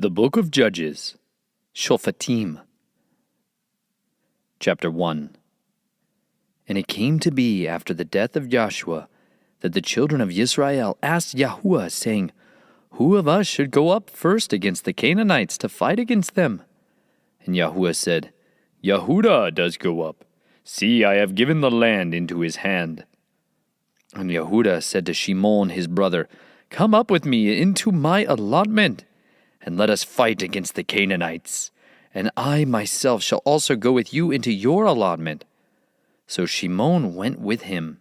The Book of Judges, Shophatim. Chapter 1. And it came to be after the death of Joshua that the children of Israel asked Yahuwah, saying, Who of us should go up first against the Canaanites to fight against them? And Yahuwah said, Yehudah does go up. See, I have given the land into his hand. And Yehudah said to Shimon his brother, Come up with me into my allotment, and let us fight against the Canaanites. And I myself shall also go with you into your allotment. So Shimon went with him.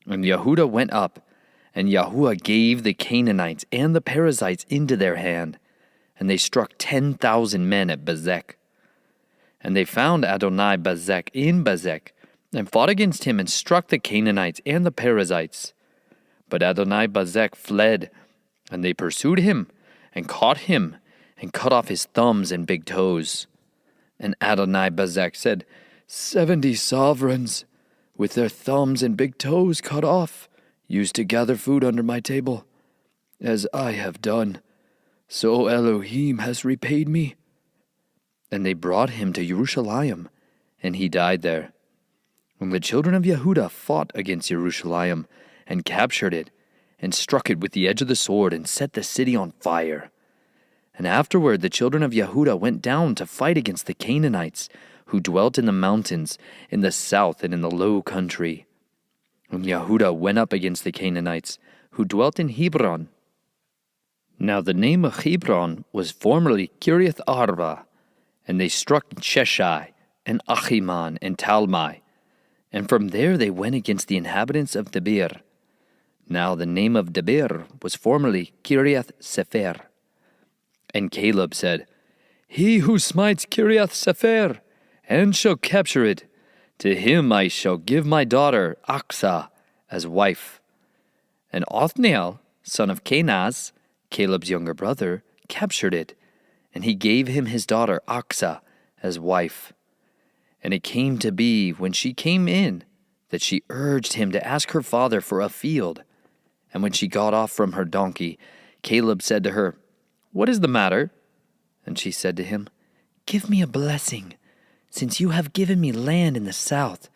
And Yehudah went up, and Yahuwah gave the Canaanites and the Perizzites into their hand. And they struck 10,000 men at Bezek. And they found Adonai Bezek in Bezek, and fought against him, and struck the Canaanites and the Perizzites. But Adonai Bezek fled, and they pursued him, and caught him, and cut off his thumbs and big toes. And Adonai Bezek said, 70 sovereigns, with their thumbs and big toes cut off, used to gather food under my table. As I have done, so Elohim has repaid me. And they brought him to Jerusalem, and he died there. And the children of Yehudah fought against Jerusalem, and captured it, and struck it with the edge of the sword, and set the city on fire. And afterward the children of Yehudah went down to fight against the Canaanites, who dwelt in the mountains, in the south and in the low country. And Yehudah went up against the Canaanites, who dwelt in Hebron. Now the name of Hebron was formerly Kiriath Arba, and they struck Sheshai, and Achiman, and Talmai. And from there they went against the inhabitants of Debir. Now the name of Debir was formerly Kiriath Sefer. And Caleb said, He who smites Kiriath Sefer, and shall capture it, to him I shall give my daughter Aksah as wife. And Othniel, son of Kenaz, Caleb's younger brother, captured it, and he gave him his daughter Aksah as wife. And it came to be, when she came in, that she urged him to ask her father for a field. And when she got off from her donkey, Caleb said to her, What is the matter? And she said to him, Give me a blessing. Since you have given me land in the south,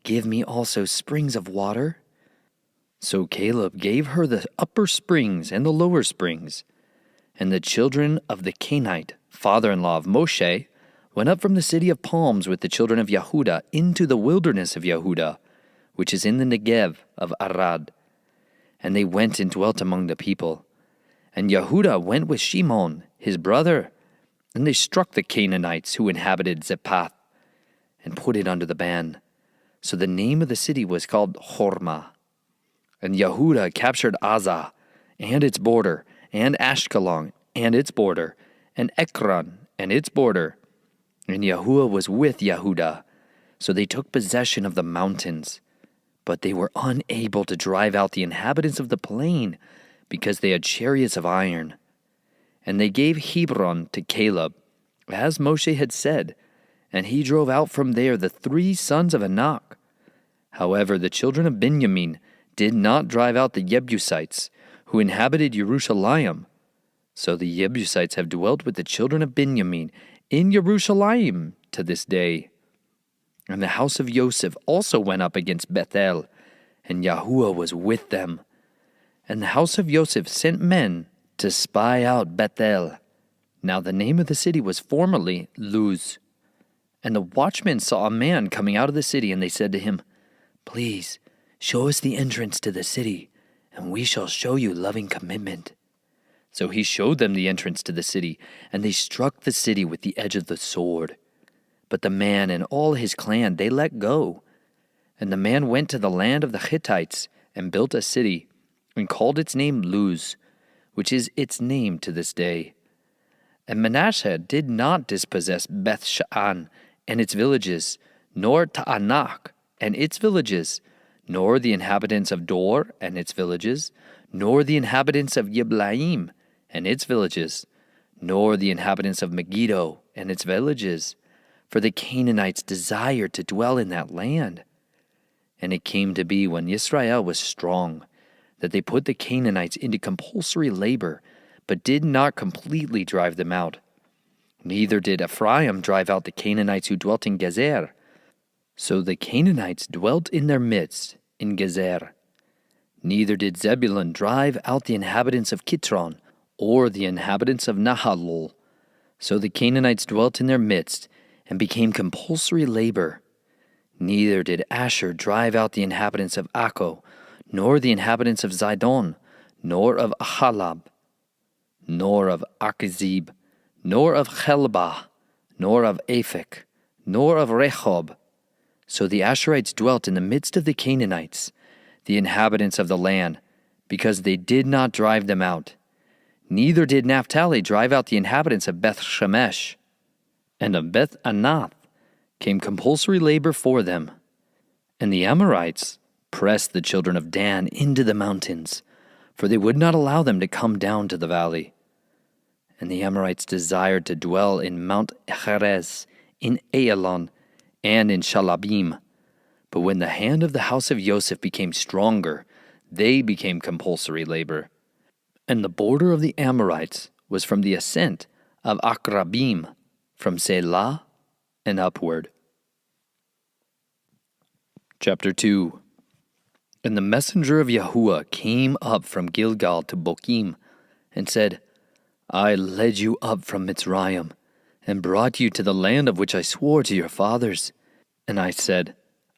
give me also springs of water. So Caleb gave her the upper springs and the lower springs. And the children of the Kenite, father-in-law of Moshe, went up from the city of palms with the children of Yehudah into the wilderness of Yehudah, which is in the Negev of Arad. And they went and dwelt among the people. And Yehudah went with Shimon, his brother, and they struck the Canaanites who inhabited Zephath, and put it under the ban. So the name of the city was called Hormah. And Yehudah captured Azah, and its border, and Ashkelon, and its border, and Ekron, and its border. And Yahuwah was with Yehudah. So they took possession of the mountains. But they were unable to drive out the inhabitants of the plain, because they had chariots of iron. And they gave Hebron to Caleb, as Moshe had said, and he drove out from there the 3 sons of Anak. However, the children of Benjamin did not drive out the Jebusites, who inhabited Jerusalem. So the Jebusites have dwelt with the children of Benjamin in Jerusalem to this day. And the house of Joseph also went up against Bethel, and Yahuwah was with them. And the house of Joseph sent men to spy out Bethel. Now the name of the city was formerly Luz. And the watchmen saw a man coming out of the city, and they said to him, Please, show us the entrance to the city, and we shall show you loving commitment. So he showed them the entrance to the city, and they struck the city with the edge of the sword. But the man and all his clan they let go. And the man went to the land of the Hittites, and built a city, and called its name Luz, which is its name to this day. And Manasseh did not dispossess Beth-Sha'an and its villages, nor Ta'anak and its villages, nor the inhabitants of Dor and its villages, nor the inhabitants of Yiblaim and its villages, nor the inhabitants of Megiddo and its villages, for the Canaanites desired to dwell in that land. And it came to be, when Israel was strong, that they put the Canaanites into compulsory labor but did not completely drive them out. Neither did Ephraim drive out the Canaanites who dwelt in Gezer. So the Canaanites dwelt in their midst in Gezer. Neither did Zebulun drive out the inhabitants of Kitron, or the inhabitants of Nahalol. So the Canaanites dwelt in their midst, and became compulsory labor. Neither did Asher drive out the inhabitants of Akko, nor the inhabitants of Zidon, nor of Ahalab, nor of Achzib, nor of Chelbah, nor of Aphek, nor of Rehob. So the Asherites dwelt in the midst of the Canaanites, the inhabitants of the land, because they did not drive them out. Neither did Naphtali drive out the inhabitants of Beth Shemesh, and of Beth Anath came compulsory labor for them. And the Amorites pressed the children of Dan into the mountains, for they would not allow them to come down to the valley. And the Amorites desired to dwell in Mount Cherez, in Aelon, and in Shalabim. But when the hand of the house of Joseph became stronger, they became compulsory labor. And the border of the Amorites was from the ascent of Akrabim, from Selah and upward. Chapter 2. And the messenger of Yahuwah came up from Gilgal to Bochim, and said, I led you up from Mitzrayim, and brought you to the land of which I swore to your fathers. And I said,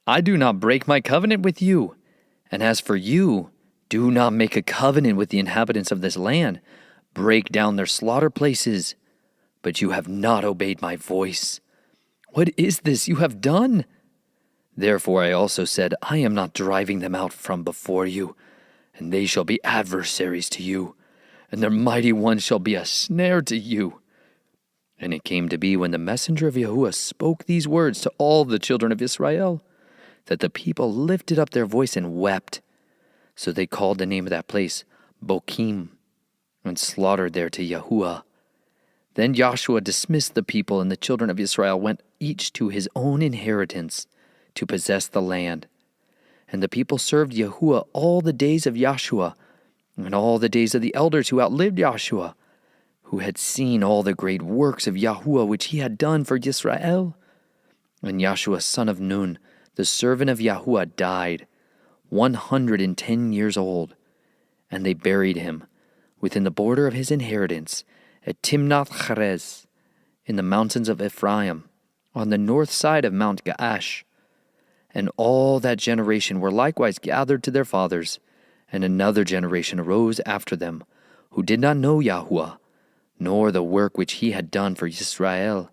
I do not break my covenant with you. And as for you, do not make a covenant with the inhabitants of this land. Break down their slaughter places. But you have not obeyed my voice. What is this you have done? Therefore I also said, I am not driving them out from before you, and they shall be adversaries to you, and their mighty ones shall be a snare to you. And it came to be, when the messenger of Yahuwah spoke these words to all the children of Israel, that the people lifted up their voice and wept. So they called the name of that place Bochim, and slaughtered there to Yahuwah. Then Joshua dismissed the people, and the children of Israel went each to his own inheritance to possess the land. And the people served Yahuwah all the days of Joshua, and all the days of the elders who outlived Joshua, who had seen all the great works of Yahuwah which he had done for Israel. And Joshua son of Nun, the servant of Yahuwah, died, 110 years old, and they buried him within the border of his inheritance at Timnath Cherez, in the mountains of Ephraim, on the north side of Mount Gaash. And all that generation were likewise gathered to their fathers, and another generation arose after them, who did not know Yahuwah, nor the work which he had done for Israel.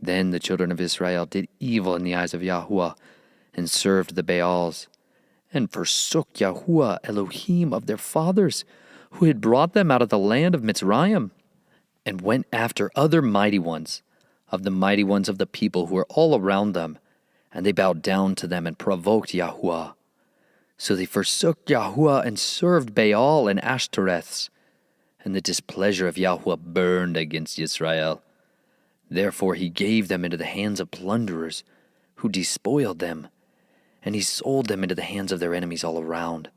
Then the children of Israel did evil in the eyes of Yahuwah, and served the Baals, and forsook Yahuwah Elohim of their fathers, who had brought them out of the land of Mitzrayim, and went after other mighty ones, of the mighty ones of the people who were all around them, and they bowed down to them and provoked Yahuwah. So they forsook Yahuwah and served Baal and Ashtoreths, and the displeasure of Yahuwah burned against Israel. Therefore he gave them into the hands of plunderers, who despoiled them, and he sold them into the hands of their enemies all around.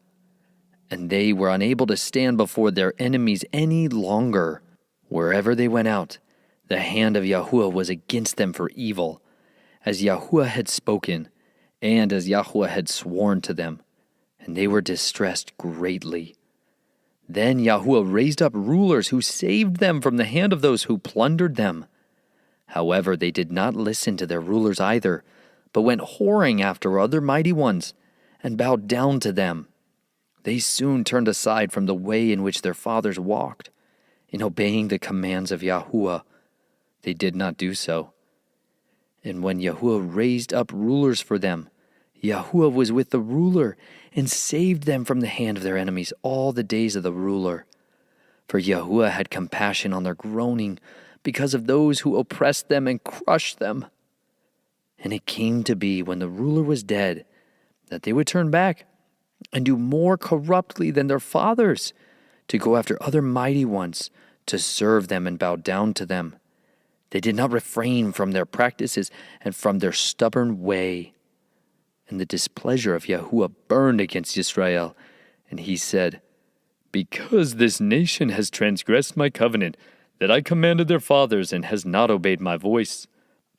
And they were unable to stand before their enemies any longer. Wherever they went out, the hand of Yahuwah was against them for evil, as Yahuwah had spoken, and as Yahuwah had sworn to them, and they were distressed greatly. Then Yahuwah raised up rulers who saved them from the hand of those who plundered them. However, they did not listen to their rulers either, but went whoring after other mighty ones, and bowed down to them. They soon turned aside from the way in which their fathers walked. In obeying the commands of Yahuwah, they did not do so. And when Yahuwah raised up rulers for them, Yahuwah was with the ruler, and saved them from the hand of their enemies all the days of the ruler. For Yahuwah had compassion on their groaning, because of those who oppressed them and crushed them. And it came to be, when the ruler was dead, that they would turn back and do more corruptly than their fathers, to go after other mighty ones, to serve them and bow down to them. They did not refrain from their practices and from their stubborn way. And the displeasure of Yahuwah burned against Israel, and he said, Because this nation has transgressed my covenant that I commanded their fathers and has not obeyed my voice,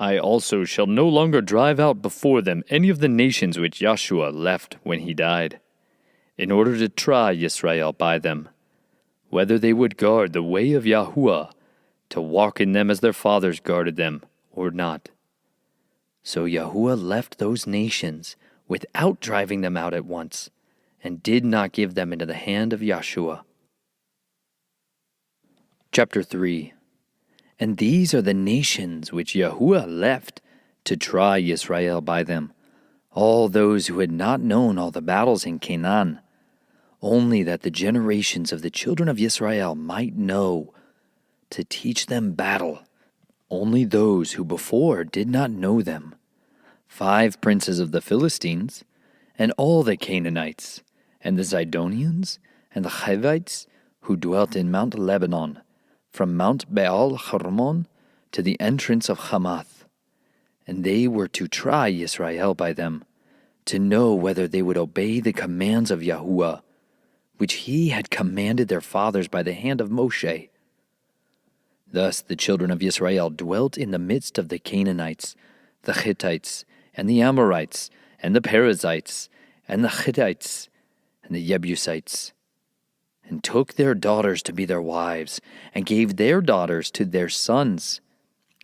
I also shall no longer drive out before them any of the nations which Joshua left when he died, in order to try Israel by them, whether they would guard the way of Yahuwah, to walk in them as their fathers guarded them, or not. So Yahuwah left those nations without driving them out at once, and did not give them into the hand of Joshua. Chapter 3. And these are the nations which Yahuwah left to try Israel by them, all those who had not known all the battles in Canaan, only that the generations of the children of Israel might know, to teach them battle, only those who before did not know them, 5 princes of the Philistines, and all the Canaanites, and the Zidonians, and the Hivites, who dwelt in Mount Lebanon, from Mount Baal Hermon to the entrance of Hamath. And they were to try Israel by them, to know whether they would obey the commands of Yahuwah, which he had commanded their fathers by the hand of Moshe. Thus the children of Israel dwelt in the midst of the Canaanites, the Hittites, and the Amorites, and the Perizzites, and the Hittites, and the Jebusites, and took their daughters to be their wives, and gave their daughters to their sons,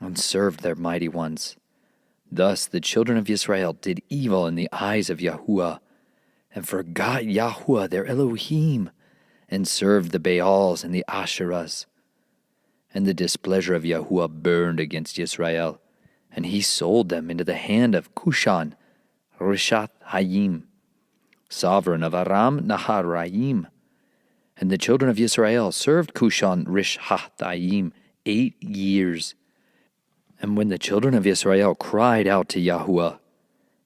and served their mighty ones. Thus the children of Israel did evil in the eyes of Yahuwah, and forgot Yahuwah their Elohim, and served the Baals and the Asherahs. And the displeasure of Yahuwah burned against Israel, and he sold them into the hand of Cushan Rishath Hayim, sovereign of Aram Naharaim. And the children of Israel served Cushan Rishathayim 8 years. And when the children of Israel cried out to Yahuwah,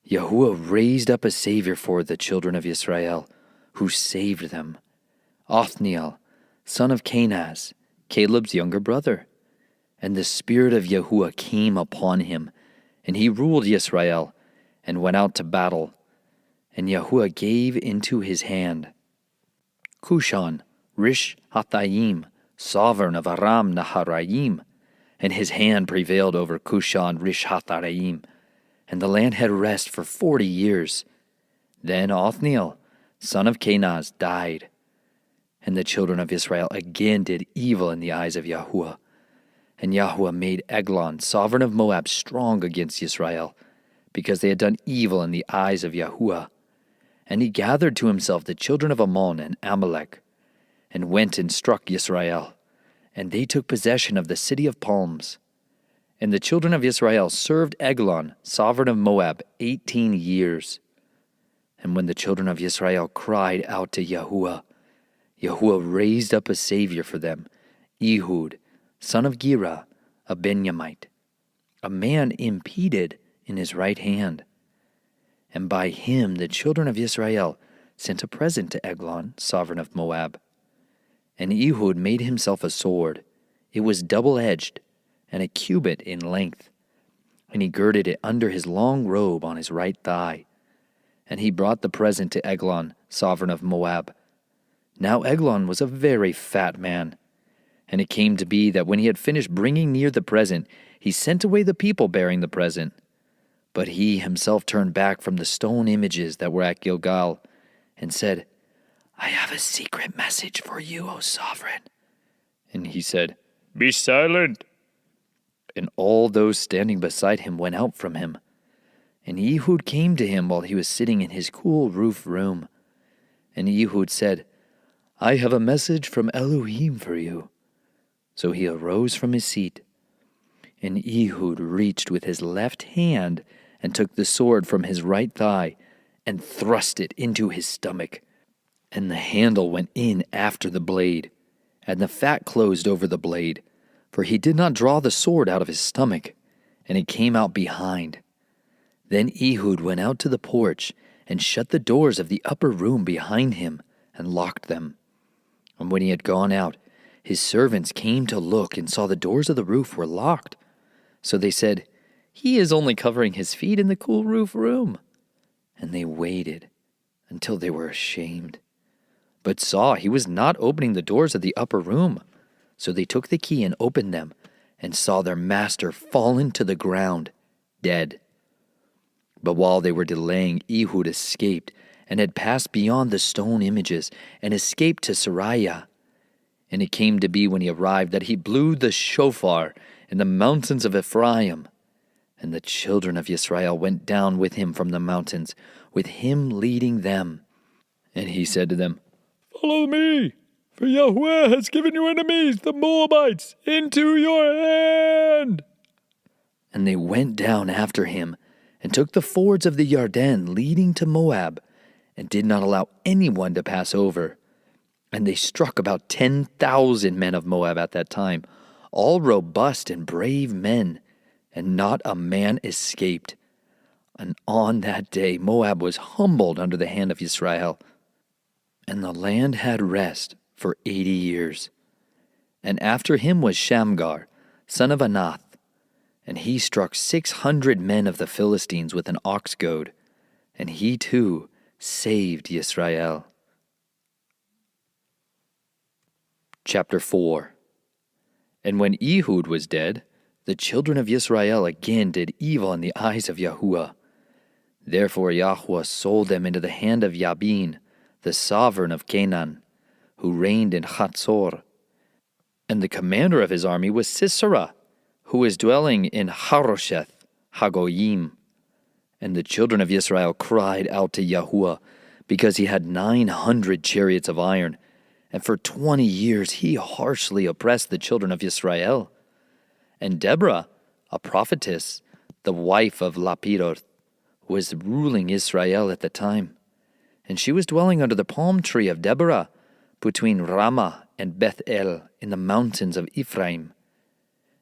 Yahuwah raised up a Savior for the children of Israel, who saved them, Othniel, son of Kenaz, Caleb's younger brother. And the Spirit of Yahuwah came upon him, and he ruled Israel, and went out to battle. And Yahuwah gave into his hand Cushan Rishathayim, sovereign of Aram Naharaim, and his hand prevailed over Cushan Rishathayim, and the land had rest for 40 years. Then Othniel, son of Kenaz, died. And the children of Israel again did evil in the eyes of Yahuwah. And Yahuwah made Eglon, sovereign of Moab, strong against Israel, because they had done evil in the eyes of Yahuwah. And he gathered to himself the children of Ammon and Amalek, and went and struck Israel. And they took possession of the city of palms. And the children of Israel served Eglon, sovereign of Moab, 18 years. And when the children of Israel cried out to Yahuwah, Yahuwah raised up a Savior for them, Ehud, son of Gera, a Benjamite, a man impeded in his right hand. And by him the children of Israel sent a present to Eglon, sovereign of Moab. And Ehud made himself a sword. It was double-edged, and a cubit in length. And he girded it under his long robe on his right thigh. And he brought the present to Eglon, sovereign of Moab. Now Eglon was a very fat man. And it came to be that when he had finished bringing near the present, he sent away the people bearing the present. But he himself turned back from the stone images that were at Gilgal, and said, I have a secret message for you, O sovereign. And he said, Be silent. And all those standing beside him went out from him. And Ehud came to him while he was sitting in his cool roof room. And Ehud said, I have a message from Elohim for you. So he arose from his seat. And Ehud reached with his left hand and took the sword from his right thigh and thrust it into his stomach. And the handle went in after the blade, and the fat closed over the blade, for he did not draw the sword out of his stomach, and it came out behind. Then Ehud went out to the porch and shut the doors of the upper room behind him and locked them. And when he had gone out, his servants came to look and saw the doors of the roof were locked. So they said, He is only covering his feet in the cool roof room. And they waited until they were ashamed. but saw he was not opening the doors of the upper room. So they took the key and opened them, and saw their master fallen to the ground, dead. But while they were delaying, Ehud escaped, and had passed beyond the stone images, and escaped to Sariah. And it came to be when he arrived that he blew the shofar in the mountains of Ephraim. And the children of Israel went down with him from the mountains, with him leading them. And he said to them, "Follow me, for Yahweh has given your enemies, the Moabites, into your hand." And they went down after him, and took the fords of the Yarden leading to Moab, and did not allow anyone to pass over. And they struck about 10,000 men of Moab at that time, all robust and brave men, and not a man escaped. And on that day Moab was humbled under the hand of Israel. And the land had rest for 80 years. And after him was Shamgar, son of Anath, and he struck 600 men of the Philistines with an ox goad, and he too saved Israel. Chapter 4. And when Ehud was dead, the children of Israel again did evil in the eyes of Yahuwah. Therefore Yahuwah sold them into the hand of Yabin, the sovereign of Canaan, who reigned in Hatzor. And the commander of his army was Sisera, who was dwelling in Harosheth Hagoyim. And the children of Israel cried out to Yahuwah, because he had 900 chariots of iron, and for 20 years he harshly oppressed the children of Israel. And Deborah, a prophetess, the wife of Lapidoth, was ruling Israel at the time. And she was dwelling under the palm tree of Deborah, between Ramah and Beth-el, in the mountains of Ephraim.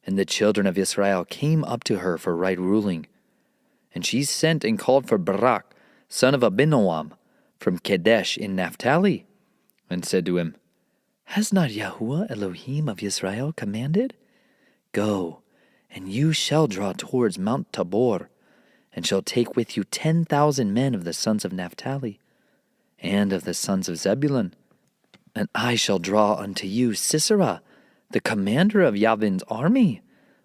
And the children of Israel came up to her for right ruling. And she sent and called for Barak, son of Abinoam, from Kadesh in Naphtali, and said to him, "Has not Yahuwah Elohim of Israel commanded? Go, and you shall draw towards Mount Tabor, and shall take with you 10,000 men of the sons of Naphtali, and of the sons of Zebulun. And I shall draw unto you Sisera, the commander of Yabin's army,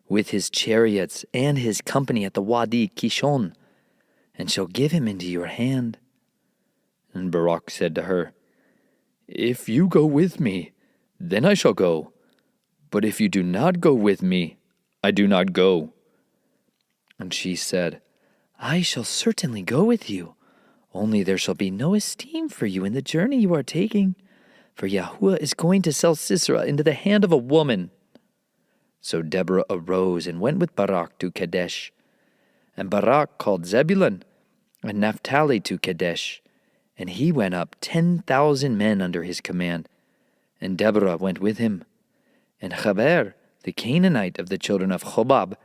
with his chariots and his company at the Wadi Kishon, and shall give him into your hand." And Barak said to her, "If you go with me, then I shall go. But if you do not go with me, I do not go." And she said, "I shall certainly go with you, only there shall be no esteem for you in the journey you are taking, for Yahuwah is going to sell Sisera into the hand of a woman." So Deborah arose and went with Barak to Kadesh. And Barak called Zebulun and Naphtali to Kadesh, and he went up 10,000 men under his command, and Deborah went with him. And Heber, the Canaanite of the children of Hobab,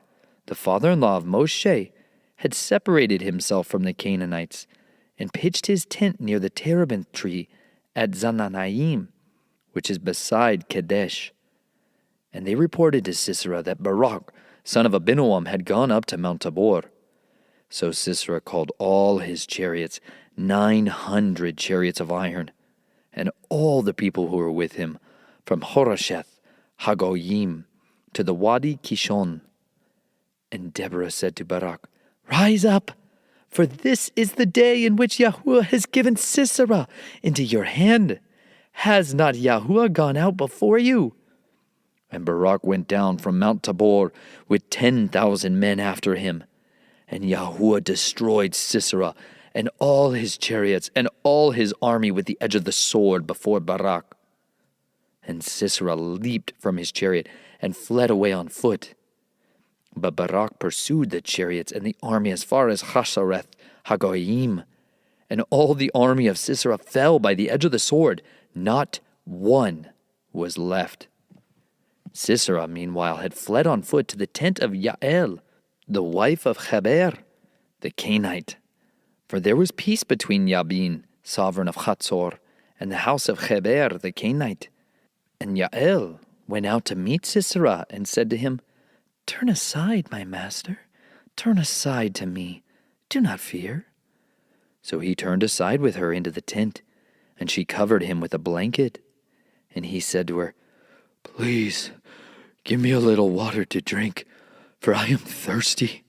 the father-in-law of Moshe, had separated himself from the Canaanites, and pitched his tent near the terebinth tree at Zananaim, which is beside Kadesh. And they reported to Sisera that Barak, son of Abinoam, had gone up to Mount Tabor. So Sisera called all his chariots, 900 chariots of iron, and all the people who were with him, from Harosheth Hagoyim to the Wadi Kishon. And Deborah said to Barak, "Rise up, for this is the day in which Yahuwah has given Sisera into your hand. Has not Yahuwah gone out before you?" And Barak went down from Mount Tabor with 10,000 men after him. And Yahuwah destroyed Sisera and all his chariots and all his army with the edge of the sword before Barak. And Sisera leaped from his chariot and fled away on foot. But Barak pursued the chariots and the army as far as Hasareth Hagoyim, and all the army of Sisera fell by the edge of the sword. Not one was left. Sisera, meanwhile, had fled on foot to the tent of Yael, the wife of Heber, the Canaanite. For there was peace between Yabin, sovereign of Hatzor, and the house of Heber, the Canaanite. And Yael went out to meet Sisera and said to him, "Turn aside, my master. Turn aside to me. Do not fear." So he turned aside with her into the tent. And she covered him with a blanket. And he said to her, "Please, give me a little water to drink, for I am thirsty."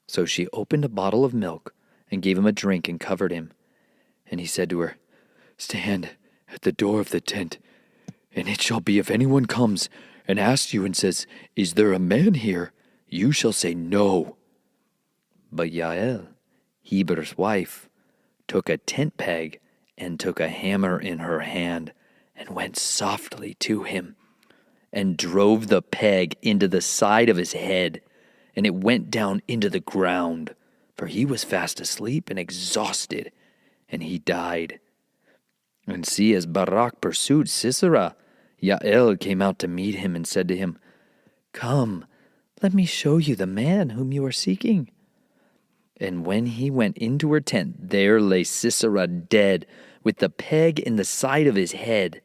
So she opened a bottle of milk and gave him a drink and covered him. And he said to her, "Stand at the door of the tent, and it shall be if anyone comes and asks you and says, 'Is there a man here?' you shall say, 'No.'" But Yael, Heber's wife, took a tent peg and took a hammer in her hand and went softly to him and drove the peg into the side of his head, and it went down into the ground, for he was fast asleep and exhausted, and he died. And see, as Barak pursued Sisera, Yael came out to meet him and said to him, "Come, let me show you the man whom you are seeking." And when he went into her tent, there lay Sisera dead, with the peg in the side of his head.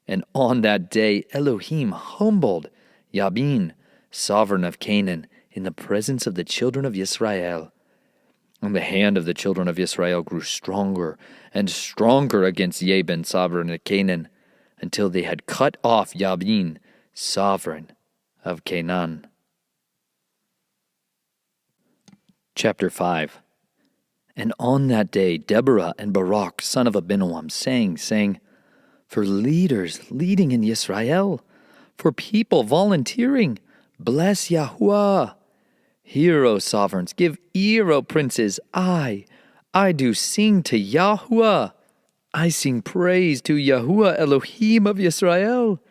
And on that day Elohim humbled Yabin, sovereign of Canaan, in the presence of the children of Israel. And the hand of the children of Israel grew stronger and stronger against Jabin, sovereign of Canaan, until they had cut off Yabin, sovereign of Canaan. Chapter 5. And on that day Deborah and Barak, son of Abinoam, sang, saying, "For leaders leading in Israel, for people volunteering, bless Yahuwah. Hear, O sovereigns, give ear, O princes. I do sing to Yahuwah. I sing praise to Yahuwah, Elohim of Israel.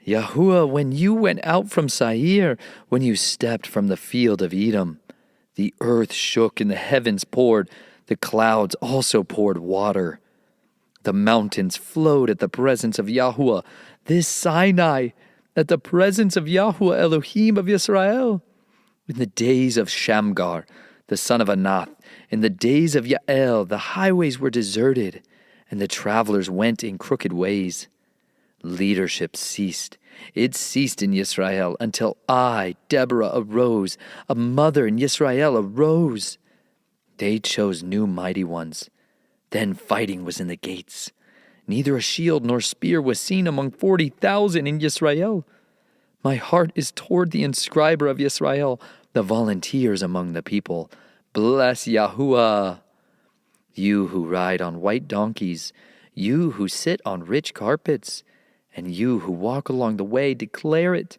Yahuwah, when you went out from Seir, when you stepped from the field of Edom, the earth shook and the heavens poured, the clouds also poured water. The mountains flowed at the presence of Yahuwah, this Sinai, at the presence of Yahuwah, Elohim of Israel. In the days of Shamgar, the son of Anath, in the days of Yael, the highways were deserted, and the travelers went in crooked ways. Leadership ceased. It ceased in Israel until I, Deborah, arose. A mother in Israel arose. They chose new mighty ones. Then fighting was in the gates. Neither a shield nor spear was seen among 40,000 in Israel. My heart is toward the inscriber of Israel, the volunteers among the people. Bless Yahuwah. You who ride on white donkeys, you who sit on rich carpets, and you who walk along the way, declare it.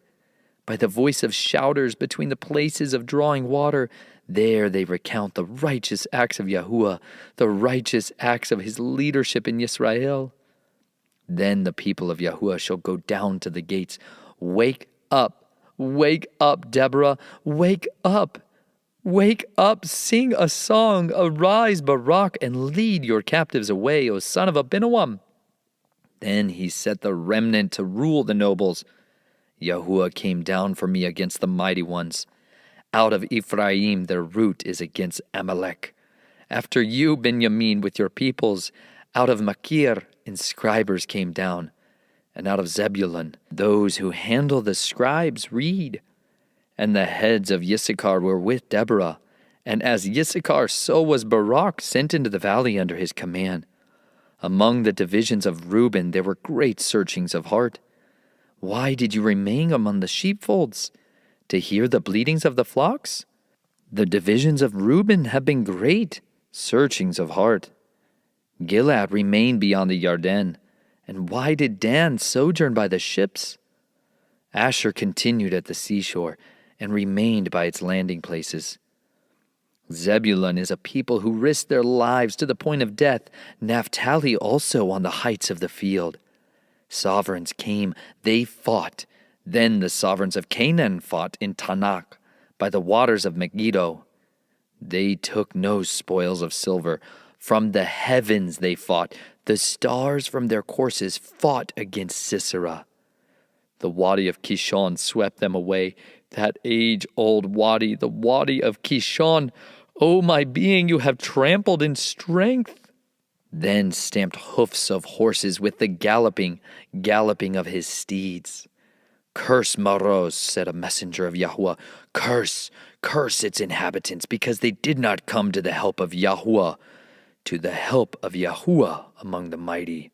By the voice of shouters between the places of drawing water, there they recount the righteous acts of Yahuwah, the righteous acts of his leadership in Israel. Then the people of Yahuwah shall go down to the gates. Wake up, Deborah, wake up. Wake up, sing a song, arise, Barak, and lead your captives away, O son of Abinoam. Then he set the remnant to rule the nobles. Yahuwah came down for me against the mighty ones. Out of Ephraim their root is against Amalek. After you, Benjamin, with your peoples, out of Machir inscribers came down, and out of Zebulun those who handle the scribes read. And the heads of Issachar were with Deborah, and as Issachar, so was Barak sent into the valley under his command. Among the divisions of Reuben there were great searchings of heart. Why did you remain among the sheepfolds? To hear the bleatings of the flocks? The divisions of Reuben have been great searchings of heart. Gilead remained beyond the Yarden. And why did Dan sojourn by the ships? Asher continued at the seashore and remained by its landing places. Zebulun is a people who risked their lives to the point of death, Naphtali also on the heights of the field. Sovereigns came, they fought. Then the sovereigns of Canaan fought in Tanakh, by the waters of Megiddo. They took no spoils of silver. From the heavens they fought. The stars from their courses fought against Sisera. The wadi of Kishon swept them away, that age-old wadi, the wadi of Kishon. O my being, you have trampled in strength. Then stamped hoofs of horses with the galloping of his steeds. Curse Maroz, said a messenger of Yahuwah. Curse its inhabitants, because they did not come to the help of Yahuwah. to the help of Yahuwah among the mighty.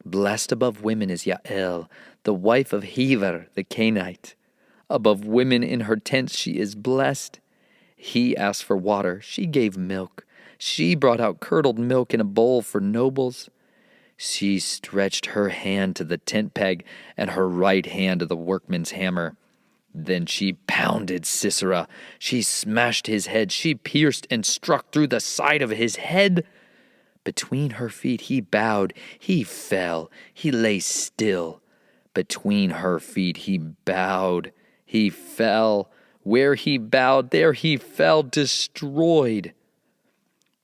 Blessed above women is Yael, the wife of Hever the Canaanite. Above women in her tents she is blessed. He asked for water, she gave milk. She brought out curdled milk in a bowl for nobles. She stretched her hand to the tent peg and her right hand to the workman's hammer. Then she pounded Sisera. She smashed his head. She pierced and struck through the side of his head. Between her feet he bowed. He fell. He lay still. Between her feet he bowed. He fell. Where he bowed, there he fell, destroyed.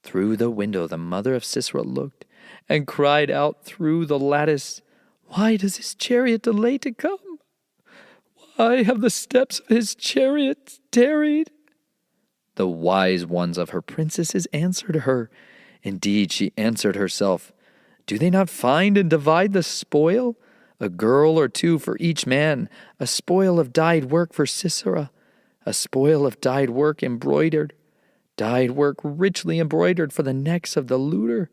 Through the window the mother of Sisera looked and cried out through the lattice, "Why does his chariot delay to come? Why have the steps of his chariot tarried?" The wise ones of her princesses answered her. Indeed, she answered herself, "Do they not find and divide the spoil? A girl or two for each man, a spoil of dyed work for Sisera, a spoil of dyed work embroidered, dyed work richly embroidered for the necks of the looter."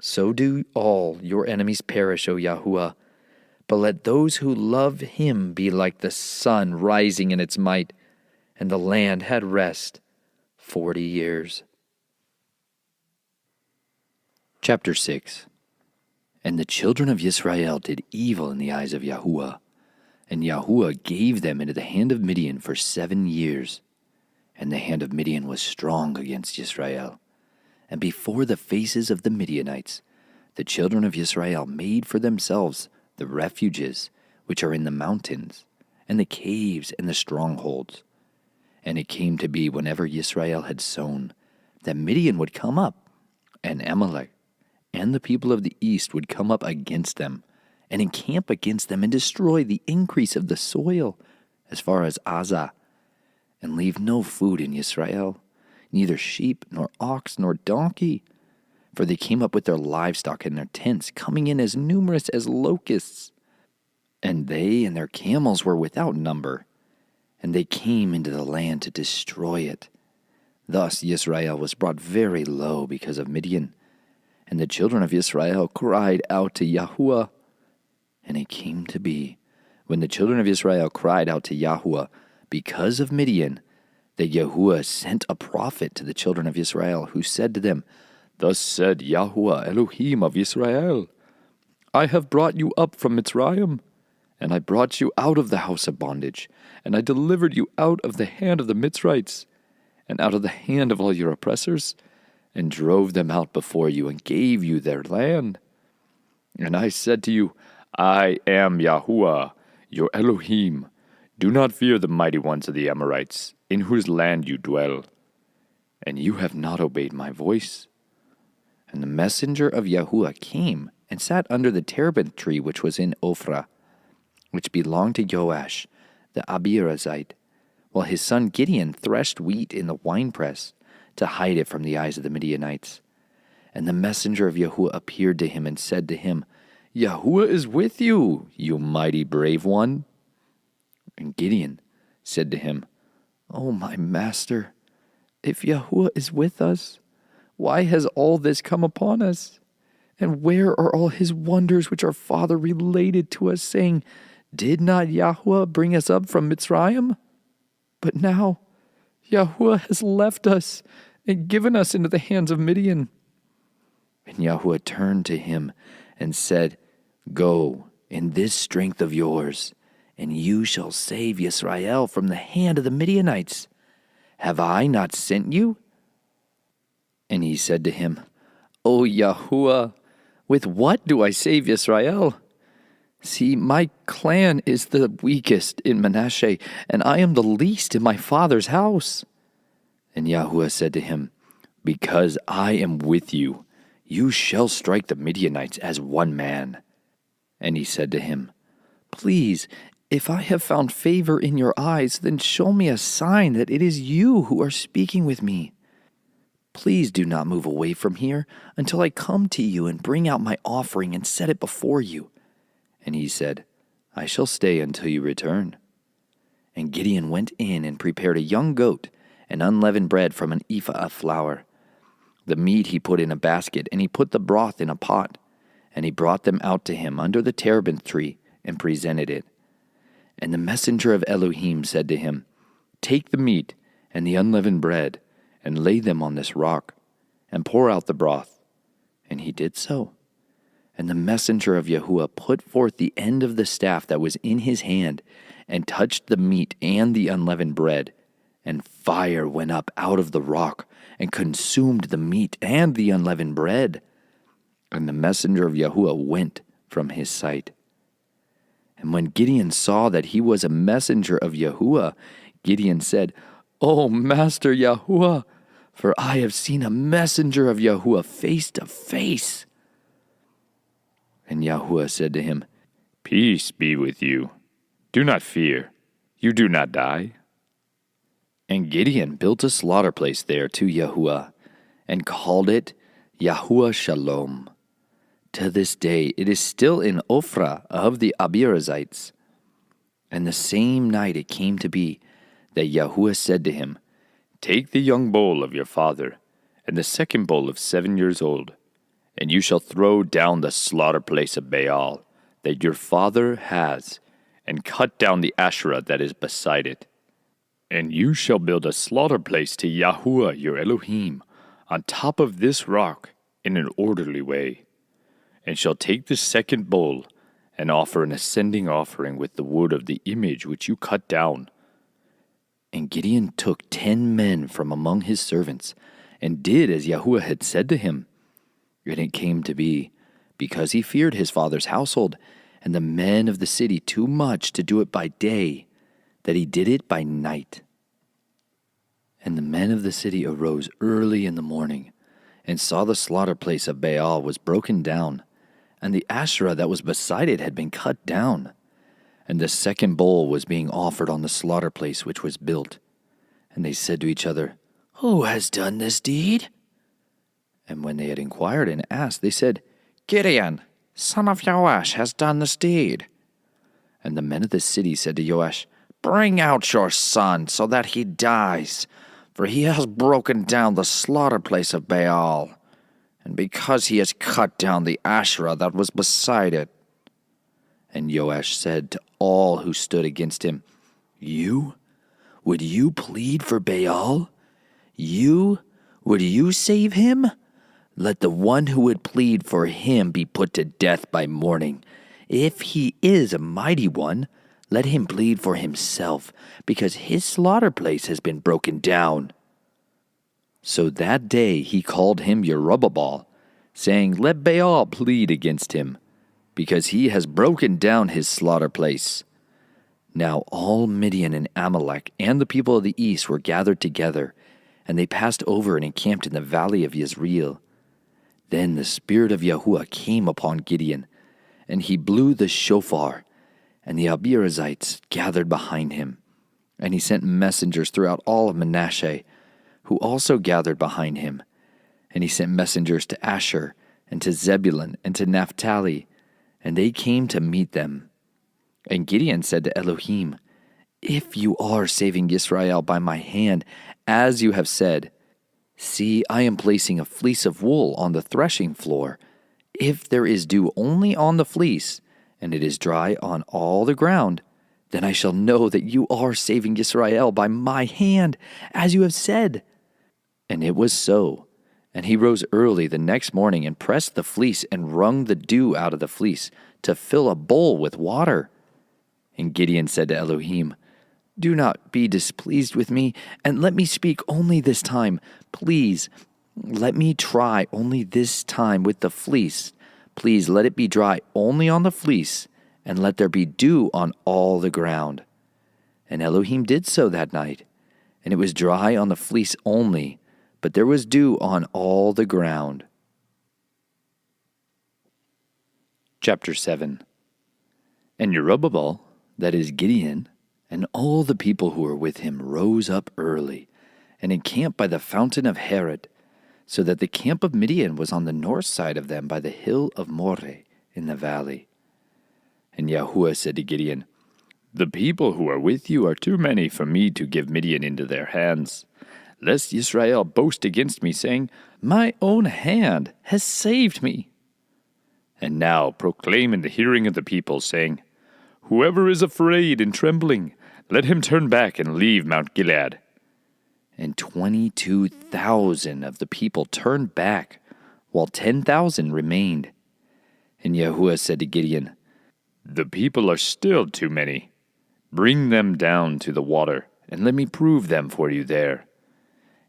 So do all your enemies perish, O Yahuwah. But let those who love him be like the sun rising in its might. And the land had rest 40 years. Chapter 6. And the children of Israel did evil in the eyes of Yahuwah. And Yahuwah gave them into the hand of Midian for 7 years. And the hand of Midian was strong against Israel. And before the faces of the Midianites, the children of Israel made for themselves the refuges which are in the mountains, and the caves and the strongholds. And it came to be, whenever Israel had sown, that Midian would come up, and Amalek and the people of the east would come up against them, and encamp against them, and destroy the increase of the soil as far as Azah, and leave no food in Israel, neither sheep, nor ox, nor donkey. For they came up with their livestock and their tents, coming in as numerous as locusts. And they and their camels were without number. And they came into the land to destroy it. Thus Israel was brought very low because of Midian. And the children of Israel cried out to Yahuwah. And it came to be, when the children of Israel cried out to Yahuwah because of Midian, that Yahuwah sent a prophet to the children of Israel, who said to them, "Thus said Yahuwah Elohim of Israel, I have brought you up from Mitzrayim, and I brought you out of the house of bondage, and I delivered you out of the hand of the Mitzrites, and out of the hand of all your oppressors, and drove them out before you, and gave you their land. And I said to you, I am Yahuwah, your Elohim. Do not fear the mighty ones of the Amorites, in whose land you dwell. And you have not obeyed my voice." And the messenger of Yahuwah came and sat under the terebinth tree which was in Ophrah, which belonged to Joash the Abiezrite, while his son Gideon threshed wheat in the winepress to hide it from the eyes of the Midianites. And the messenger of Yahuwah appeared to him and said to him, "Yahuwah is with you, you mighty brave one." And Gideon said to him, "O my master, if Yahuwah is with us, why has all this come upon us? And where are all his wonders which our father related to us, saying, Did not Yahuwah bring us up from Mitzrayim? But now Yahuwah has left us and given us into the hands of Midian." And Yahuwah turned to him and said, "Go in this strength of yours, and you shall save Yisrael from the hand of the Midianites. Have I not sent you?" And he said to him, "O Yahuwah, with what do I save Yisrael? See, my clan is the weakest in Manasseh, and I am the least in my father's house." And Yahuwah said to him, "Because I am with you, you shall strike the Midianites as one man." And he said to him, "Please, if I have found favor in your eyes, then show me a sign that it is you who are speaking with me. Please do not move away from here until I come to you and bring out my offering and set it before you." And he said, "I shall stay until you return." And Gideon went in and prepared a young goat and unleavened bread from an ephah of flour. The meat he put in a basket, and he put the broth in a pot, and he brought them out to him under the terebinth tree, and presented it. And the messenger of Elohim said to him, Take the meat and the unleavened bread, and lay them on this rock, and pour out the broth. And he did so. And the messenger of Yahuwah put forth the end of the staff that was in his hand, and touched the meat and the unleavened bread, and fire went up out of the rock, and consumed the meat and the unleavened bread. And the messenger of Yahuwah went from his sight. And when Gideon saw that he was a messenger of Yahuwah, Gideon said, O Master Yahuwah, for I have seen a messenger of Yahuwah face to face. And Yahuwah said to him, Peace be with you. Do not fear. You do not die. And Gideon built a slaughter place there to Yahuwah, and called it Yahuwah Shalom. To this day it is still in Ophrah of the Abirazites. And the same night it came to be that Yahuwah said to him, Take the young bull of your father, and the second bull of 7 years old, and you shall throw down the slaughter place of Baal that your father has, and cut down the Asherah that is beside it. And you shall build a slaughter place to Yahuwah your Elohim on top of this rock in an orderly way, and shall take the second bull and offer an ascending offering with the wood of the image which you cut down. And Gideon took 10 men from among his servants, and did as Yahuwah had said to him. And it came to be, because he feared his father's household, and the men of the city too much to do it by day, that he did it by night. And the men of the city arose early in the morning, and saw the slaughter place of Baal was broken down, and the Asherah that was beside it had been cut down, and the second bull was being offered on the slaughter place which was built. And they said to each other, Who has done this deed? And when they had inquired and asked, they said, Gideon, son of Joash, has done this deed. And the men of the city said to Joash, Bring out your son, so that he dies, for he has broken down the slaughter place of Baal, and because he has cut down the Asherah that was beside it. And Joash said to all who stood against him, Would you plead for Baal? Would you save him? Let the one who would plead for him be put to death by morning. If he is a mighty one, let him plead for himself, because his slaughter place has been broken down. So that day he called him Jerubbaal, saying, Let Baal plead against him, because he has broken down his slaughter place. Now all Midian and Amalek and the people of the east were gathered together, and they passed over and encamped in the valley of Yezreel. Then the Spirit of Yahuwah came upon Gideon, and he blew the shofar, and the Abirazites gathered behind him. And he sent messengers throughout all of Manasseh, who also gathered behind him. And he sent messengers to Asher, and to Zebulun, and to Naphtali, and they came to meet them. And Gideon said to Elohim, If you are saving Israel by my hand, as you have said, see, I am placing a fleece of wool on the threshing floor. If there is dew only on the fleece, and it is dry on all the ground, then I shall know that you are saving Israel by my hand, as you have said. And it was so. And he rose early the next morning and pressed the fleece and wrung the dew out of the fleece to fill a bowl with water. And Gideon said to Elohim, Do not be displeased with me, and let me speak only this time. Please, let me try only this time with the fleece. Please let it be dry only on the fleece, and let there be dew on all the ground. And Elohim did so that night, and it was dry on the fleece only, but there was dew on all the ground. Chapter 7. And Jerubbaal, that is Gideon, and all the people who were with him rose up early, and encamped by the fountain of Harod, so that the camp of Midian was on the north side of them by the hill of Moreh in the valley. And Yahuwah said to Gideon, The people who are with you are too many for me to give Midian into their hands. lest Israel boast against me, saying, My own hand has saved me. And now proclaim in the hearing of the people, saying, Whoever is afraid and trembling, let him turn back and leave Mount Gilead. And 22,000 of the people turned back, while 10,000 remained. And Yahuwah said to Gideon, The people are still too many. Bring them down to the water, and let me prove them for you there.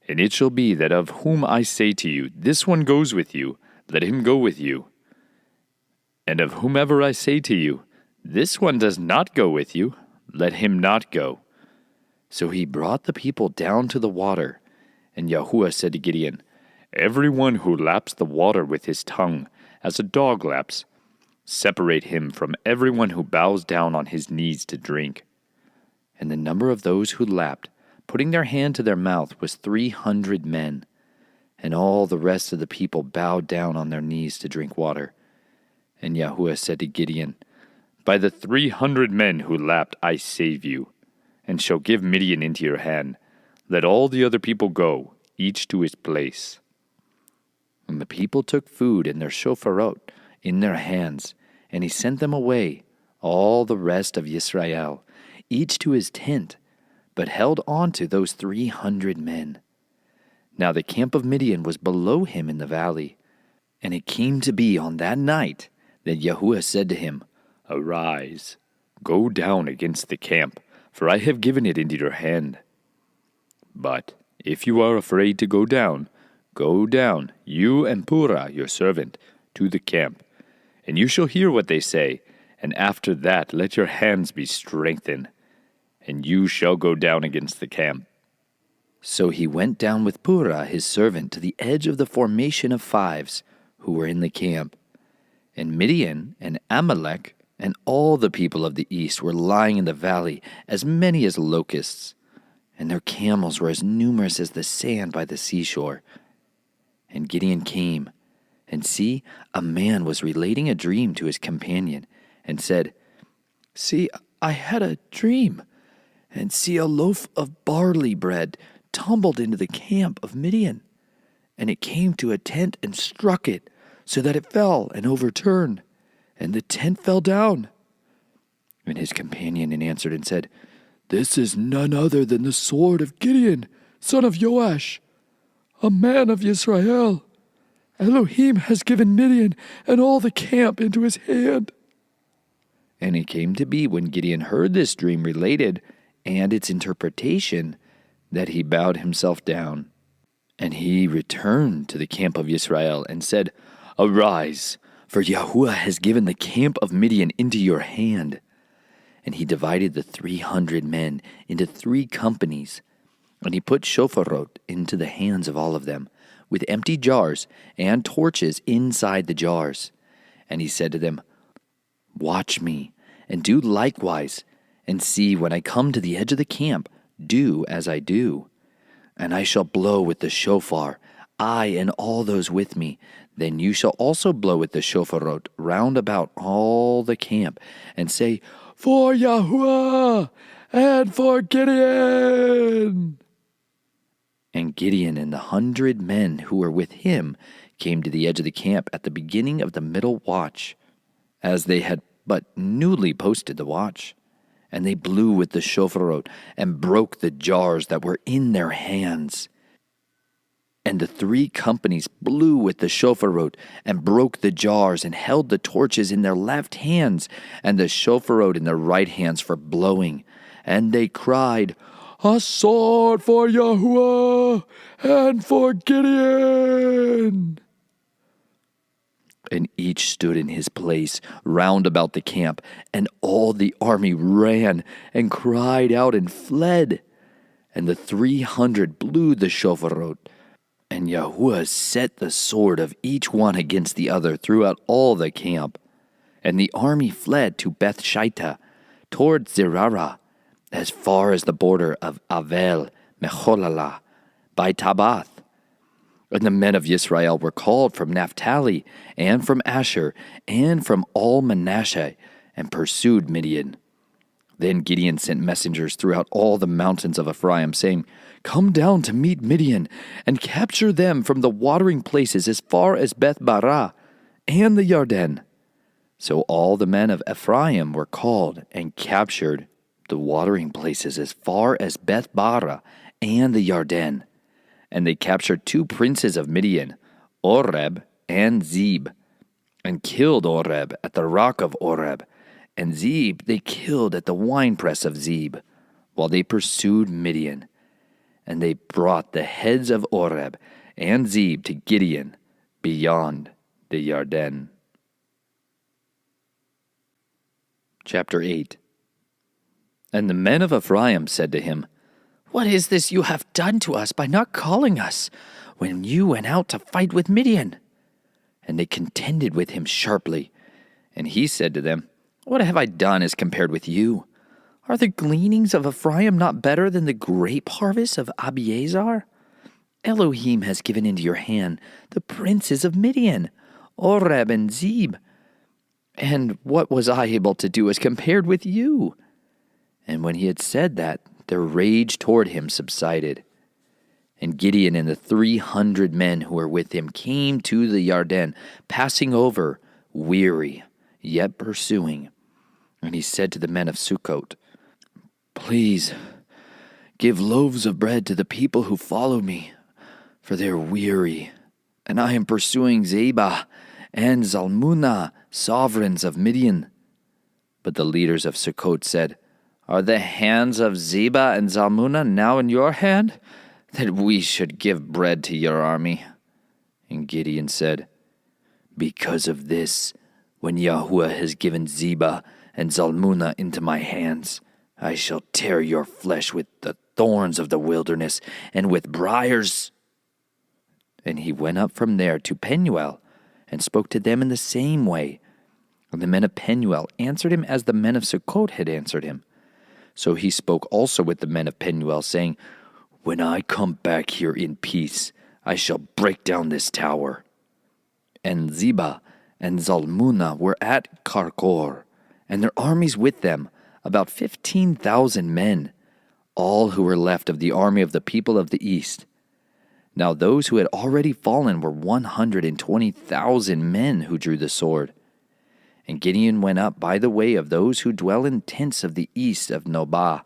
And it shall be that of whom I say to you, This one goes with you, let him go with you. And of whomever I say to you, This one does not go with you, let him not go. So he brought the people down to the water. And Yahuwah said to Gideon, Everyone who laps the water with his tongue, as a dog laps, separate him from everyone who bows down on his knees to drink. And the number of those who lapped, putting their hand to their mouth, was 300 men. And all the rest of the people bowed down on their knees to drink water. And Yahuwah said to Gideon, By the 300 men who lapped I save you, and shall give Midian into your hand. Let all the other people go, each to his place. And the people took food and their shofarot in their hands, and he sent them away, all the rest of Israel, each to his tent, but held on to those 300 men. Now the camp of Midian was below him in the valley. And it came to be on that night that Yahuwah said to him, Arise, go down against the camp, for I have given it into your hand. But if you are afraid to go down, you and Purah your servant, to the camp, and you shall hear what they say, and after that let your hands be strengthened, and you shall go down against the camp. So he went down with Purah his servant to the edge of the formation of fives, who were in the camp. And Midian and Amalek and all the people of the east were lying in the valley, as many as locusts, and their camels were as numerous as the sand by the seashore. And Gideon came, and see, a man was relating a dream to his companion, and said, See, I had a dream, and see, a loaf of barley bread tumbled into the camp of Midian, and it came to a tent and struck it, so that it fell and overturned, and the tent fell down. And his companion answered and said, This is none other than the sword of Gideon, son of Joash, a man of Israel. Elohim has given Midian and all the camp into his hand. And it came to be when Gideon heard this dream related and its interpretation, that he bowed himself down. And he returned to the camp of Israel and said, Arise, for Yahuwah has given the camp of Midian into your hand. And he divided the 300 men into 3 companies, and he put shofarot into the hands of all of them, with empty jars and torches inside the jars. And he said to them, Watch me, and do likewise, and see, when I come to the edge of the camp, do as I do. And I shall blow with the shofar, I and all those with me. Then you shall also blow with the shofarot round about all the camp, and say, For Yahuwah, and for Gideon. And Gideon and the 100 men who were with him came to the edge of the camp at the beginning of the middle watch, as they had but newly posted the watch. And they blew with the shofarot and broke the jars that were in their hands. And the 3 companies blew with the shofarot and broke the jars and held the torches in their left hands and the shofarot in their right hands for blowing. And they cried, A sword for Yahuwah and for Gideon. And each stood in his place round about the camp, and all the army ran and cried out and fled. And the 300 blew the shofarot, and Yahuwah set the sword of each one against the other throughout all the camp. And the army fled to Beth-shittah, toward Zerarah, as far as the border of Avel Mecholalah, by Tabath. And the men of Israel were called from Naphtali, and from Asher, and from all Manasseh, and pursued Midian. Then Gideon sent messengers throughout all the mountains of Ephraim, saying, Come down to meet Midian, and capture them from the watering places as far as Beth-barah and the Yarden. So all the men of Ephraim were called and captured the watering places as far as Beth-barah and the Yarden. And they captured 2 princes of Midian, Oreb and Zeb, and killed Oreb at the rock of Oreb, and Zeb they killed at the winepress of Zeb, while they pursued Midian. And they brought the heads of Oreb and Zeb to Gideon beyond the Yarden. Chapter 8. And the men of Ephraim said to him, What is this you have done to us by not calling us when you went out to fight with Midian? And they contended with him sharply. And he said to them, What have I done as compared with you? Are the gleanings of Ephraim not better than the grape harvest of Abiezer? Elohim has given into your hand the princes of Midian, Oreb and Zeb. And what was I able to do as compared with you? And when he had said that, their rage toward him subsided. And Gideon and the 300 men who were with him came to the Yarden, passing over, weary, yet pursuing. And he said to the men of Sukkot, Please, give loaves of bread to the people who follow me, for they are weary, and I am pursuing Zebah and Zalmunna, sovereigns of Midian. But the leaders of Sukkot said, Are the hands of Zebah and Zalmunna now in your hand, that we should give bread to your army? And Gideon said, Because of this, when Yahuwah has given Zebah and Zalmunna into my hands, I shall tear your flesh with the thorns of the wilderness and with briars. And he went up from there to Penuel, and spoke to them in the same way. And the men of Penuel answered him as the men of Sukkot had answered him. So he spoke also with the men of Penuel, saying, When I come back here in peace, I shall break down this tower. And Zebah and Zalmunna were at Karkor, and their armies with them, about 15,000 men, all who were left of the army of the people of the east. Now those who had already fallen were 120,000 men who drew the sword. And Gideon went up by the way of those who dwell in tents of the east of Nobah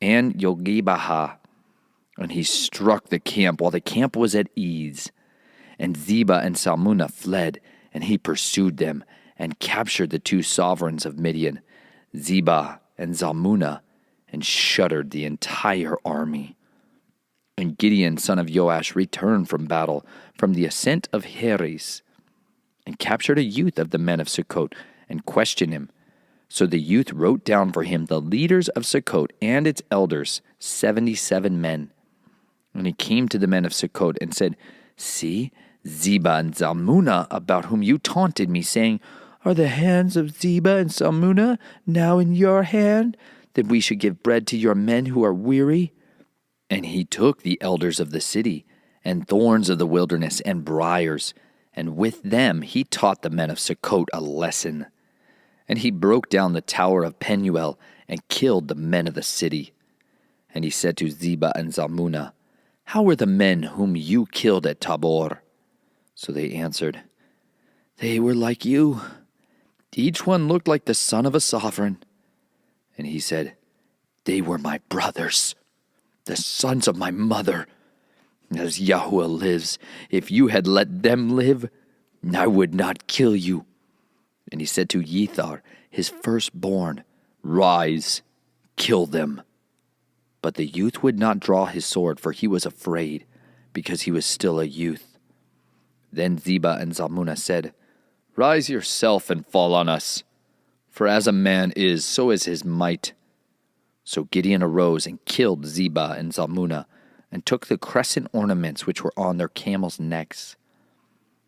and Yogibahah, and he struck the camp while the camp was at ease. And Zebah and Zalmunna fled, and he pursued them, and captured the 2 sovereigns of Midian, Zebah and Zalmunna, and shuttered the entire army. And Gideon, son of Joash, returned from battle from the ascent of Heres, and captured a youth of the men of Sukkot, and questioned him. So the youth wrote down for him the leaders of Sukkot and its elders, 77 men. And he came to the men of Sukkot and said, See, Zebah and Zalmunna, about whom you taunted me, saying, Are the hands of Zebah and Zalmunna now in your hand, that we should give bread to your men who are weary? And he took the elders of the city, and thorns of the wilderness, and briars, and with them he taught the men of Sukkot a lesson. And he broke down the tower of Penuel, and killed the men of the city. And he said to Zebah and Zalmunna, How were the men whom you killed at Tabor? So they answered, They were like you. Each one looked like the son of a sovereign. And he said, They were my brothers, the sons of my mother. As Yahuwah lives, if you had let them live, I would not kill you. And he said to Yethar, his firstborn, Rise, kill them. But the youth would not draw his sword, for he was afraid, because he was still a youth. Then Zebah and Zalmunna said, Rise yourself and fall on us, for as a man is, so is his might. So Gideon arose and killed Zebah and Zalmunna, and took the crescent ornaments which were on their camels' necks.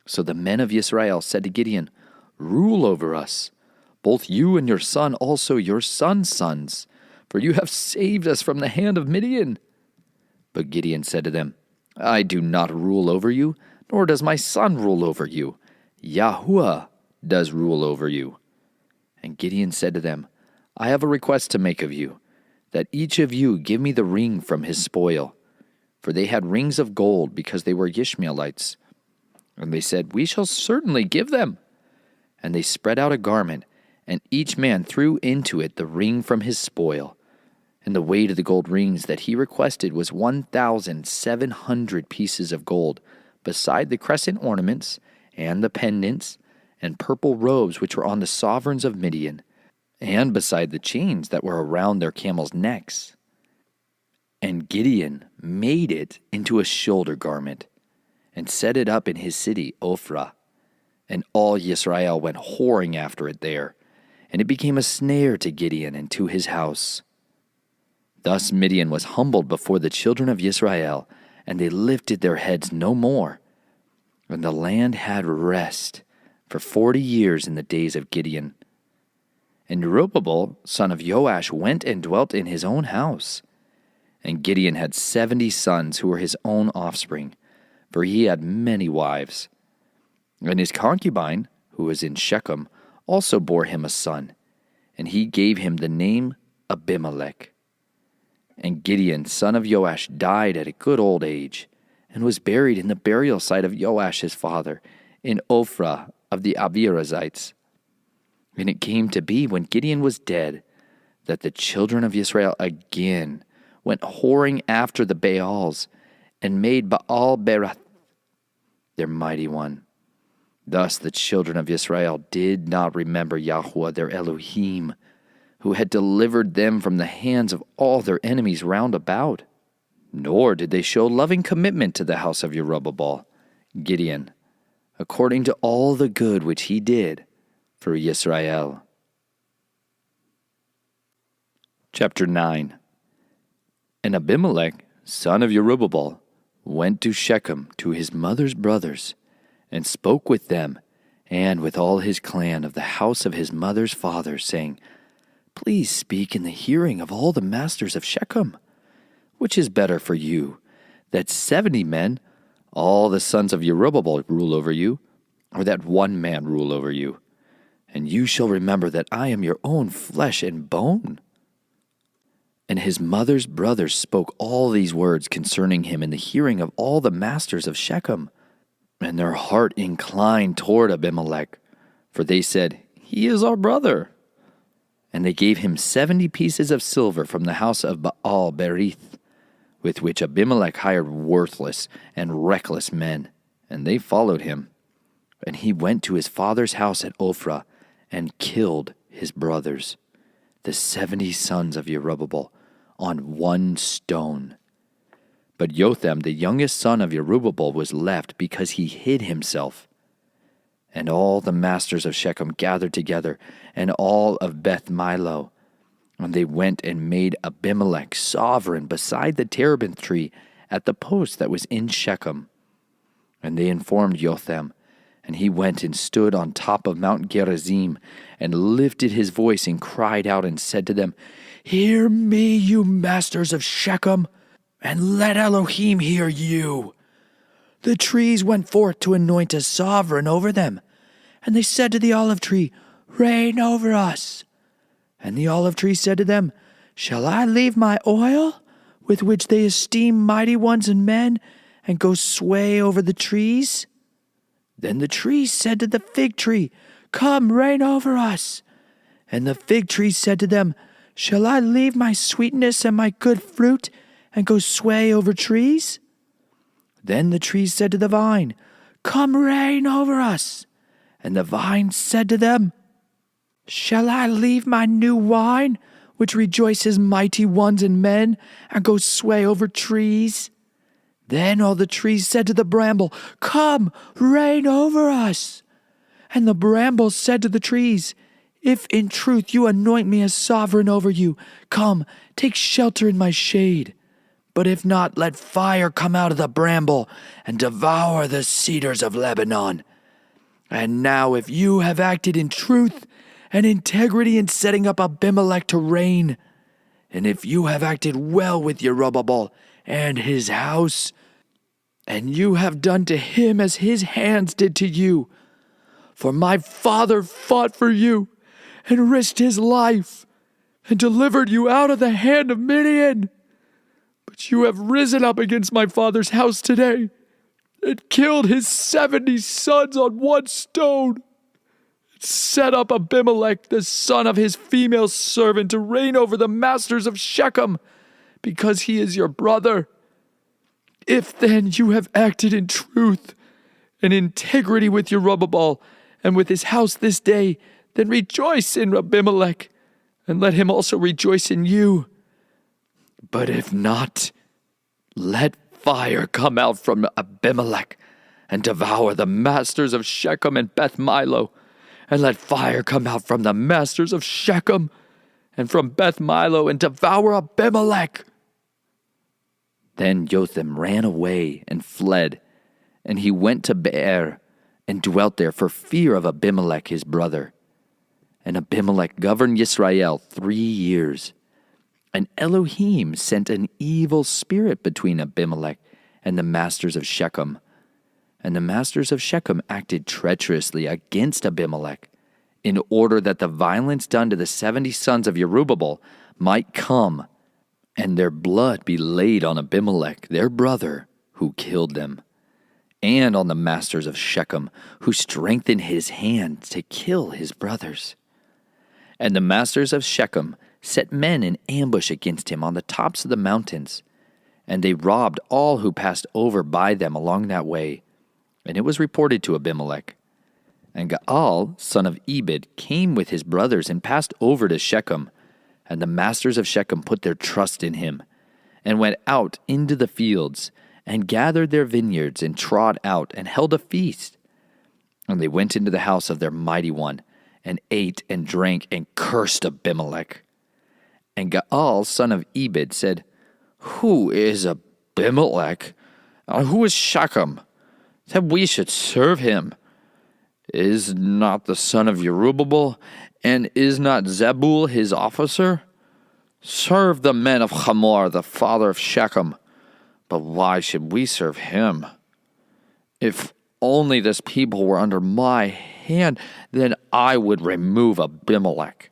So the men of Israel said to Gideon, Rule over us, both you and your son, also your son's sons, for you have saved us from the hand of Midian. But Gideon said to them, I do not rule over you, nor does my son rule over you. Yahuwah does rule over you. And Gideon said to them, I have a request to make of you, that each of you give me the ring from his spoil. for they had rings of gold because they were Ishmaelites. And they said, "We shall certainly give them." And they spread out a garment, and each man threw into it the ring from his spoil. And the weight of the gold rings that he requested was 1,700 pieces of gold, beside the crescent ornaments, and the pendants, and purple robes which were on the sovereigns of Midian, and beside the chains that were around their camels' necks. And Gideon made it into a shoulder garment, and set it up in his city, Ophrah. And all Yisrael went whoring after it there, and it became a snare to Gideon and to his house. Thus Midian was humbled before the children of Yisrael, and they lifted their heads no more. And the land had rest for 40 years in the days of Gideon. And Jerubbaal, son of Joash, went and dwelt in his own house. And Gideon had 70 sons who were his own offspring, for he had many wives. And his concubine, who was in Shechem, also bore him a son, and he gave him the name Abimelech. And Gideon, son of Joash, died at a good old age, and was buried in the burial site of Joash his father, in Ophrah of the Abiezrites. And it came to be, when Gideon was dead, that the children of Israel again went whoring after the Baals, and made Baal-Berith their mighty one. Thus the children of Israel did not remember Yahweh their Elohim, who had delivered them from the hands of all their enemies round about. Nor did they show loving commitment to the house of Jerubbaal, Gideon, according to all the good which he did for Yisrael. Chapter 9. And Abimelech, son of Jerubbaal, went to Shechem to his mother's brothers, and spoke with them, and with all his clan of the house of his mother's father, saying, "Please speak in the hearing of all the masters of Shechem. Which is better for you, that 70 men, all the sons of Jerubbaal, rule over you, or that one man rule over you? And you shall remember that I am your own flesh and bone." And his mother's brothers spoke all these words concerning him in the hearing of all the masters of Shechem. And their heart inclined toward Abimelech, for they said, "He is our brother." And they gave him 70 pieces of silver from the house of Baal-Berith, with which Abimelech hired worthless and reckless men. And they followed him. And he went to his father's house at Ophrah, and killed his brothers, the 70 sons of Jerubbaal, on one stone. But Jotham, the youngest son of Jerubbaal, was left, because he hid himself. And all the masters of Shechem gathered together, and all of Beth Milo. And they went and made Abimelech sovereign beside the terebinth tree at the post that was in Shechem. And they informed Jotham, and he went and stood on top of Mount Gerizim, and lifted his voice and cried out and said to them, "Hear me, you masters of Shechem, and let Elohim hear you. The trees went forth to anoint a sovereign over them, and they said to the olive tree, 'Reign over us.' And the olive tree said to them, 'Shall I leave my oil, with which they esteem mighty ones and men, and go sway over the trees?' Then the trees said to the fig tree, 'Come, reign over us.' And the fig tree said to them, 'Shall I leave my sweetness and my good fruit, and go sway over trees?' Then the trees said to the vine, 'Come, reign over us.' And the vine said to them, 'Shall I leave my new wine, which rejoices mighty ones and men, and go sway over trees?' Then all the trees said to the bramble, 'Come, reign over us.' And the bramble said to the trees, 'If in truth you anoint me as sovereign over you, come, take shelter in my shade. But if not, let fire come out of the bramble and devour the cedars of Lebanon. And now if you have acted in truth and integrity in setting up Abimelech to reign, and if you have acted well with Jerubbaal and his house, and you have done to him as his hands did to you, for my father fought for you and risked his life and delivered you out of the hand of Midian. But you have risen up against my father's house today, and killed his 70 sons on one stone, and set up Abimelech, the son of his female servant, to reign over the masters of Shechem, because he is your brother. If then you have acted in truth and integrity with Jerubbaal and with his house this day, then rejoice in Abimelech, and let him also rejoice in you. But if not, let fire come out from Abimelech and devour the masters of Shechem and Beth Milo, and let fire come out from the masters of Shechem and from Beth Milo and devour Abimelech. Then Jotham ran away and fled, and he went to Beer and dwelt there for fear of Abimelech his brother. And Abimelech governed Israel 3 years. And Elohim sent an evil spirit between Abimelech and the masters of Shechem. And the masters of Shechem acted treacherously against Abimelech, in order that the violence done to the 70 sons of Jerubbaal might come, and their blood be laid on Abimelech, their brother, who killed them, and on the masters of Shechem, who strengthened his hand to kill his brothers. And the masters of Shechem set men in ambush against him on the tops of the mountains, and they robbed all who passed over by them along that way. And it was reported to Abimelech. And Gaal, son of Ebed, came with his brothers and passed over to Shechem. And the masters of Shechem put their trust in him, and went out into the fields, and gathered their vineyards, and trod out, and held a feast. And they went into the house of their mighty one, and ate and drank, and cursed Abimelech. And Gaal, son of Ebed, said, Who is Abimelech? Who is Shechem, that we should serve him? Is not the son of Jerubbaal, and is not Zebul his officer? Serve the men of Hamor, the father of Shechem. But why should we serve him? If only this people were under my hand, then I would remove Abimelech.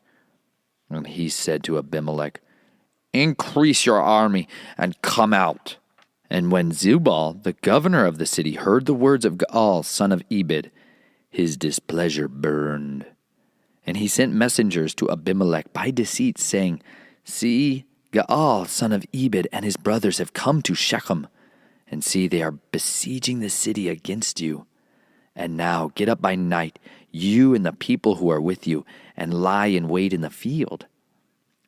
And he said to Abimelech, Increase your army, and come out. And when Zebul, the governor of the city, heard the words of Gaal, son of Ebed, his displeasure burned. And he sent messengers to Abimelech by deceit, saying, See, Gaal, son of Ebed, and his brothers have come to Shechem, and see, they are besieging the city against you. And now get up by night, you and the people who are with you, and lie in wait in the field.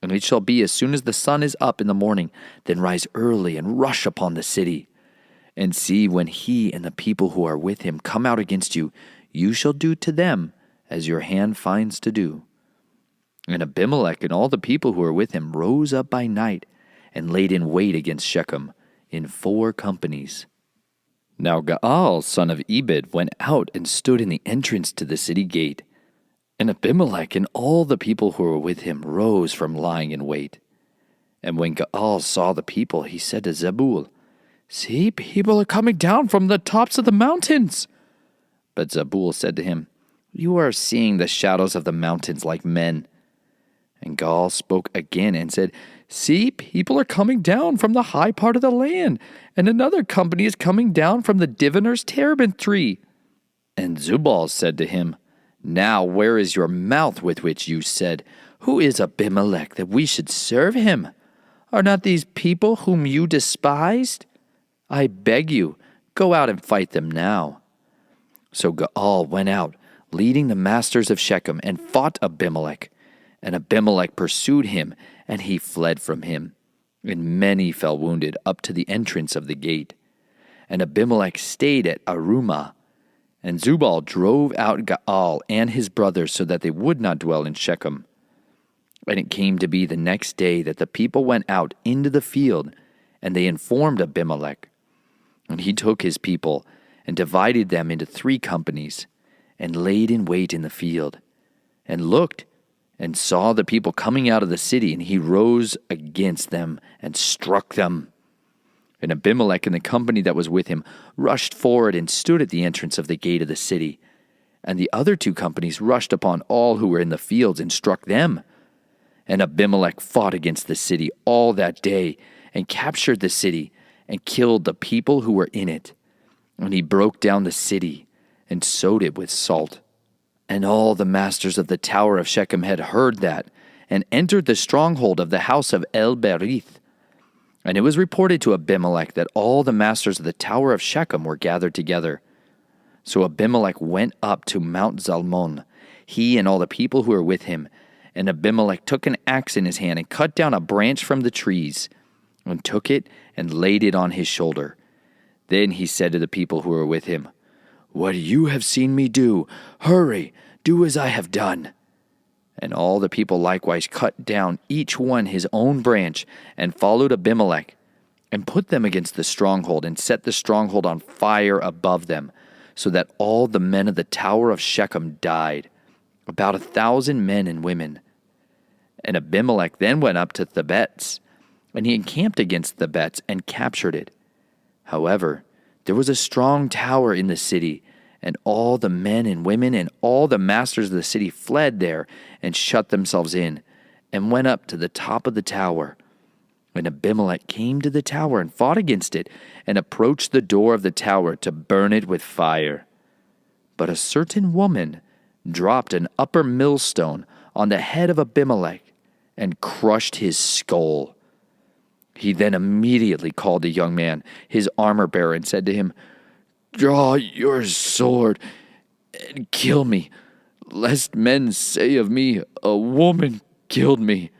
And it shall be, as soon as the sun is up in the morning, then rise early and rush upon the city. And see, when he and the people who are with him come out against you, you shall do to them as your hand finds to do. And Abimelech and all the people who are with him rose up by night, and laid in wait against Shechem in 4 companies. Now Gaal, son of Ebed, went out and stood in the entrance to the city gate. And Abimelech and all the people who were with him rose from lying in wait. And when Gaal saw the people, he said to Zebul, See, people are coming down from the tops of the mountains. But Zebul said to him, You are seeing the shadows of the mountains like men. And Gaal spoke again and said, See, people are coming down from the high part of the land, and another company is coming down from the diviner's terebinth tree. And Zebul said to him, Now where is your mouth with which you said, Who is Abimelech, that we should serve him? Are not these people whom you despised? I beg you, go out and fight them now. So Gaal went out, leading the masters of Shechem, and fought Abimelech. And Abimelech pursued him, and he fled from him. And many fell wounded up to the entrance of the gate. And Abimelech stayed at Arumah. And Zebul drove out Gaal and his brothers, so that they would not dwell in Shechem. And it came to be the next day that the people went out into the field, and they informed Abimelech. And he took his people, and divided them into 3 companies, and laid in wait in the field, and looked, and saw the people coming out of the city, and he rose against them, and struck them. And Abimelech and the company that was with him rushed forward, and stood at the entrance of the gate of the city. And the other 2 companies rushed upon all who were in the fields, and struck them. And Abimelech fought against the city all that day, and captured the city and killed the people who were in it. And he broke down the city and sowed it with salt. And all the masters of the tower of Shechem had heard that, and entered the stronghold of the house of El-Berith. And it was reported to Abimelech that all the masters of the tower of Shechem were gathered together. So Abimelech went up to Mount Zalmon, he and all the people who were with him. And Abimelech took an axe in his hand and cut down a branch from the trees, and took it and laid it on his shoulder. Then he said to the people who were with him, "What you have seen me do, hurry, do as I have done." And all the people likewise cut down each one his own branch, and followed Abimelech, and put them against the stronghold, and set the stronghold on fire above them, so that all the men of the tower of Shechem died, about 1,000 men and women. And Abimelech then went up to Thebez, and he encamped against Thebez and captured it. However, there was a strong tower in the city, and all the men and women and all the masters of the city fled there and shut themselves in, and went up to the top of the tower. And Abimelech came to the tower and fought against it, and approached the door of the tower to burn it with fire. But a certain woman dropped an upper millstone on the head of Abimelech, and crushed his skull. He then immediately called the young man, his armor-bearer, and said to him, "Draw your sword and kill me, lest men say of me, 'A woman killed me.'"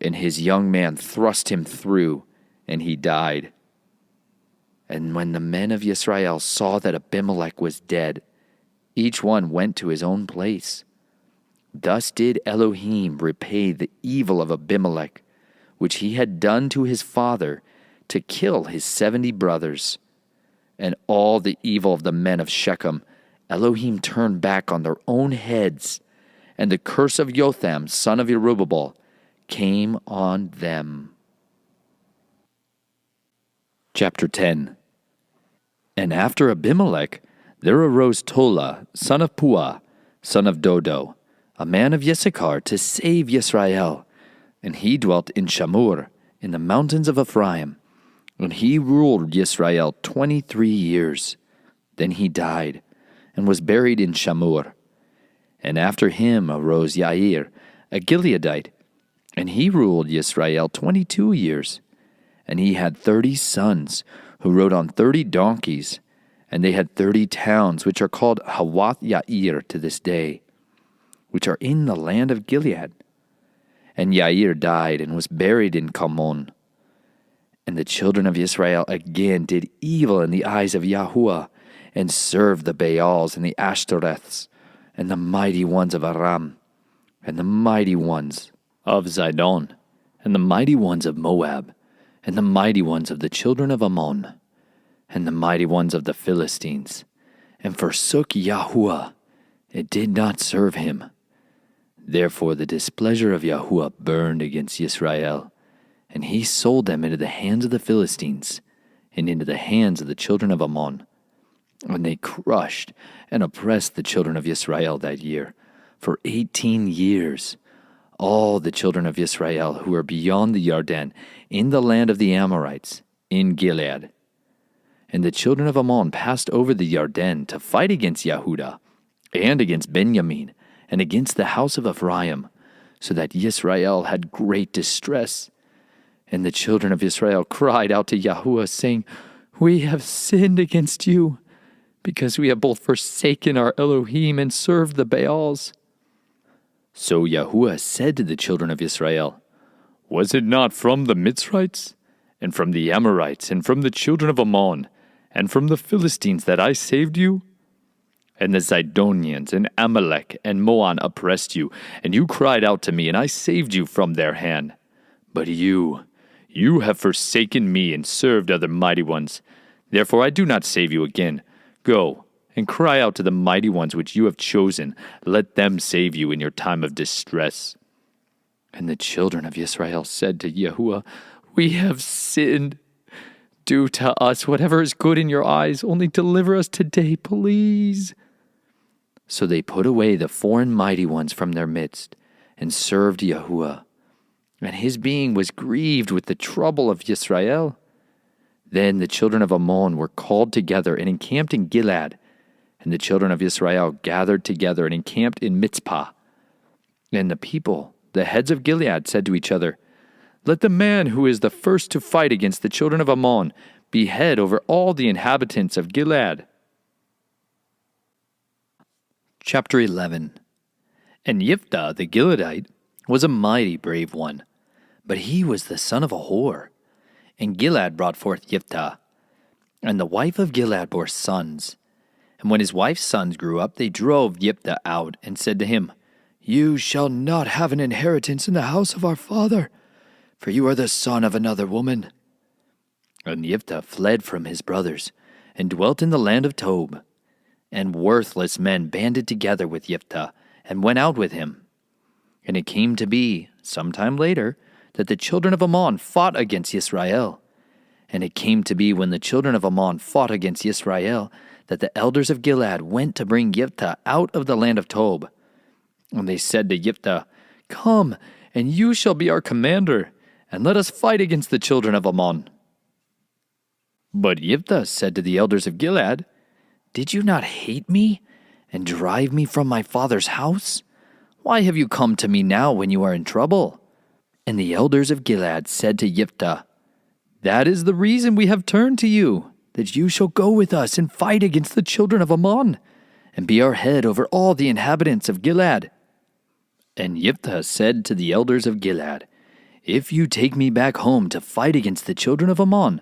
And his young man thrust him through, and he died. And when the men of Israel saw that Abimelech was dead, each one went to his own place. Thus did Elohim repay the evil of Abimelech, which he had done to his father, to kill his 70 brothers. And all the evil of the men of Shechem Elohim turned back on their own heads, and the curse of Jotham, son of Jerubbaal, came on them. Chapter 10. And after Abimelech, there arose Tola, son of Puah, son of Dodo, a man of Issachar, to save Yisrael. And he dwelt in Shamur, in the mountains of Ephraim. And he ruled Yisrael 23 years. Then he died, and was buried in Shamur. And after him arose Yair, a Gileadite, and he ruled Yisrael 22 years. And he had 30 sons, who rode on 30 donkeys, and they had 30 towns, which are called Hawath Yair to this day, which are in the land of Gilead. And Yair died, and was buried in Kalmon. And the children of Israel again did evil in the eyes of Yahuwah, and served the Baals and the Ashtoreths, and the mighty ones of Aram, and the mighty ones of Zidon, and the mighty ones of Moab, and the mighty ones of the children of Ammon, and the mighty ones of the Philistines, and forsook Yahuwah, and did not serve him. Therefore the displeasure of Yahuwah burned against Israel, and he sold them into the hands of the Philistines, and into the hands of the children of Ammon. And they crushed and oppressed the children of Israel that year, for 18 years, all the children of Israel who were beyond the Yarden, in the land of the Amorites, in Gilead. And the children of Ammon passed over the Yarden to fight against Yehudah, and against Benjamin, and against the house of Ephraim, so that Israel had great distress. And the children of Israel cried out to Yahuwah, saying, "We have sinned against you, because we have both forsaken our Elohim and served the Baals." So Yahuwah said to the children of Israel, "Was it not from the Mitzrites, and from the Amorites, and from the children of Ammon, and from the Philistines that I saved you? And the Zidonians, and Amalek, and Moan oppressed you, and you cried out to me, and I saved you from their hand. But you have forsaken me, and served other mighty ones. Therefore I do not save you again. Go, and cry out to the mighty ones which you have chosen. Let them save you in your time of distress." And the children of Israel said to Yahuwah, "We have sinned. Do to us whatever is good in your eyes, only deliver us today, please." So they put away the foreign mighty ones from their midst, and served Yahuwah. and his being was grieved with the trouble of Yisrael. Then the children of Ammon were called together and encamped in Gilead, and the children of Israel gathered together and encamped in Mitzpah. And the people, the heads of Gilead, said to each other, "Let the man who is the first to fight against the children of Ammon be head over all the inhabitants of Gilead." Chapter 11. And Jephthah the Gileadite was a mighty brave one, but he was the son of a whore. And Gilead brought forth Jephthah, and the wife of Gilead bore sons. And when his wife's sons grew up, they drove Jephthah out, and said to him, "You shall not have an inheritance in the house of our father, for you are the son of another woman." And Jephthah fled from his brothers, and dwelt in the land of Tob. And worthless men banded together with Jephthah, and went out with him. And it came to be, some time later, that the children of Ammon fought against Israel. And it came to be, when the children of Ammon fought against Israel, that the elders of Gilead went to bring Jephthah out of the land of Tob. And they said to Jephthah, "Come, and you shall be our commander, and let us fight against the children of Ammon." But Jephthah said to the elders of Gilead, "Did you not hate me, and drive me from my father's house? Why have you come to me now when you are in trouble?" And the elders of Gilead said to Jephthah, "That is the reason we have turned to you, that you shall go with us and fight against the children of Ammon, and be our head over all the inhabitants of Gilead." And Jephthah said to the elders of Gilead, "If you take me back home to fight against the children of Ammon,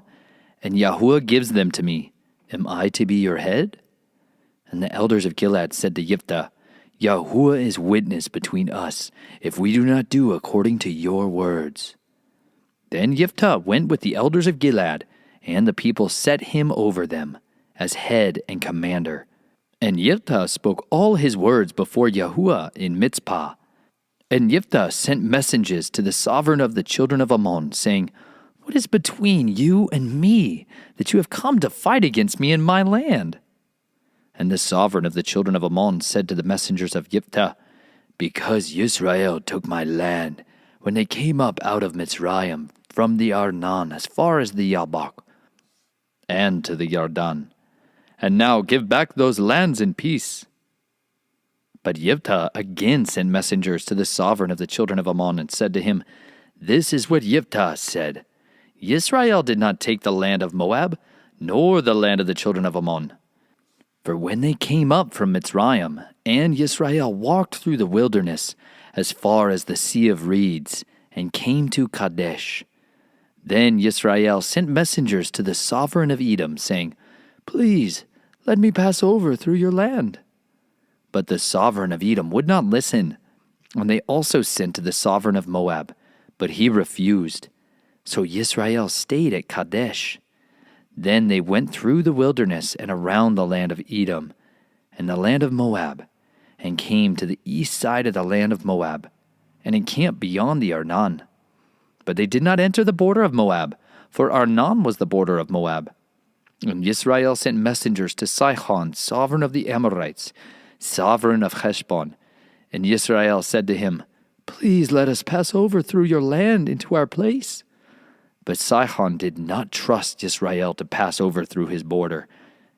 and Yahuwah gives them to me, am I to be your head?" And the elders of Gilead said to Jephthah, "Yahuwah is witness between us, if we do not do according to your words." Then Jephthah went with the elders of Gilead, and the people set him over them, as head and commander. And Jephthah spoke all his words before Yahuwah in Mitzpah. And Jephthah sent messengers to the sovereign of the children of Ammon, saying, "What is between you and me, that you have come to fight against me in my land?" And the sovereign of the children of Ammon said to the messengers of Jephthah, "Because Israel took my land, when they came up out of Mitzrayim, from the Arnon as far as the Yabok, and to the Yarden, and now give back those lands in peace." But Jephthah again sent messengers to the sovereign of the children of Ammon, and said to him, "This is what Jephthah said. Israel did not take the land of Moab, nor the land of the children of Ammon. For when they came up from Mitzrayim, and Israel walked through the wilderness as far as the Sea of Reeds, and came to Kadesh, then Israel sent messengers to the sovereign of Edom, saying, "Please, let me pass over through your land." But the sovereign of Edom would not listen, and they also sent to the sovereign of Moab, but he refused. So Israel stayed at Kadesh. Then they went through the wilderness and around the land of Edom and the land of Moab, and came to the east side of the land of Moab, and encamped beyond the Arnon. But they did not enter the border of Moab, for Arnon was the border of Moab. And Israel sent messengers to Sihon, sovereign of the Amorites, sovereign of Heshbon. And Israel said to him, "Please let us pass over through your land into our place." But Sihon did not trust Israel to pass over through his border.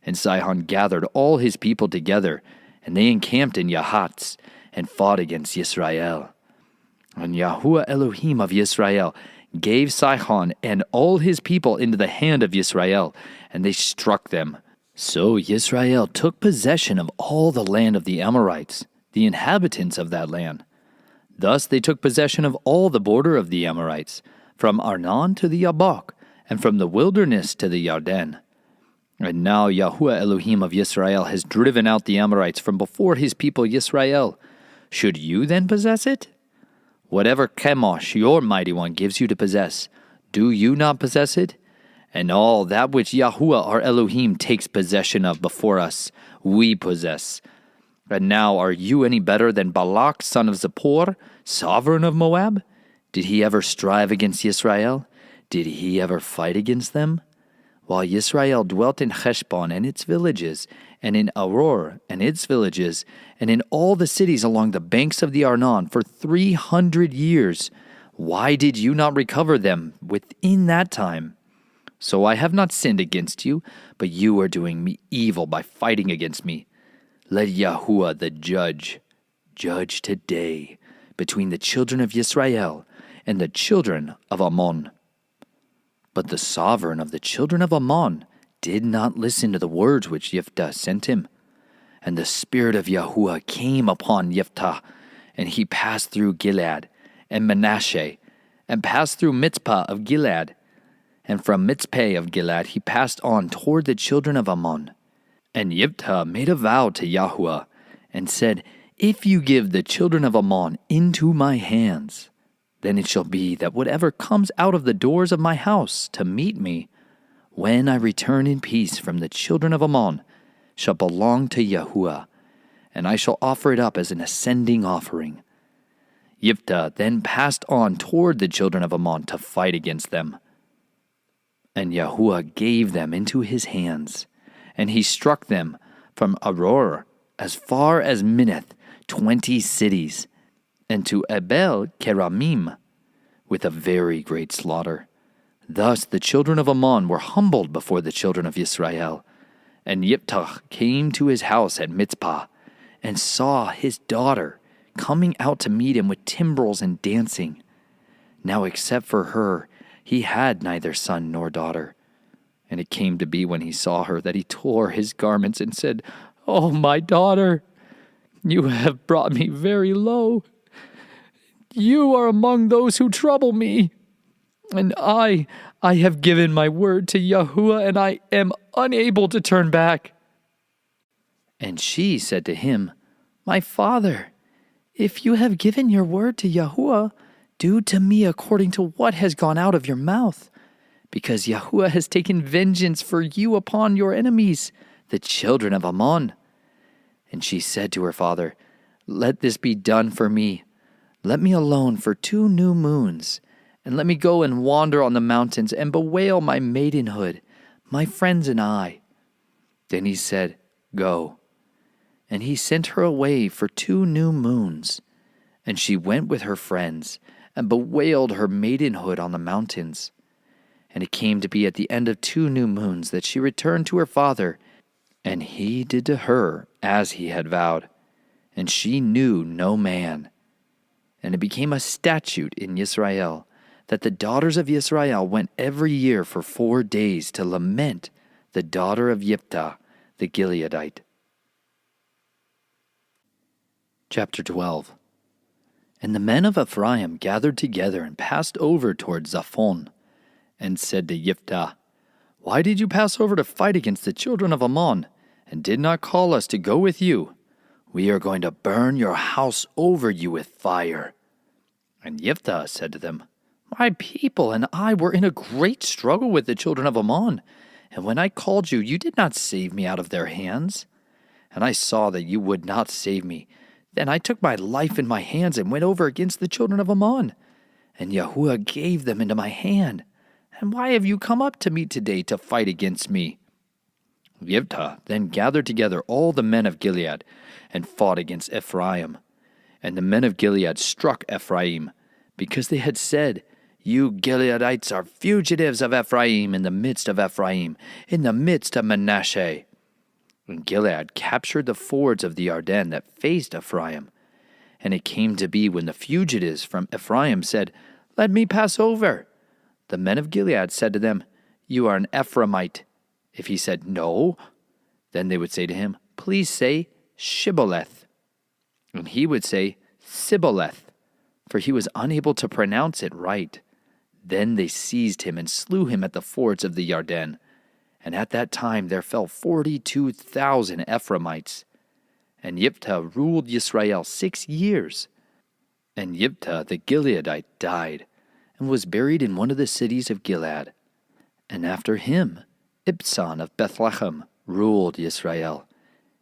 And Sihon gathered all his people together, and they encamped in Yahatz, and fought against Israel. And Yahuwah Elohim of Israel gave Sihon and all his people into the hand of Israel, and they struck them. So Israel took possession of all the land of the Amorites, the inhabitants of that land. Thus they took possession of all the border of the Amorites, from Arnon to the Yabok, and from the wilderness to the Yarden. And now Yahuwah Elohim of Israel has driven out the Amorites from before his people Israel. Should you then possess it? Whatever Chemosh, your mighty one, gives you to possess, do you not possess it? And all that which Yahuwah our Elohim takes possession of before us, we possess. And now are you any better than Balak, son of Zippor, sovereign of Moab? Did he ever strive against Israel? Did he ever fight against them? While Israel dwelt in Heshbon and its villages, and in Aror and its villages, and in all the cities along the banks of the Arnon for 300 years, Why did you not recover them within that time? So I have not sinned against you, but you are doing me evil by fighting against me. Let Yahuwah the judge today between the children of Israel and the children of Ammon." But the sovereign of the children of Ammon did not listen to the words which Yiftah sent him. And the Spirit of Yahuwah came upon Yiftah, and he passed through Gilead and Manasseh, and passed through Mitzpah of Gilead. And from Mitzpah of Gilead he passed on toward the children of Ammon. And Yiftah made a vow to Yahuwah, and said, "If you give the children of Ammon into my hands, then it shall be that whatever comes out of the doors of my house to meet me, when I return in peace from the children of Ammon, shall belong to Yahuwah, and I shall offer it up as an ascending offering." Yiftah then passed on toward the children of Ammon to fight against them. And Yahuwah gave them into his hands, and he struck them from Aroer as far as Minnith, 20 cities, and to Abel Keramim with a very great slaughter. Thus the children of Ammon were humbled before the children of Israel. And Yiftah came to his house at Mitzpah, and saw his daughter coming out to meet him with timbrels and dancing. Now except for her, he had neither son nor daughter. And it came to be when he saw her that he tore his garments and said, "Oh, my daughter, you have brought me very low. You are among those who trouble me. And I have given my word to Yahuwah, and I am unable to turn back." And she said to him, "My father, if you have given your word to Yahuwah, do to me according to what has gone out of your mouth, because Yahuwah has taken vengeance for you upon your enemies, the children of Ammon." And she said to her father, "Let this be done for me. Let me alone for 2 new moons, and let me go and wander on the mountains and bewail my maidenhood, my friends and I." Then he said, "Go." And he sent her away for 2 new moons. And she went with her friends, and bewailed her maidenhood on the mountains. And it came to be at the end of 2 new moons that she returned to her father, and he did to her as he had vowed. And she knew no man. And it became a statute in Israel that the daughters of Israel went every year for 4 days to lament the daughter of Yiftah the Gileadite. Chapter 12. And the men of Ephraim gathered together and passed over toward Zaphon, and said to Yiftah, "Why did you pass over to fight against the children of Ammon, and did not call us to go with you? We are going to burn your house over you with fire." And Yiftah said to them, "My people and I were in a great struggle with the children of Ammon, and when I called you, you did not save me out of their hands. And I saw that you would not save me. Then I took my life in my hands and went over against the children of Ammon, and Yahuwah gave them into my hand. And why have you come up to me today to fight against me?" Yiftah then gathered together all the men of Gilead, and fought against Ephraim. And the men of Gilead struck Ephraim, because they had said, "You Gileadites are fugitives of Ephraim, in the midst of Ephraim, in the midst of Manasseh." And Gilead captured the fords of the Arden that faced Ephraim. And it came to be when the fugitives from Ephraim said, "Let me pass over," the men of Gilead said to them, "You are an Ephraimite." If he said, "No," then they would say to him, "Please say Shibboleth." And he would say Sibboleth, for he was unable to pronounce it right. Then they seized him and slew him at the fords of the Arden. And at that time there fell 42,000 Ephraimites. And Yiftah ruled Israel 6 years. And Yiftah the Gileadite died, and was buried in one of the cities of Gilead. And after him, Ibzan of Bethlehem ruled Israel.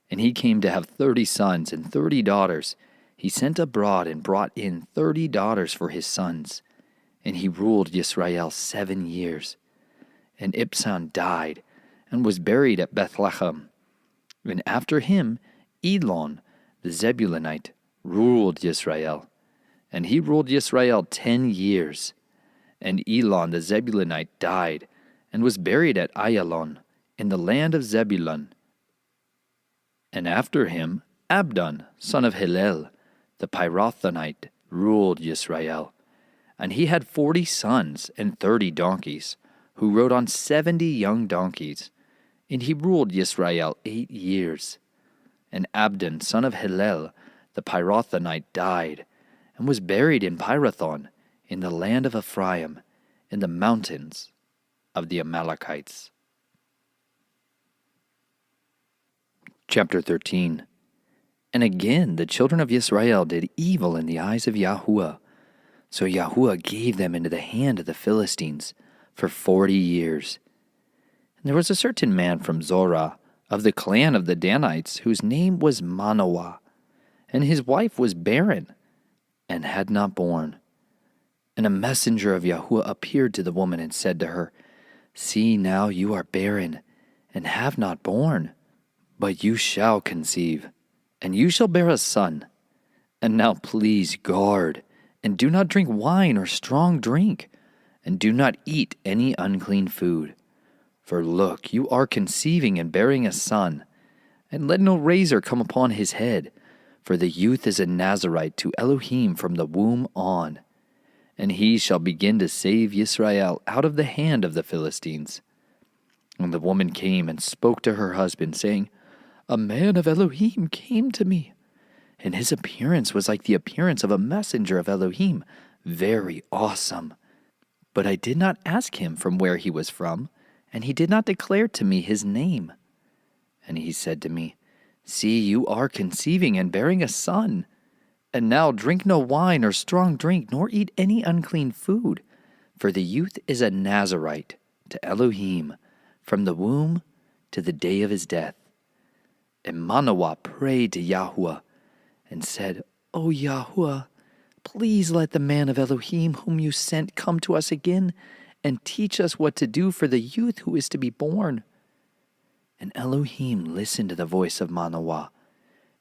And he came to have 30 sons and 30 daughters. He sent abroad and brought in 30 daughters for his sons. And he ruled Israel 7 years. And Ibzan died, and was buried at Bethlehem. And after him, Elon the Zebulunite ruled Israel. and he ruled Israel 10 years. And Elon the Zebulunite died, and was buried at Ayalon, in the land of Zebulun. And after him Abdon, son of Hillel, the Pirathonite, ruled Israel. And he had 40 sons and 30 donkeys, who rode on 70 young donkeys. And he ruled Israel 8 years. And Abdon, son of Hillel, the Pirathonite, died, and was buried in Pirathon, in the land of Ephraim, in the mountains of the Amalekites. Chapter 13. And again the children of Israel did evil in the eyes of Yahuwah. So Yahuwah gave them into the hand of the Philistines for 40 years. And there was a certain man from Zorah, of the clan of the Danites, whose name was Manoah, and his wife was barren, and had not borne. And a messenger of Yahuwah appeared to the woman and said to her, See now, you are barren, and have not borne, but you shall conceive, and you shall bear a son. And now please guard, and do not drink wine or strong drink, and do not eat any unclean food. For look, you are conceiving and bearing a son, and let no razor come upon his head, for the youth is a Nazarite to Elohim from the womb on. And he shall begin to save Israel out of the hand of the Philistines. And the woman came and spoke to her husband, saying, A man of Elohim came to me, and his appearance was like the appearance of a messenger of Elohim, very awesome. But I did not ask him from where he was from, and he did not declare to me his name. And he said to me, See, you are conceiving and bearing a son. And now drink no wine or strong drink, nor eat any unclean food, for the youth is a Nazarite to Elohim from the womb to the day of his death. And Manoah prayed to Yahuwah and said, O Yahuwah, please let the man of Elohim whom you sent come to us again and teach us what to do for the youth who is to be born. And Elohim listened to the voice of Manoah.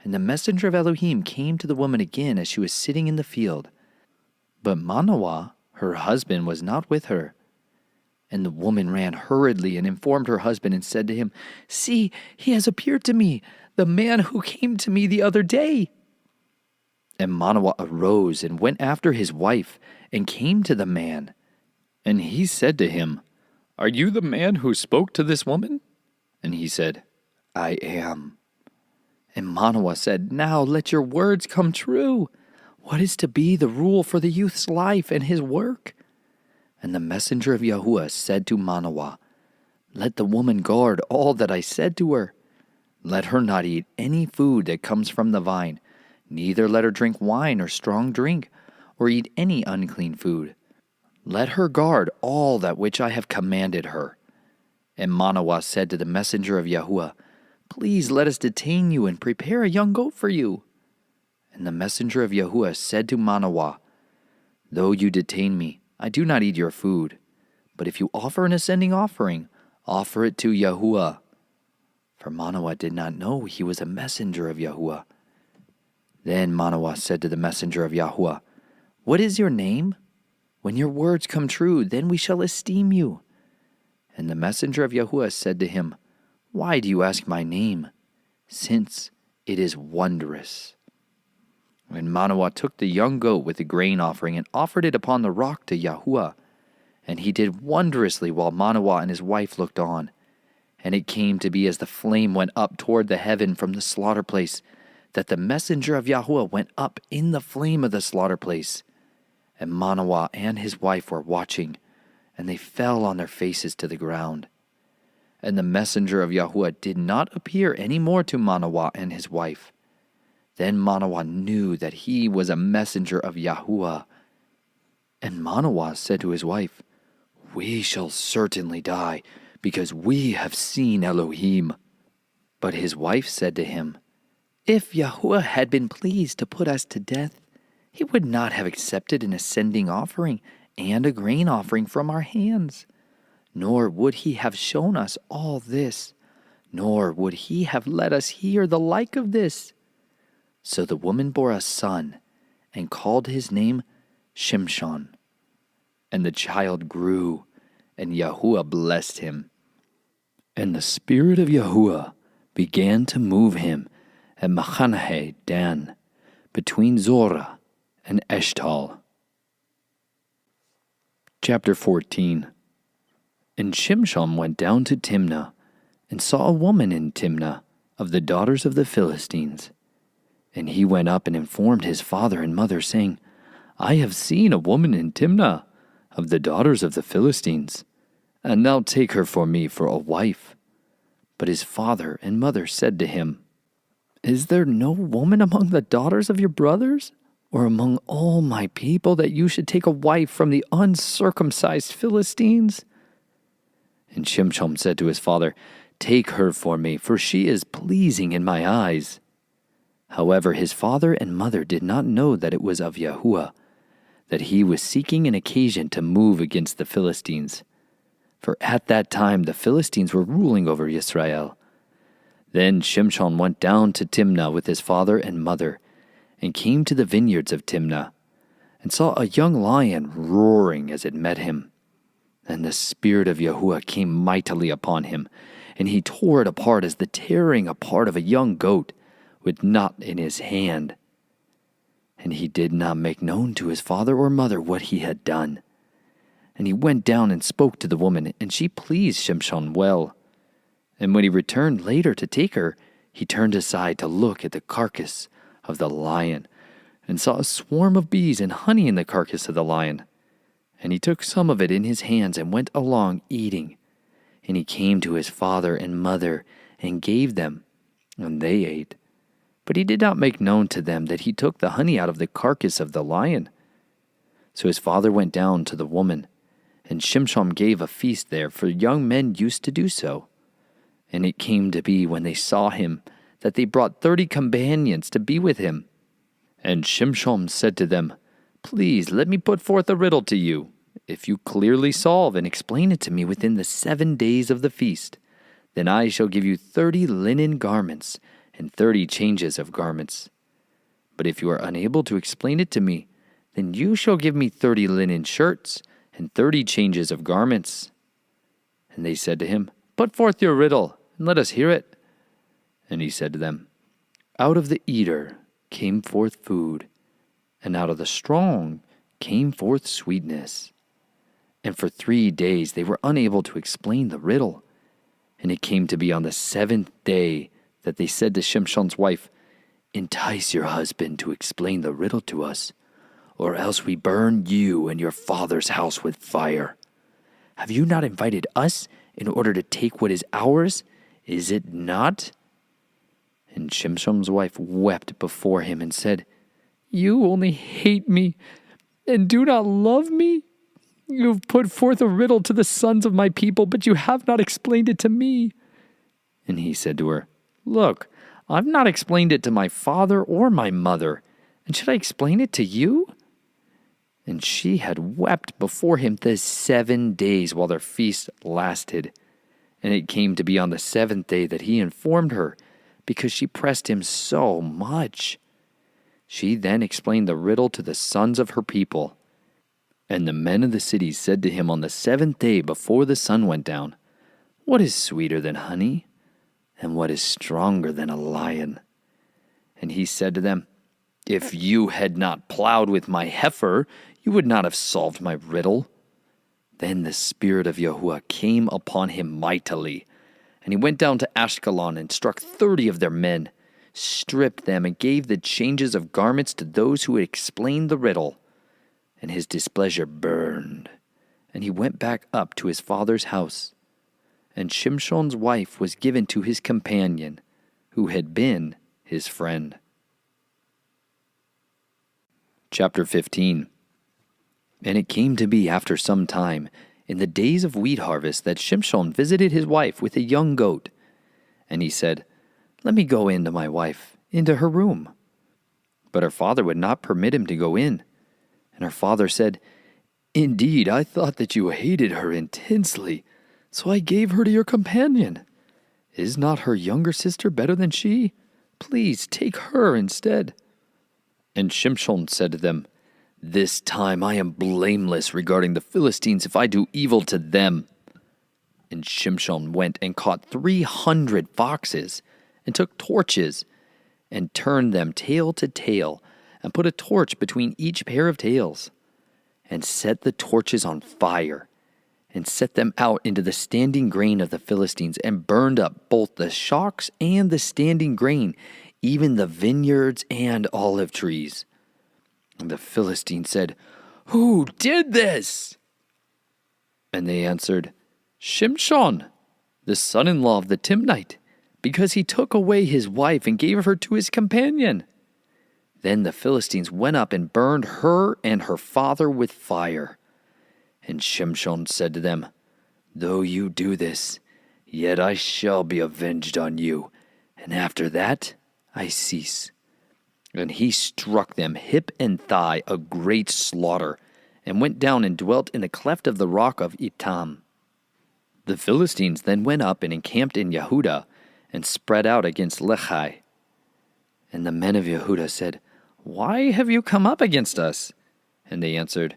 And the messenger of Elohim came to the woman again as she was sitting in the field. But Manoah, her husband, was not with her. And the woman ran hurriedly and informed her husband and said to him, See, he has appeared to me, the man who came to me the other day. And Manoah arose and went after his wife and came to the man. And he said to him, Are you the man who spoke to this woman? And he said, I am. And Manoah said, Now let your words come true. What is to be the rule for the youth's life and his work? And the messenger of Yahuwah said to Manoah, Let the woman guard all that I said to her. Let her not eat any food that comes from the vine, neither let her drink wine or strong drink, or eat any unclean food. Let her guard all that which I have commanded her. And Manoah said to the messenger of Yahuwah, Please let us detain you and prepare a young goat for you. And the messenger of Yahuwah said to Manoah, Though you detain me, I do not eat your food. But if you offer an ascending offering, offer it to Yahuwah. For Manoah did not know he was a messenger of Yahuwah. Then Manoah said to the messenger of Yahuwah, What is your name? When your words come true, then we shall esteem you. And the messenger of Yahuwah said to him, Why do you ask my name? Since it is wondrous. And Manoah took the young goat with the grain offering and offered it upon the rock to Yahuwah. And he did wondrously while Manoah and his wife looked on. And it came to be as the flame went up toward the heaven from the slaughter place, that the messenger of Yahuwah went up in the flame of the slaughter place. And Manoah and his wife were watching, and they fell on their faces to the ground. And the messenger of Yahuwah did not appear any more to Manoah and his wife. Then Manoah knew that he was a messenger of Yahuwah. And Manoah said to his wife, We shall certainly die, because we have seen Elohim. But his wife said to him, If Yahuwah had been pleased to put us to death, he would not have accepted an ascending offering and a grain offering from our hands. Nor would he have shown us all this, nor would he have let us hear the like of this. So the woman bore a son, and called his name Shimshon. And the child grew, and Yahuwah blessed him. And the Spirit of Yahuwah began to move him at Machanahe Dan, between Zorah and Eshtal. Chapter 14. And Shimshon went down to Timnah, and saw a woman in Timnah of the daughters of the Philistines. And he went up and informed his father and mother, saying, I have seen a woman in Timnah of the daughters of the Philistines, and now take her for me for a wife. But his father and mother said to him, Is there no woman among the daughters of your brothers, or among all my people, that you should take a wife from the uncircumcised Philistines? And Shimshon said to his father, Take her for me, for she is pleasing in my eyes. However, his father and mother did not know that it was of Yahuwah, that he was seeking an occasion to move against the Philistines. For at that time the Philistines were ruling over Israel. Then Shimshon went down to Timnah with his father and mother, and came to the vineyards of Timnah, and saw a young lion roaring as it met him. And the Spirit of Yahuwah came mightily upon him, and he tore it apart as the tearing apart of a young goat, with knot in his hand. And he did not make known to his father or mother what he had done. And he went down and spoke to the woman, and she pleased Shimshon well. And when he returned later to take her, he turned aside to look at the carcass of the lion, and saw a swarm of bees and honey in the carcass of the lion. And he took some of it in his hands and went along eating. And he came to his father and mother and gave them, and they ate. But he did not make known to them that he took the honey out of the carcass of the lion. So his father went down to the woman, and Shimshon gave a feast there, for young men used to do so. And it came to be, when they saw him, that they brought 30 companions to be with him. And Shimshon said to them, Please let me put forth a riddle to you. If you clearly solve and explain it to me within the 7 days of the feast, then I shall give you 30 linen garments and 30 changes of garments. But if you are unable to explain it to me, then you shall give me 30 linen shirts and 30 changes of garments. And they said to him, Put forth your riddle, and let us hear it. And he said to them, Out of the eater came forth food, and out of the strong came forth sweetness. And for 3 days they were unable to explain the riddle. And it came to be on the 7th day that they said to Shimshon's wife, Entice your husband to explain the riddle to us, or else we burn you and your father's house with fire. Have you not invited us in order to take what is ours? Is it not? And Shimshon's wife wept before him and said, You only hate me and do not love me? You have put forth a riddle to the sons of my people, but you have not explained it to me. And he said to her, Look, I've not explained it to my father or my mother, and should I explain it to you? And she had wept before him the 7 days while their feast lasted. And it came to be on the 7th day that he informed her, because she pressed him so much. She then explained the riddle to the sons of her people. And the men of the city said to him on the 7th day before the sun went down, What is sweeter than honey? And what is stronger than a lion? And he said to them, If you had not plowed with my heifer, you would not have solved my riddle. Then the Spirit of Yahuwah came upon him mightily, and he went down to Ashkelon and struck 30 of their men, stripped them, and gave the changes of garments to those who had explained the riddle. And his displeasure burned, and he went back up to his father's house. And Shimshon's wife was given to his companion, who had been his friend. Chapter 15. And it came to be after some time, in the days of wheat harvest, that Shimshon visited his wife with a young goat. And he said, Let me go in to my wife, into her room. But her father would not permit him to go in. And her father said, Indeed, I thought that you hated her intensely, so I gave her to your companion. Is not her younger sister better than she? Please take her instead. And Shimshon said to them, "This time I am blameless regarding the Philistines if I do evil to them." And Shimshon went and caught 300 foxes, and took torches, and turned them tail to tail, and put a torch between each pair of tails, and set the torches on fire, and set them out into the standing grain of the Philistines, and burned up both the shocks and the standing grain, even the vineyards and olive trees. And the Philistines said, "Who did this?" And they answered, "Shimshon, the son-in-law of the Timnite, because he took away his wife and gave her to his companion." Then the Philistines went up and burned her and her father with fire. And Shimshon said to them, "Though you do this, yet I shall be avenged on you, and after that I cease." And he struck them hip and thigh a great slaughter, and went down and dwelt in the cleft of the rock of Etam. The Philistines then went up and encamped in Yehudah, and spread out against Lehi. And the men of Yehudah said, "Why have you come up against us?" And they answered,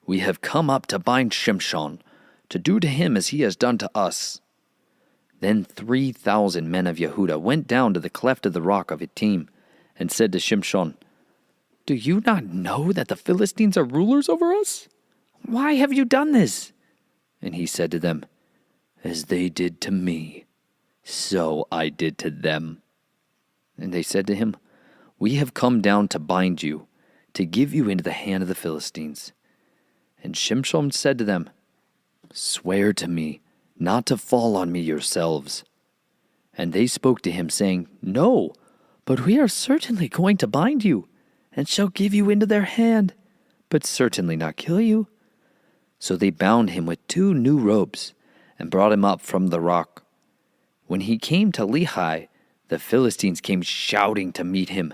"We have come up to bind Shimshon, to do to him as he has done to us." Then 3,000 men of Yehudah went down to the cleft of the rock of Etam, and said to Shimshon, "Do you not know that the Philistines are rulers over us? Why have you done this?" And he said to them, "As they did to me, so I did to them." And they said to him, "We have come down to bind you, to give you into the hand of the Philistines." And Shimshon said to them, "Swear to me not to fall on me yourselves." And they spoke to him, saying, "No, but we are certainly going to bind you, and shall give you into their hand, but certainly not kill you." So they bound him with 2 new ropes, and brought him up from the rock. When he came to Lehi, the Philistines came shouting to meet him,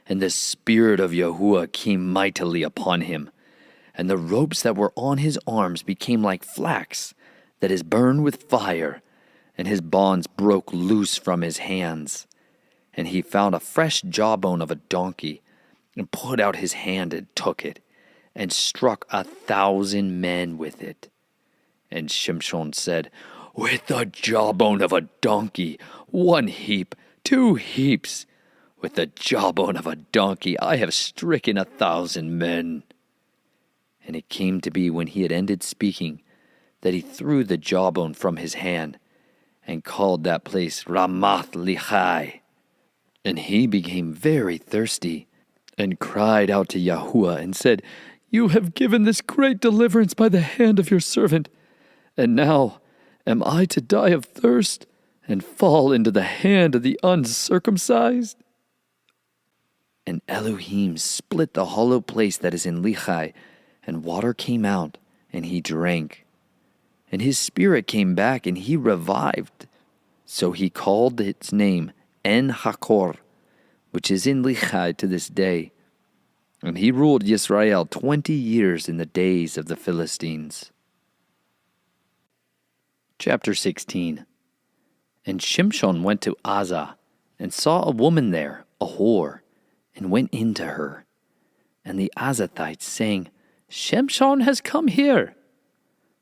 and the spirit of Yahuwah came mightily upon him, and the ropes that were on his arms became like flax that is burned with fire, and his bonds broke loose from his hands. And he found a fresh jawbone of a donkey, and put out his hand and took it, and struck 1,000 men with it. And Shimshon said, "With the jawbone of a donkey, 1 heap, 2 heaps. With the jawbone of a donkey I have stricken 1,000 men." And it came to be, when he had ended speaking, that he threw the jawbone from his hand, and called that place Ramath Lehi. And he became very thirsty, and cried out to Yahuwah, and said, "You have given this great deliverance by the hand of your servant, and now am I to die of thirst, and fall into the hand of the uncircumcised?" And Elohim split the hollow place that is in Lehi, and water came out, and he drank. And his spirit came back, and he revived. So he called its name En Hakor, which is in Lehi to this day. And he ruled Yisrael 20 years in the days of the Philistines. Chapter 16. And Shimshon went to Azah, and saw a woman there, a whore, and went in to her. And the Azathites, saying, "Shimshon has come here."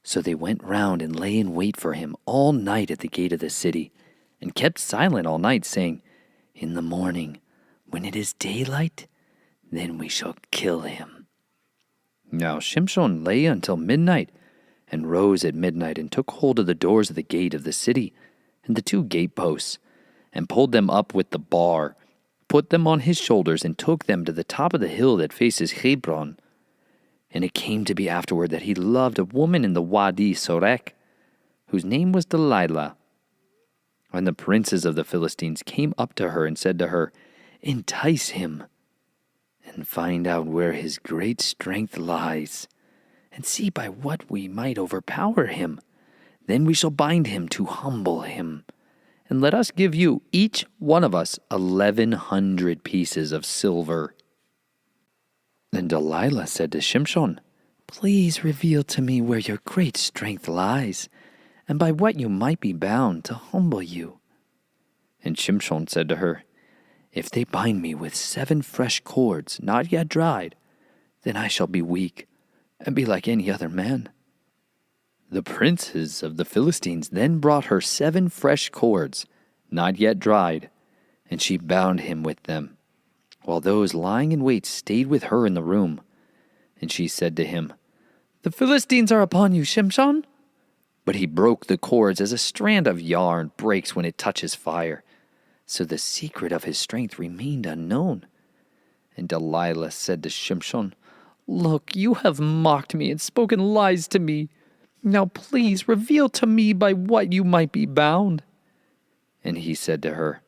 So they went round and lay in wait for him all night at the gate of the city, and kept silent all night, saying, "In the morning, when it is daylight, then we shall kill him." Now Shimshon lay until midnight, and rose at midnight, and took hold of the doors of the gate of the city, and the 2 gateposts, and pulled them up with the bar, put them on his shoulders, and took them to the top of the hill that faces Hebron. And it came to be afterward that he loved a woman in the Wadi Sorek, whose name was Delilah. And the princes of the Philistines came up to her, and said to her, "Entice him, and find out where his great strength lies, and see by what we might overpower him. Then we shall bind him to humble him. And let us give you, each one of us, 1,100 pieces of silver." Then Delilah said to Shimshon, "Please reveal to me where your great strength lies, and by what you might be bound to humble you." And Shimshon said to her, If they bind me with 7 fresh cords, not yet dried, then I shall be weak, and be like any other man." The princes of the Philistines then brought her 7 fresh cords, not yet dried, and she bound him with them, while those lying in wait stayed with her in the room. And she said to him, "The Philistines are upon you, Shimshon." But he broke the cords as a strand of yarn breaks when it touches fire. So the secret of his strength remained unknown. And Delilah said to Shimshon, "Look, you have mocked me and spoken lies to me. Now please reveal to me by what you might be bound." And he said to her,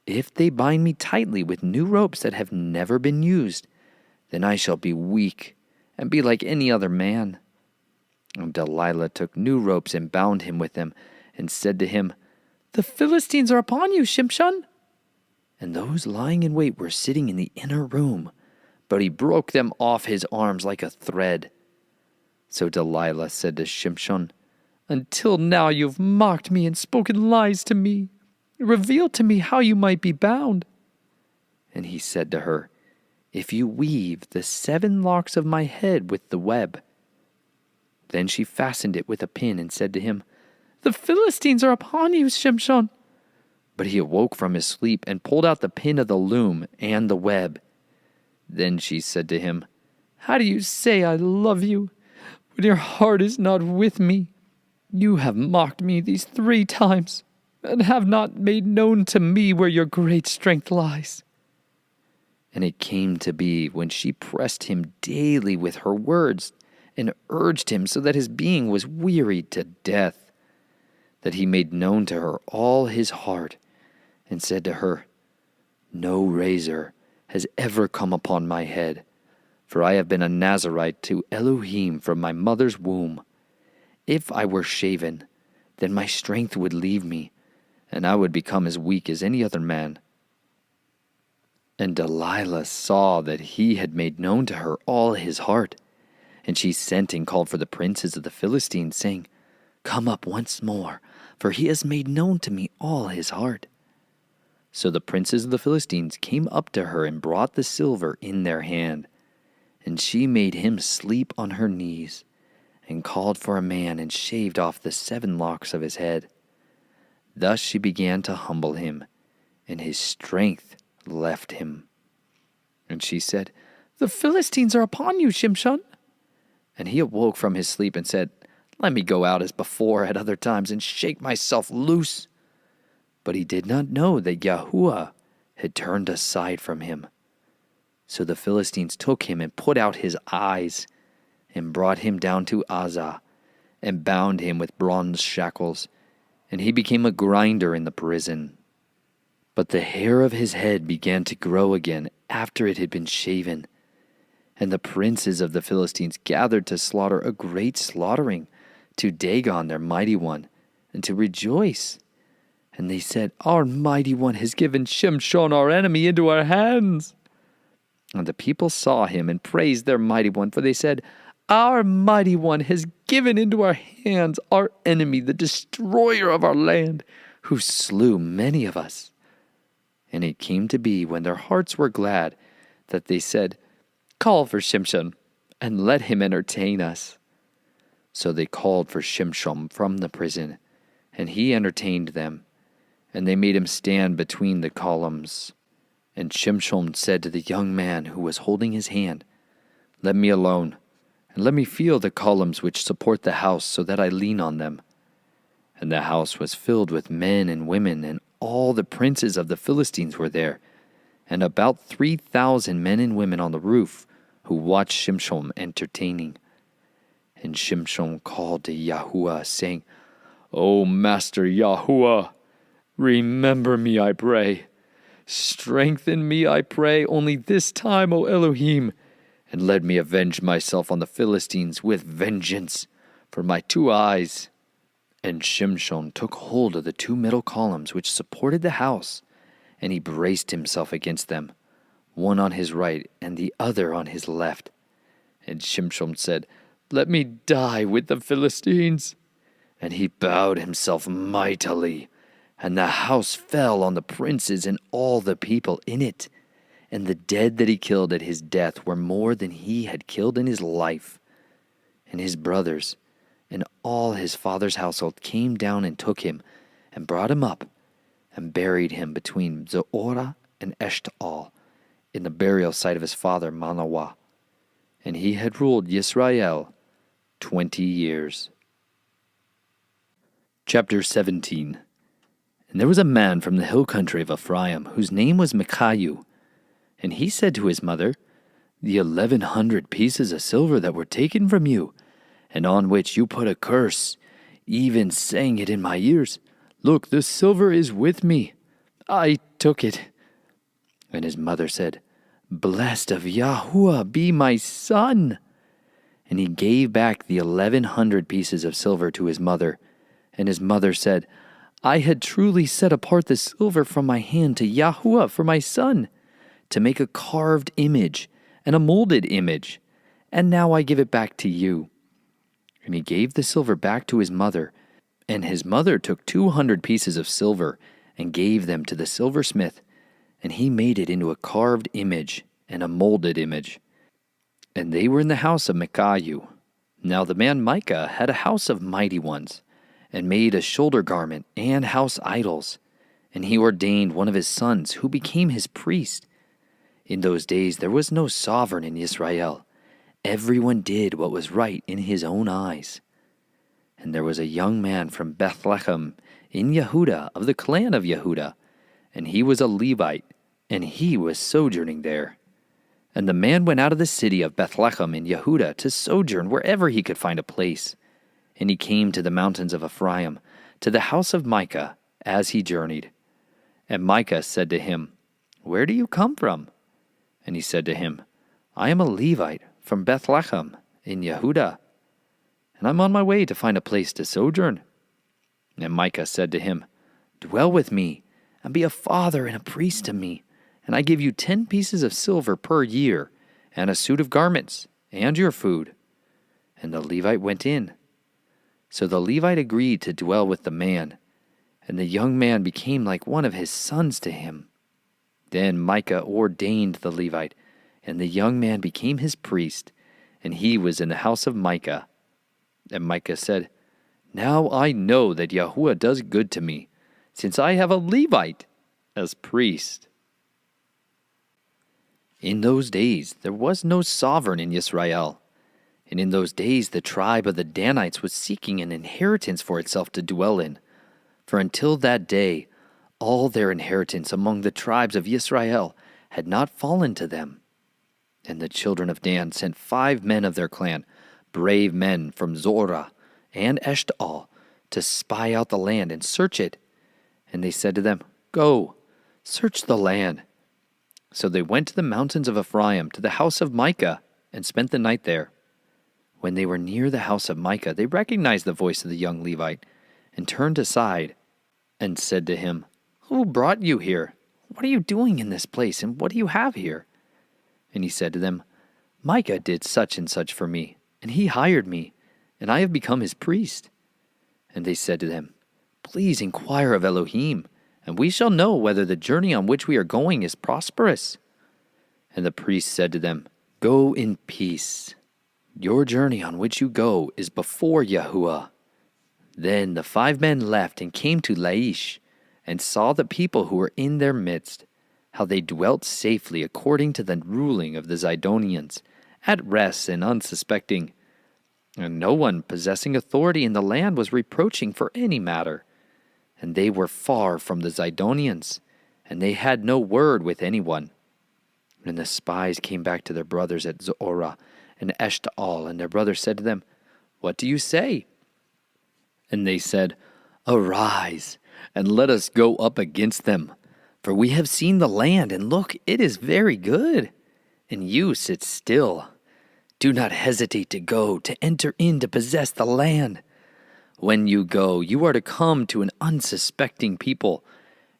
"If they bind me tightly with new ropes that have never been used, then I shall be weak and be like any other man." And Delilah took new ropes and bound him with them, and said to him, "The Philistines are upon you, Shimshon." And those lying in wait were sitting in the inner room, but he broke them off his arms like a thread. So Delilah said to Shimshon, "Until now you have mocked me and spoken lies to me. Reveal to me how you might be bound." And he said to her, "If you weave the 7 locks of my head with the web." Then she fastened it with a pin and said to him, "The Philistines are upon you, Shimshon." But he awoke from his sleep and pulled out the pin of the loom and the web. Then she said to him, "How do you say I love you when your heart is not with me? You have mocked me these 3 times, and have not made known to me where your great strength lies." And it came to be, when she pressed him daily with her words, and urged him so that his being was wearied to death, that he made known to her all his heart, and said to her, "No razor has ever come upon my head, for I have been a Nazirite to Elohim from my mother's womb. If I were shaven, then my strength would leave me, and I would become as weak as any other man." And Delilah saw that he had made known to her all his heart, and she sent and called for the princes of the Philistines, saying, "Come up once more, for he has made known to me all his heart." So the princes of the Philistines came up to her and brought the silver in their hand. And she made him sleep on her knees, and called for a man and shaved off the 7 locks of his head. Thus she began to humble him, and his strength left him. And she said, "The Philistines are upon you, Shimshon." And he awoke from his sleep and said, "Let me go out as before at other times and shake myself loose." But he did not know that Yahuwah had turned aside from him. So the Philistines took him and put out his eyes, and brought him down to Azah, and bound him with bronze shackles, and he became a grinder in the prison. But the hair of his head began to grow again after it had been shaven. And the princes of the Philistines gathered to slaughter a great slaughtering, to Dagon their mighty one, and to rejoice. And they said, "Our mighty one has given Shimshon our enemy into our hands." And the people saw him and praised their mighty one, for they said, "Our mighty one has given into our hands our enemy, the destroyer of our land, who slew many of us." And it came to be, when their hearts were glad, that they said, "Call for Shimshon, and let him entertain us." So they called for Shimshon from the prison, and he entertained them, and they made him stand between the columns. And Shimshon said to the young man who was holding his hand, "Let me alone, and let me feel the columns which support the house, so that I lean on them." And the house was filled with men and women, and all the princes of the Philistines were there, and about 3,000 men and women on the roof, who watched Shimshon entertaining. And Shimshon called to Yahuwah, saying, "O Master Yahuwah, remember me, I pray. Strengthen me, I pray, only this time, O Elohim, and let me avenge myself on the Philistines with vengeance for my 2 eyes." And Shimshon took hold of the 2 middle columns which supported the house, and he braced himself against them, one on his right and the other on his left. And Shimshon said, "Let me die with the Philistines." And he bowed himself mightily, And the house fell on the princes and all the people in it. And the dead that he killed at his death were more than he had killed in his life. And his brothers and all his father's household came down and took him, and brought him up, and buried him between Zorah and Eshtaol, in the burial site of his father Manoah. And he had ruled Yisrael 20 years. Chapter 17. And there was a man from the hill country of Ephraim, whose name was Micaiah. And he said to his mother, The 1,100 pieces of silver that were taken from you, and on which you put a curse, even saying it in my ears, Look, the silver is with me. I took it. And his mother said, Blessed of Yahuwah be my son. And he gave back the 1,100 pieces of silver to his mother. And his mother said, I had truly set apart the silver from my hand to Yahuwah for my son, to make a carved image and a molded image, and now I give it back to you. And he gave the silver back to his mother, and his mother took 200 pieces of silver and gave them to the silversmith, and he made it into a carved image and a molded image. And they were in the house of Micaiah. Now the man Micah had a house of mighty ones, and made a shoulder garment and house idols, and he ordained one of his sons, who became his priest. In those days there was no sovereign in Israel. Everyone did what was right in his own eyes. And there was a young man from Bethlehem in Yehudah, of the clan of Yehudah, and he was a Levite, and he was sojourning there. And the man went out of the city of Bethlehem in Yehudah to sojourn wherever he could find a place. And he came to the mountains of Ephraim, to the house of Micah, as he journeyed. And Micah said to him, Where do you come from? And he said to him, I am a Levite from Bethlehem in Yehudah, and I'm on my way to find a place to sojourn. And Micah said to him, Dwell with me, and be a father and a priest to me, and I give you 10 pieces of silver per year, and a suit of garments, and your food. And the Levite went in. So the Levite agreed to dwell with the man, and the young man became like one of his sons to him. Then Micah ordained the Levite, and the young man became his priest, and he was in the house of Micah. And Micah said, Now I know that Yahuwah does good to me, since I have a Levite as priest. In those days there was no sovereign in Israel. And in those days the tribe of the Danites was seeking an inheritance for itself to dwell in. For until that day, all their inheritance among the tribes of Israel had not fallen to them. And the children of Dan sent 5 men of their clan, brave men from Zorah and Eshtaol, to spy out the land and search it. And they said to them, Go, search the land. So they went to the mountains of Ephraim, to the house of Micah, and spent the night there. When they were near the house of Micah, they recognized the voice of the young Levite, and turned aside, and said to him, Who brought you here? What are you doing in this place, and what do you have here? And he said to them, Micah did such and such for me, and he hired me, and I have become his priest. And they said to them, Please inquire of Elohim, and we shall know whether the journey on which we are going is prosperous. And the priest said to them, Go in peace. Your journey on which you go is before Yahuwah. Then the 5 men left and came to Laish, and saw the people who were in their midst, how they dwelt safely according to the ruling of the Zidonians, at rest and unsuspecting. And no one possessing authority in the land was reproaching for any matter. And they were far from the Zidonians, and they had no word with anyone. And the spies came back to their brothers at Zorah and Eshtaol, and their brother said to them, What do you say? And they said, Arise, and let us go up against them. For we have seen the land, and look, it is very good. And you sit still. Do not hesitate to go, to enter in to possess the land. When you go, you are to come to an unsuspecting people,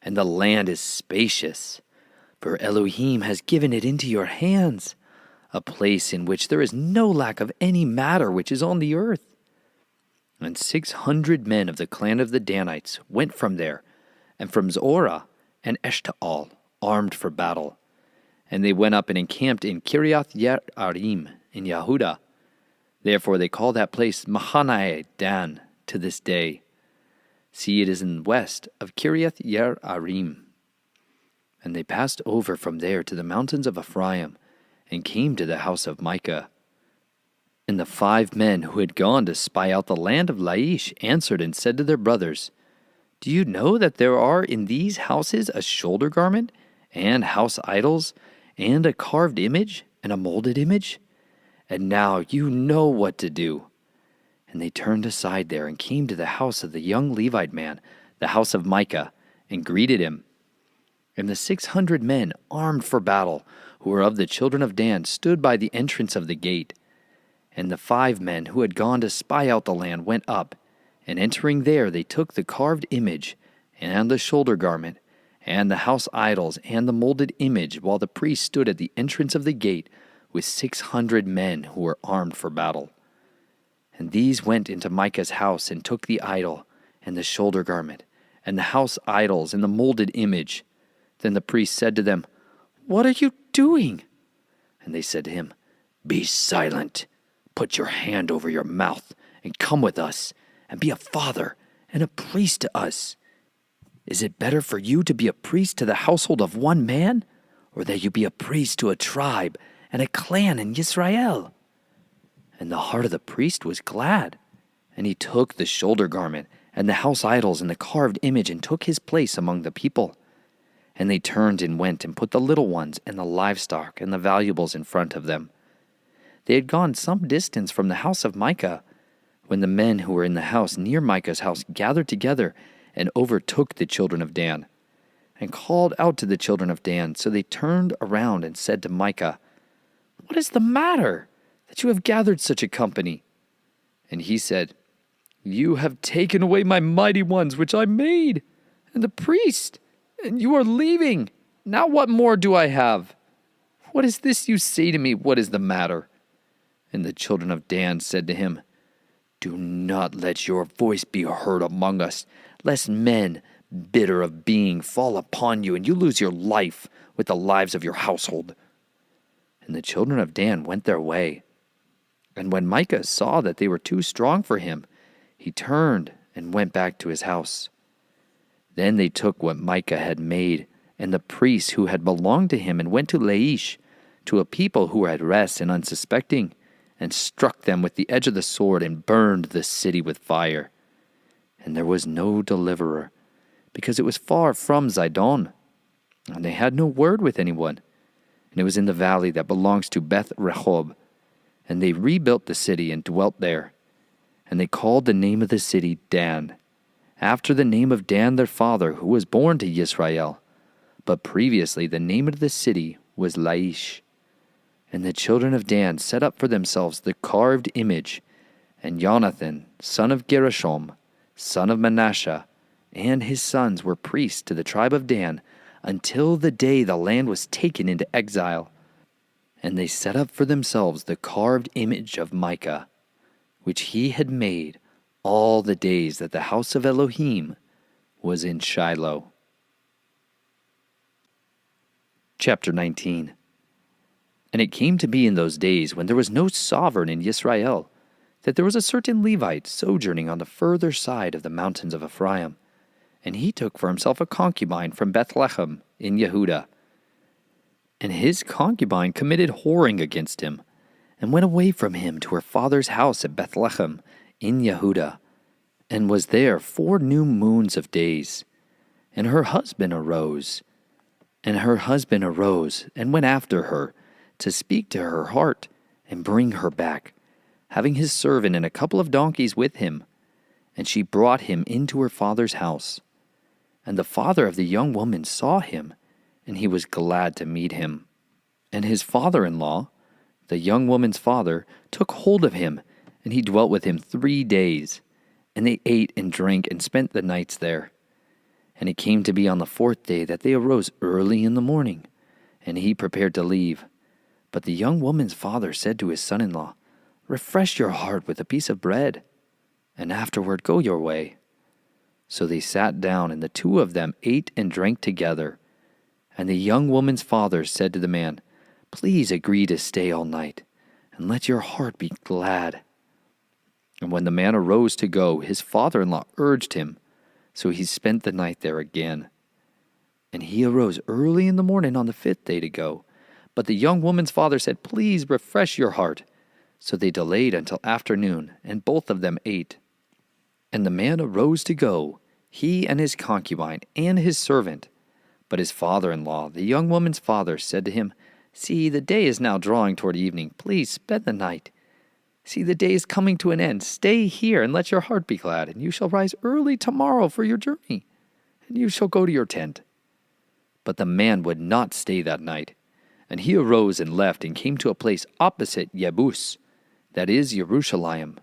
and the land is spacious. For Elohim has given it into your hands, a place in which there is no lack of any matter which is on the earth. And 600 men of the clan of the Danites went from there, and from Zorah and Eshtaol, armed for battle. And they went up and encamped in Kiriath Yearim in Yehudah. Therefore they call that place Mahanae Dan to this day. See, it is in the west of Kiriath Yearim. And they passed over from there to the mountains of Ephraim, and came to the house of Micah. And the 5 men who had gone to spy out the land of Laish answered and said to their brothers, Do you know that there are in these houses a shoulder garment, and house idols, and a carved image, and a molded image? And now you know what to do. And they turned aside there, and came to the house of the young Levite man, the house of Micah, and greeted him. And the 600 men, armed for battle, who were of the children of Dan, stood by the entrance of the gate. And the 5 men who had gone to spy out the land went up, and entering there they took the carved image, and the shoulder garment, and the house idols, and the molded image, while the priest stood at the entrance of the gate with 600 men who were armed for battle. And these went into Micah's house, and took the idol, and the shoulder garment, and the house idols, and the molded image. Then the priest said to them, What are you doing? And they said to him, Be silent. Put your hand over your mouth, and come with us, and be a father and a priest to us. Is it better for you to be a priest to the household of one man, or that you be a priest to a tribe and a clan in Israel? And the heart of the priest was glad, and he took the shoulder garment and the house idols and the carved image, and took his place among the people. And they turned and went and put the little ones and the livestock and the valuables in front of them. They had gone some distance from the house of Micah, when the men who were in the house near Micah's house gathered together and overtook the children of Dan, and called out to the children of Dan. So they turned around and said to Micah, What is the matter, that you have gathered such a company? And he said, You have taken away my mighty ones which I made, and the priest, and you are leaving. Now what more do I have? What is this you say to me? What is the matter? And the children of Dan said to him, Do not let your voice be heard among us, lest men, bitter of being, fall upon you, and you lose your life with the lives of your household. And the children of Dan went their way. And when Micah saw that they were too strong for him, he turned and went back to his house. Then they took what Micah had made, and the priests who had belonged to him, and went to Laish, to a people who were at rest and unsuspecting, and struck them with the edge of the sword, and burned the city with fire. And there was no deliverer, because it was far from Zidon, and they had no word with anyone. And it was in the valley that belongs to Beth Rehob. And they rebuilt the city and dwelt there. And they called the name of the city Dan, after the name of Dan their father, who was born to Yisrael. But previously the name of the city was Laish. And the children of Dan set up for themselves the carved image, and Jonathan, son of Gershom, son of Manasseh, and his sons were priests to the tribe of Dan, until the day the land was taken into exile. And they set up for themselves the carved image of Micah, which he had made all the days that the house of Elohim was in Shiloh. Chapter 19. And it came to be in those days, when there was no sovereign in Israel, that there was a certain Levite sojourning on the further side of the mountains of Ephraim. And he took for himself a concubine from Bethlehem in Yehudah. And his concubine committed whoring against him, and went away from him to her father's house at Bethlehem in Yehudah, and was there 4 new moons of days. And her husband arose, and went after her, to speak to her heart, and bring her back, having his servant and a couple of donkeys with him. And she brought him into her father's house. And the father of the young woman saw him, and he was glad to meet him. And his father-in-law, the young woman's father, took hold of him, and he dwelt with him 3 days. And they ate and drank and spent the nights there. And it came to be on the 4th day that they arose early in the morning, and he prepared to leave. But the young woman's father said to his son-in-law, Refresh your heart with a piece of bread, and afterward go your way. So they sat down, and the two of them ate and drank together. And the young woman's father said to the man, "Please agree to stay all night, and let your heart be glad." And when the man arose to go, his father-in-law urged him, so he spent the night there again. And he arose early in the morning on the 5th day to go. But the young woman's father said, "Please refresh your heart." So they delayed until afternoon, and both of them ate. And the man arose to go, he and his concubine and his servant. But his father-in-law, the young woman's father, said to him, "See, the day is now drawing toward evening. Please spend the night. See, the day is coming to an end. Stay here and let your heart be glad, and you shall rise early tomorrow for your journey, and you shall go to your tent." But the man would not stay that night. And he arose and left and came to a place opposite Yebus, that is Jerusalem.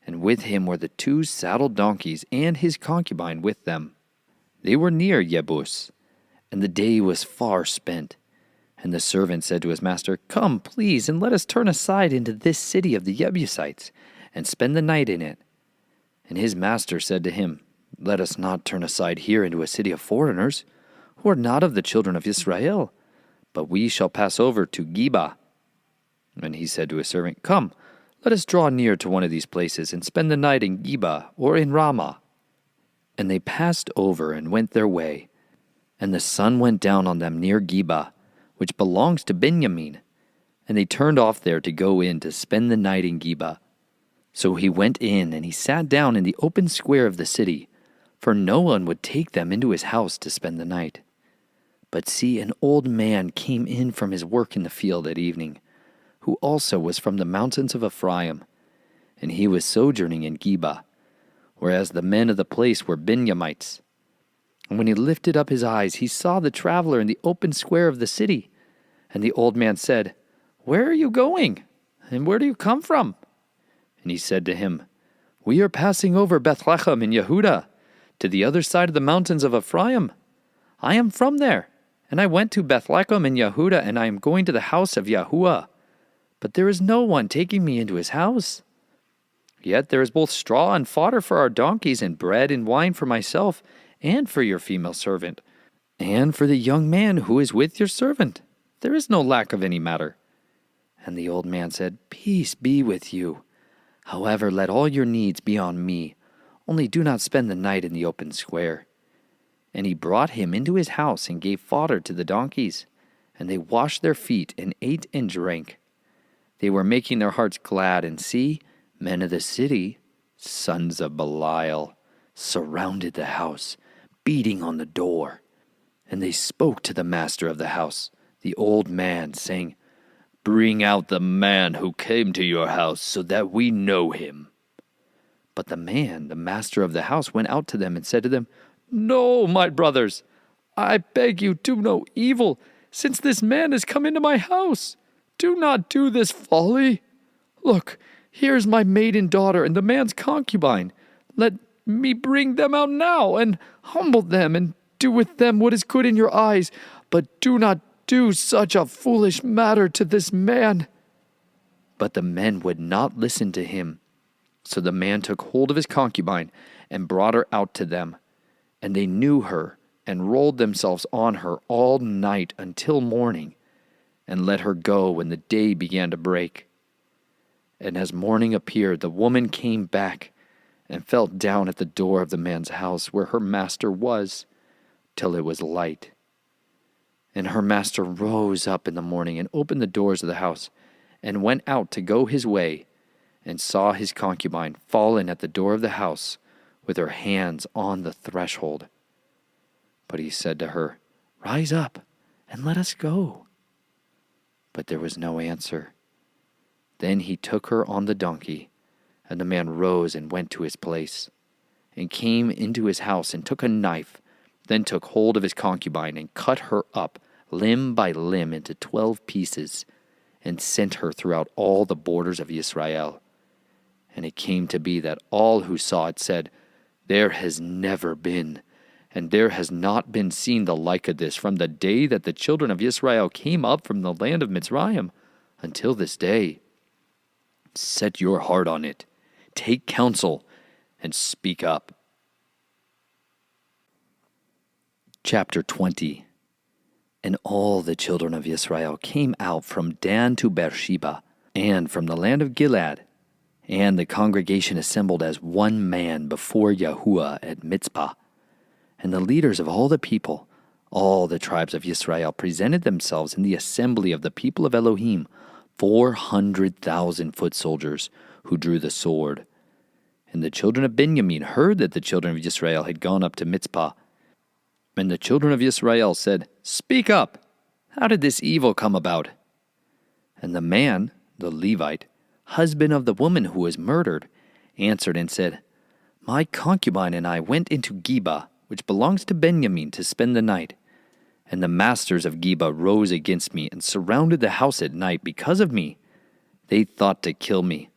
And with him were the 2 saddled donkeys and his concubine with them. They were near Yebus, and the day was far spent. And the servant said to his master, "Come, please, and let us turn aside into this city of the Jebusites, and spend the night in it." And his master said to him, "Let us not turn aside here into a city of foreigners, who are not of the children of Israel, but we shall pass over to Geba." And he said to his servant, "Come, let us draw near to one of these places, and spend the night in Geba or in Ramah." And they passed over and went their way. And the sun went down on them near Geba, which belongs to Benjamin. And they turned off there to go in to spend the night in Geba. So he went in, and he sat down in the open square of the city, for no one would take them into his house to spend the night. But see, an old man came in from his work in the field at evening, who also was from the mountains of Ephraim, and he was sojourning in Geba, whereas the men of the place were Benjamites. And when he lifted up his eyes, he saw the traveler in the open square of the city. And the old man said, "Where are you going? And where do you come from?" And he said to him, "We are passing over Bethlehem in Yehuda, to the other side of the mountains of Ephraim. I am from there, and I went to Bethlehem in Yehuda, and I am going to the house of Yahuwah. But there is no one taking me into his house. Yet there is both straw and fodder for our donkeys, and bread and wine for myself, and for your female servant, and for the young man who is with your servant. There is no lack of any matter." And the old man said, "Peace be with you. However, let all your needs be on me. Only do not spend the night in the open square." And he brought him into his house and gave fodder to the donkeys. And they washed their feet and ate and drank. They were making their hearts glad, and see, men of the city, sons of Belial, surrounded the house, beating on the door. And they spoke to the master of the house, the old man, saying, "Bring out the man who came to your house, so that we know him." But the man, the master of the house, went out to them and said to them, "No, my brothers, I beg you, do no evil, since this man has come into my house. Do not do this folly. Look, here is my maiden daughter and the man's concubine. Let me bring them out now and humble them and do with them what is good in your eyes, but do not do such a foolish matter to this man." But the men would not listen to him. So the man took hold of his concubine and brought her out to them. And they knew her and rolled themselves on her all night until morning, and let her go when the day began to break. And as morning appeared, the woman came back and fell down at the door of the man's house where her master was, till it was light. And her master rose up in the morning and opened the doors of the house, and went out to go his way, and saw his concubine fallen at the door of the house with her hands on the threshold. But he said to her, "Rise up, and let us go." But there was no answer. Then he took her on the donkey, and the man rose and went to his place, and came into his house, and took a knife, then took hold of his concubine, and cut her up, limb by limb, into 12 pieces, and sent her throughout all the borders of Israel. And it came to be that all who saw it said, "There has never been, and there has not been seen the like of this from the day that the children of Israel came up from the land of Mitzrayim until this day. Set your heart on it, take counsel, and speak up." Chapter 20. And all the children of Israel came out from Dan to Beersheba, and from the land of Gilead, and the congregation assembled as one man before Yahuwah at Mitzpah. And the leaders of all the people, all the tribes of Israel, presented themselves in the assembly of the people of Elohim, 400,000 foot soldiers who drew the sword. And the children of Benjamin heard that the children of Israel had gone up to Mitzpah. And the children of Israel said, "Speak up! How did this evil come about?" And the man, the Levite, husband of the woman who was murdered, answered and said, "My concubine and I went into Geba, which belongs to Benjamin, to spend the night. And the masters of Geba rose against me and surrounded the house at night because of me. They thought to kill me,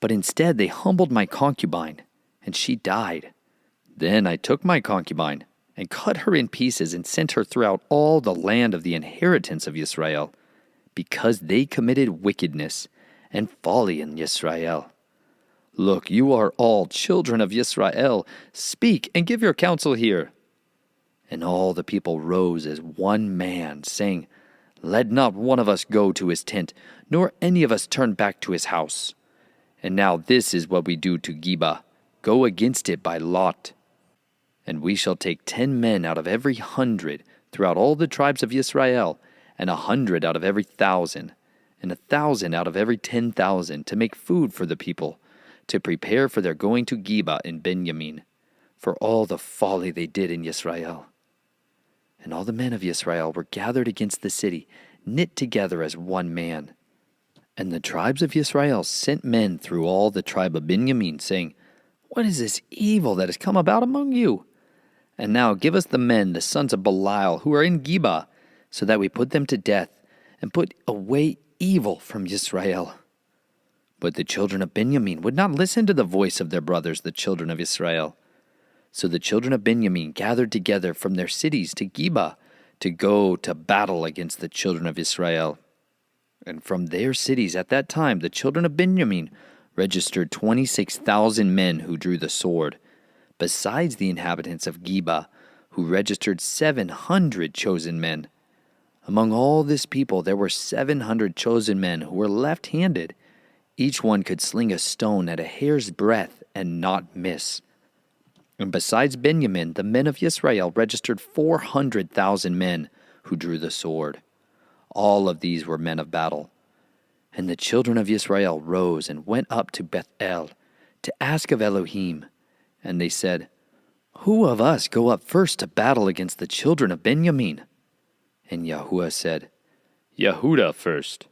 but instead they humbled my concubine, and she died. Then I took my concubine and cut her in pieces and sent her throughout all the land of the inheritance of Israel, because they committed wickedness and folly in Israel. Look, you are all children of Israel. Speak and give your counsel here." And all the people rose as one man, saying, "Let not one of us go to his tent, nor any of us turn back to his house. And now this is what we do to Geba, go against it by lot. And we shall take 10 men out of every 100 throughout all the tribes of Israel, and 100 out of every 1,000, and 1,000 out of every 10,000, to make food for the people, to prepare for their going to Geba in Benjamin, for all the folly they did in Israel." And all the men of Israel were gathered against the city, knit together as one man. And the tribes of Israel sent men through all the tribe of Benjamin, saying, "What is this evil that has come about among you? And now give us the men, the sons of Belial, who are in Geba, so that we put them to death, and put away evil from Israel." But the children of Benjamin would not listen to the voice of their brothers, the children of Israel. So the children of Benjamin gathered together from their cities to Geba, to go to battle against the children of Israel. And from their cities at that time the children of Benjamin registered 26,000 men who drew the sword, besides the inhabitants of Geba, who registered 700 chosen men. Among all this people there were 700 chosen men who were left-handed. Each one could sling a stone at a hair's breadth and not miss. And besides Benjamin, the men of Israel registered 400,000 men who drew the sword. All of these were men of battle. And the children of Israel rose and went up to Bethel to ask of Elohim. And they said, "Who of us go up first to battle against the children of Benjamin?" And Yahuwah said, Yehuda first.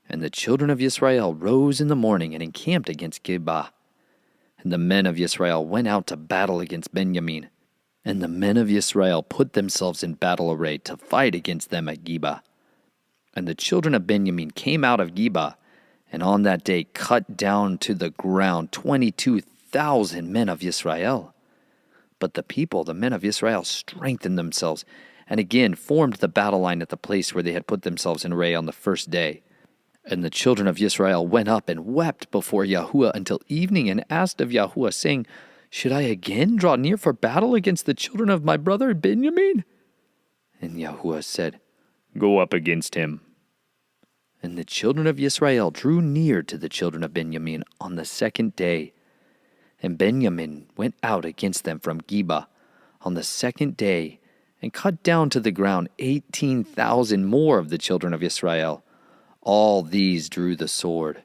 And the children of Israel rose in the morning and encamped against Geba. And the men of Israel went out to battle against Benjamin. And the men of Israel put themselves in battle array to fight against them at Geba. And the children of Benjamin came out of Geba, and on that day cut down to the ground 22,000 men of Israel. But the people, the men of Israel, strengthened themselves, and again formed the battle line at the place where they had put themselves in array on the first day. And the children of Israel went up and wept before Yahuwah until evening, and asked of Yahuwah, saying, "Should I again draw near for battle against the children of my brother Benjamin?" And Yahuwah said, Go up against him. And the children of Israel drew near to the children of Benjamin on the second day. And Benjamin went out against them from Geba on the second day, and cut down to the ground 18,000 more of the children of Israel. All these drew the sword.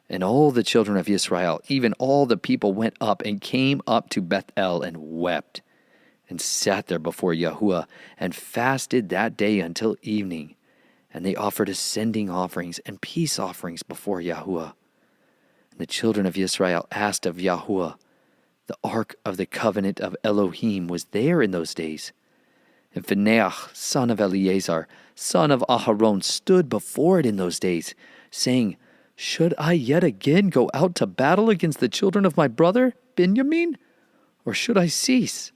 And all the children of Israel, even all the people, went up and came up to Bethel and wept, and sat there before Yahuwah, and fasted that day until evening. And they offered ascending offerings and peace offerings before Yahuwah. And the children of Israel asked of Yahuwah. The ark of the covenant of Elohim was there in those days. And Phinehas, son of Eleazar, son of Aharon, stood before it in those days, saying, "Should I yet again go out to battle against the children of my brother Benjamin? Or should I cease?"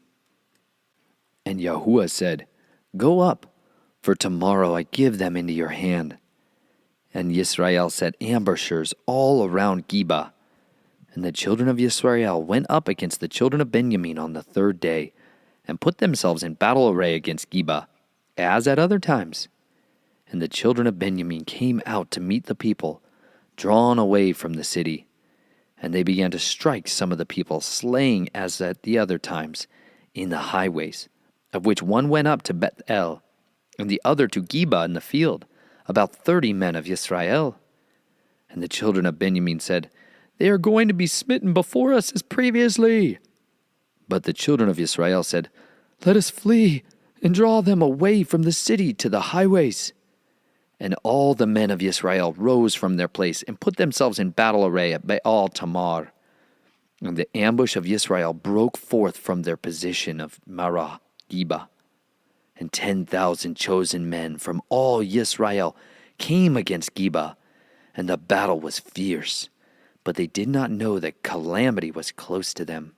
And Yahuwah said, "Go up, for tomorrow I give them into your hand." And Yisrael set ambushers all around Geba. And the children of Yisrael went up against the children of Benjamin on the third day, and put themselves in battle array against Geba, as at other times. And the children of Benjamin came out to meet the people, drawn away from the city. And they began to strike some of the people, slaying as at the other times, in the highways, of which one went up to Bethel, and the other to Geba in the field, about 30 men of Israel. And the children of Benjamin said, They are going to be smitten before us as previously. But the children of Israel said, Let us flee, and draw them away from the city to the highways. And all the men of Israel rose from their place, and put themselves in battle array at Baal Tamar. And the ambush of Israel broke forth from their position of Marah, Geba. And 10,000 chosen men from all Israel came against Geba, and the battle was fierce. But they did not know that calamity was close to them.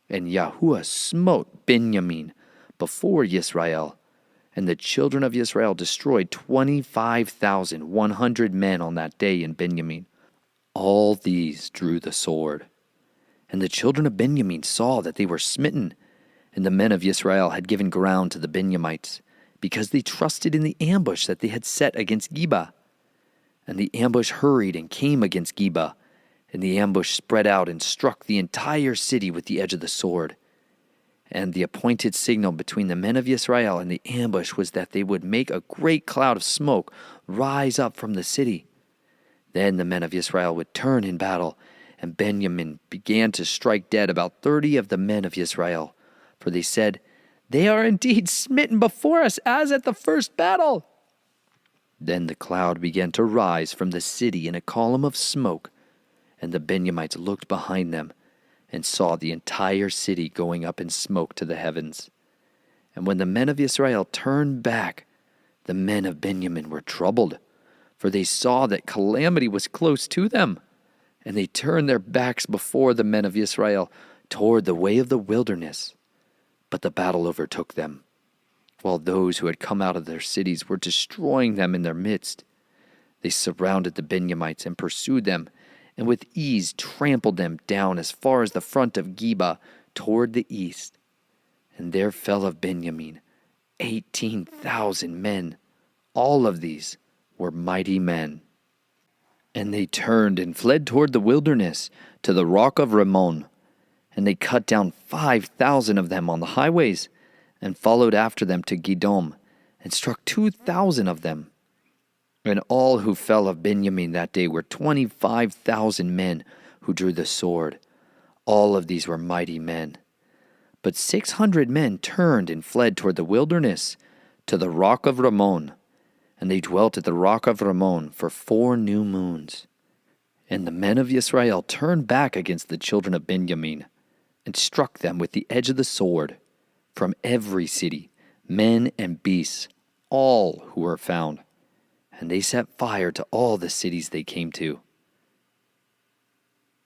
And Yahuwah smote Benjamin before Israel, and the children of Israel destroyed 25,100 men on that day in Benjamin. All these drew the sword. And the children of Benjamin saw that they were smitten, and the men of Israel had given ground to the Benjamites, because they trusted in the ambush that they had set against Geba. And the ambush hurried and came against Geba, and the ambush spread out and struck the entire city with the edge of the sword. And the appointed signal between the men of Israel and the ambush was that they would make a great cloud of smoke rise up from the city. Then the men of Israel would turn in battle, and Benjamin began to strike dead about 30 of the men of Israel. For they said, They are indeed smitten before us as at the first battle. Then the cloud began to rise from the city in a column of smoke, and the Benjamites looked behind them, and saw the entire city going up in smoke to the heavens. And when the men of Israel turned back, the men of Benjamin were troubled, for they saw that calamity was close to them. And they turned their backs before the men of Israel toward the way of the wilderness. But the battle overtook them, while those who had come out of their cities were destroying them in their midst. They surrounded the Benjamites and pursued them, and with ease trampled them down as far as the front of Geba toward the east. And there fell of Benjamin 18,000 men. All of these were mighty men. And they turned and fled toward the wilderness, to the rock of Rimmon. And they cut down 5,000 of them on the highways, and followed after them to Gidom, and struck 2,000 of them. And all who fell of Benjamin that day were 25,000 men who drew the sword. All of these were mighty men. But 600 men turned and fled toward the wilderness, to the rock of Rimmon. And they dwelt at the rock of Rimmon for 4 new moons. And the men of Israel turned back against the children of Benjamin, and struck them with the edge of the sword, from every city, men and beasts, all who were found. And they set fire to all the cities they came to.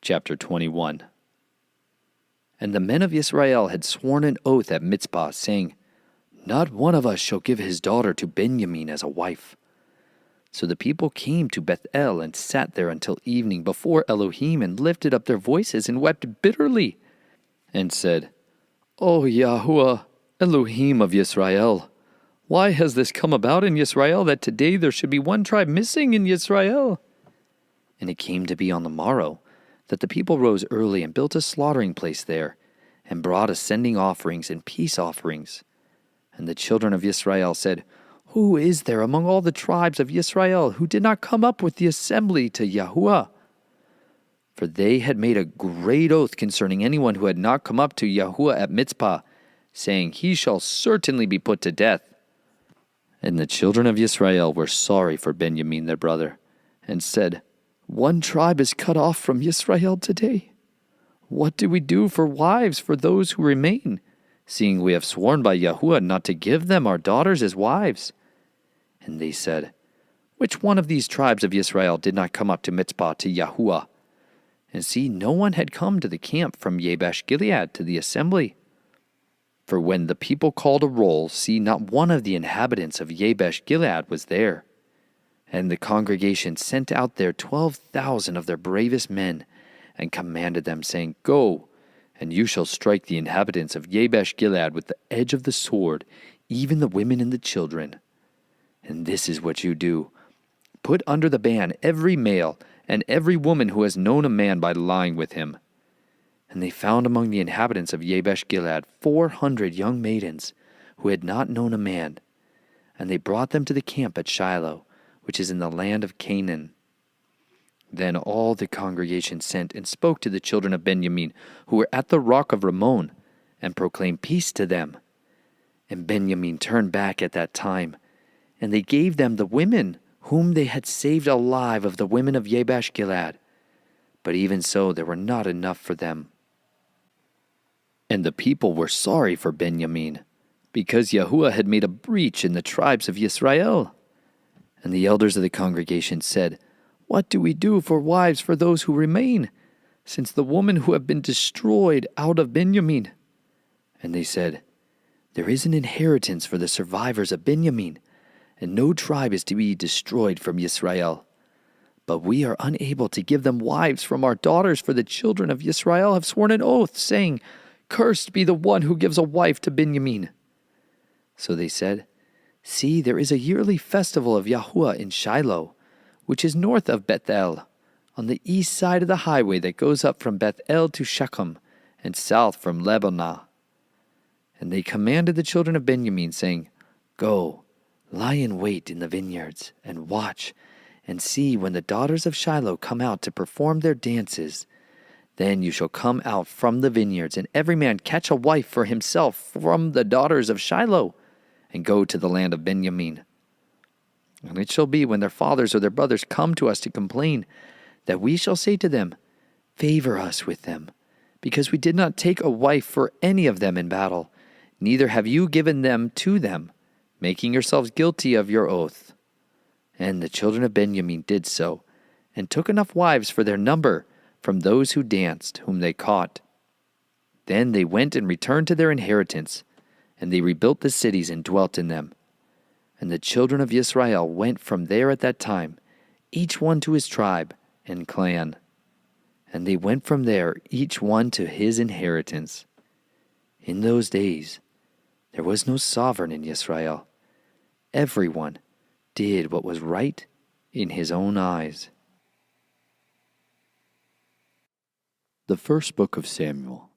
Chapter 21. And the men of Israel had sworn an oath at Mitzpah, saying, Not one of us shall give his daughter to Benjamin as a wife. So the people came to Bethel and sat there until evening before Elohim, and lifted up their voices and wept bitterly, and said, O Yahuwah, Elohim of Yisrael, why has this come about in Yisrael, that today there should be one tribe missing in Yisrael? And it came to be on the morrow, that the people rose early and built a slaughtering place there, and brought ascending offerings and peace offerings. And the children of Israel said, Who is there among all the tribes of Israel who did not come up with the assembly to Yahuwah? For they had made a great oath concerning anyone who had not come up to Yahuwah at Mitzpah, saying, He shall certainly be put to death. And the children of Israel were sorry for Benjamin their brother, and said, One tribe is cut off from Israel today. What do we do for wives for those who remain, seeing we have sworn by Yahuwah not to give them our daughters as wives? And they said, Which one of these tribes of Israel did not come up to Mitzpah to Yahuwah? And see, no one had come to the camp from Yabesh Gilead to the assembly. For when the people called a roll, see, not one of the inhabitants of Yabesh Gilead was there. And the congregation sent out there 12,000 of their bravest men, and commanded them, saying, Go, And you shall strike the inhabitants of Jabesh-Gilead with the edge of the sword, even the women and the children. And this is what you do. Put under the ban every male and every woman who has known a man by lying with him. And they found among the inhabitants of Jabesh-Gilead 400 young maidens who had not known a man. And they brought them to the camp at Shiloh, which is in the land of Canaan. Then all the congregation sent and spoke to the children of Benjamin, who were at the rock of Rimmon, and proclaimed peace to them. And Benjamin turned back at that time, and they gave them the women whom they had saved alive of the women of Jabesh-Gilead. But even so there were not enough for them. And the people were sorry for Benjamin, because Yahuwah had made a breach in the tribes of Israel. And the elders of the congregation said, What do we do for wives for those who remain, since the women who have been destroyed out of Benjamin? And they said, There is an inheritance for the survivors of Benjamin, and no tribe is to be destroyed from Israel. But we are unable to give them wives from our daughters, for the children of Israel have sworn an oath, saying, Cursed be the one who gives a wife to Benjamin. So they said, See, there is a yearly festival of Yahuwah in Shiloh, which is north of Bethel, on the east side of the highway that goes up from Bethel to Shechem, and south from Lebanah. And they commanded the children of Benjamin, saying, Go, lie in wait in the vineyards, and watch, and see when the daughters of Shiloh come out to perform their dances. Then you shall come out from the vineyards, and every man catch a wife for himself from the daughters of Shiloh, and go to the land of Benjamin. And it shall be, when their fathers or their brothers come to us to complain, that we shall say to them, Favor us with them, because we did not take a wife for any of them in battle, neither have you given them to them, making yourselves guilty of your oath. And the children of Benjamin did so, and took enough wives for their number from those who danced, whom they caught. Then they went and returned to their inheritance, and they rebuilt the cities and dwelt in them. And the children of Israel went from there at that time, each one to his tribe and clan. And they went from there, each one to his inheritance. In those days there was no sovereign in Israel. Everyone did what was right in his own eyes. The First Book of Samuel,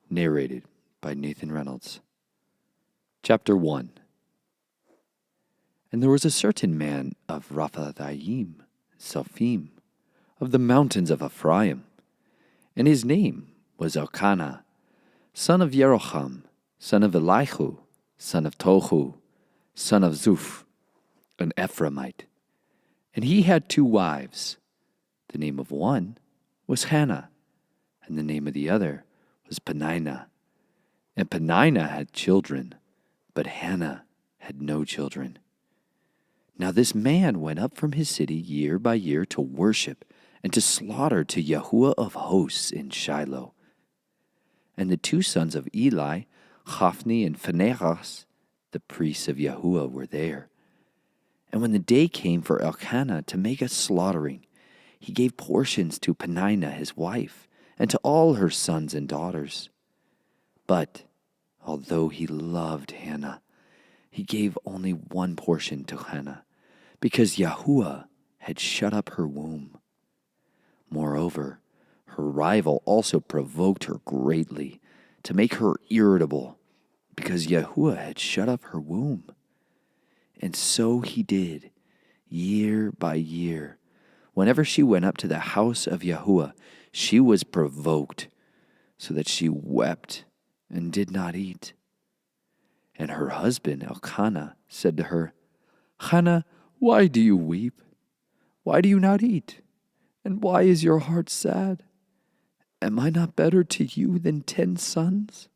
narrated by Nathan Reynolds. Chapter 1. And there was a certain man of Raphathaim, Sophim, of the mountains of Ephraim, and his name was Elkanah, son of Yeroham, son of Elihu, son of Tohu, son of Zuph, an Ephraimite. And he had 2 wives. The name of one was Hannah, and the name of the other was Peninnah. And Peninnah had children, but Hannah had no children. Now this man went up from his city year by year to worship and to slaughter to Yahuwah of hosts in Shiloh. And the 2 sons of Eli, Hophni and Phinehas, the priests of Yahuwah, were there. And when the day came for Elkanah to make a slaughtering, he gave portions to Peninnah his wife, and to all her sons and daughters. But although he loved Hannah, he gave only 1 portion to Hannah, because Yahuwah had shut up her womb. Moreover, her rival also provoked her greatly, to make her irritable, because Yahuwah had shut up her womb. And so he did, year by year. Whenever she went up to the house of Yahuwah, she was provoked, so that she wept and did not eat. And her husband Elkanah said to her, Hannah, why do you weep? Why do you not eat? And why is your heart sad? Am I not better to you than 10 sons?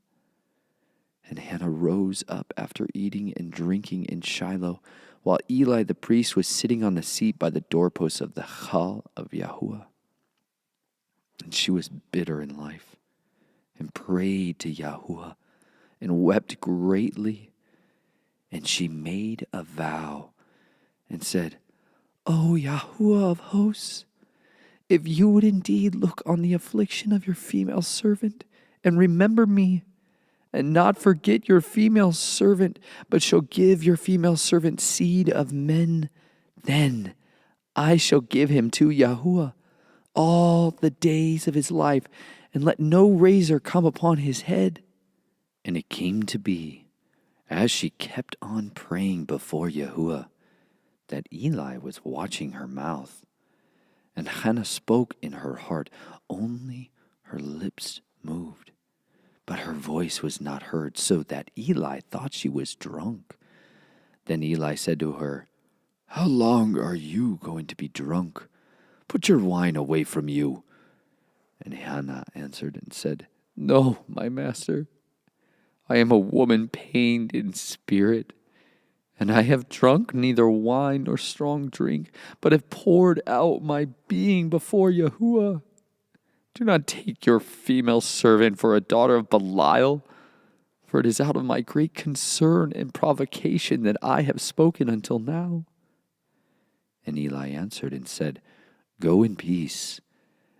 And Hannah rose up after eating and drinking in Shiloh, while Eli the priest was sitting on the seat by the doorpost of the hall of Yahuwah. And she was bitter in life, and prayed to Yahuwah, and wept greatly. And she made a vow, and said, O Yahuwah of hosts, if you would indeed look on the affliction of your female servant, and remember me, and not forget your female servant, but shall give your female servant seed of men. Then I shall give him to Yahuwah all the days of his life, and let no razor come upon his head." And it came to be, as she kept on praying before Yahuwah, that Eli was watching her mouth. And Hannah spoke in her heart, only her lips moved. But her voice was not heard, so that Eli thought she was drunk. Then Eli said to her, "How long are you going to be drunk? Put your wine away from you." And Hannah answered and said, "No, my master. I am a woman pained in spirit, and I have drunk neither wine nor strong drink, but have poured out my being before Yahuwah. Do not take your female servant for a daughter of Belial, for it is out of my great concern and provocation that I have spoken until now." And Eli answered and said, "Go in peace,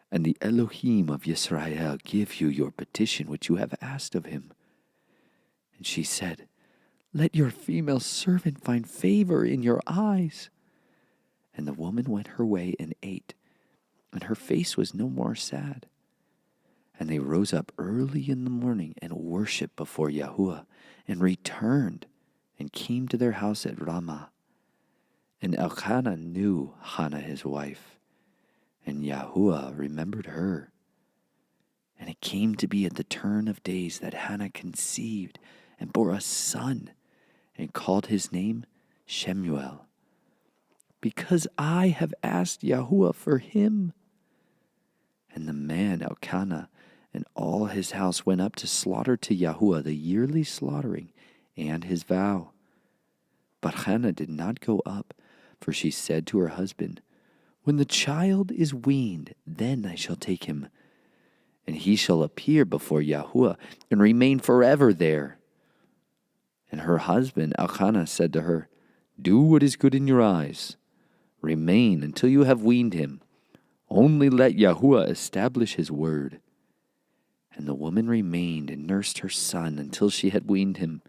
and the Elohim of Yisrael give you your petition which you have asked of him." And she said, "Let your female servant find favor in your eyes." And the woman went her way and ate, and her face was no more sad. And they rose up early in the morning and worshipped before Yahuwah, and returned and came to their house at Ramah. And Elkanah knew Hannah his wife, and Yahuwah remembered her. And it came to be at the turn of days that Hannah conceived and bore a son, and called his name Shemuel, because I have asked Yahuwah for him. And the man Elkanah and all his house went up to slaughter to Yahuwah the yearly slaughtering and his vow. But Hannah did not go up, for she said to her husband, "When the child is weaned, then I shall take him, and he shall appear before Yahuwah and remain forever there." And her husband Elkanah said to her, "Do what is good in your eyes. Remain until you have weaned him. Only let Yahuwah establish his word." And the woman remained and nursed her son until she had weaned him.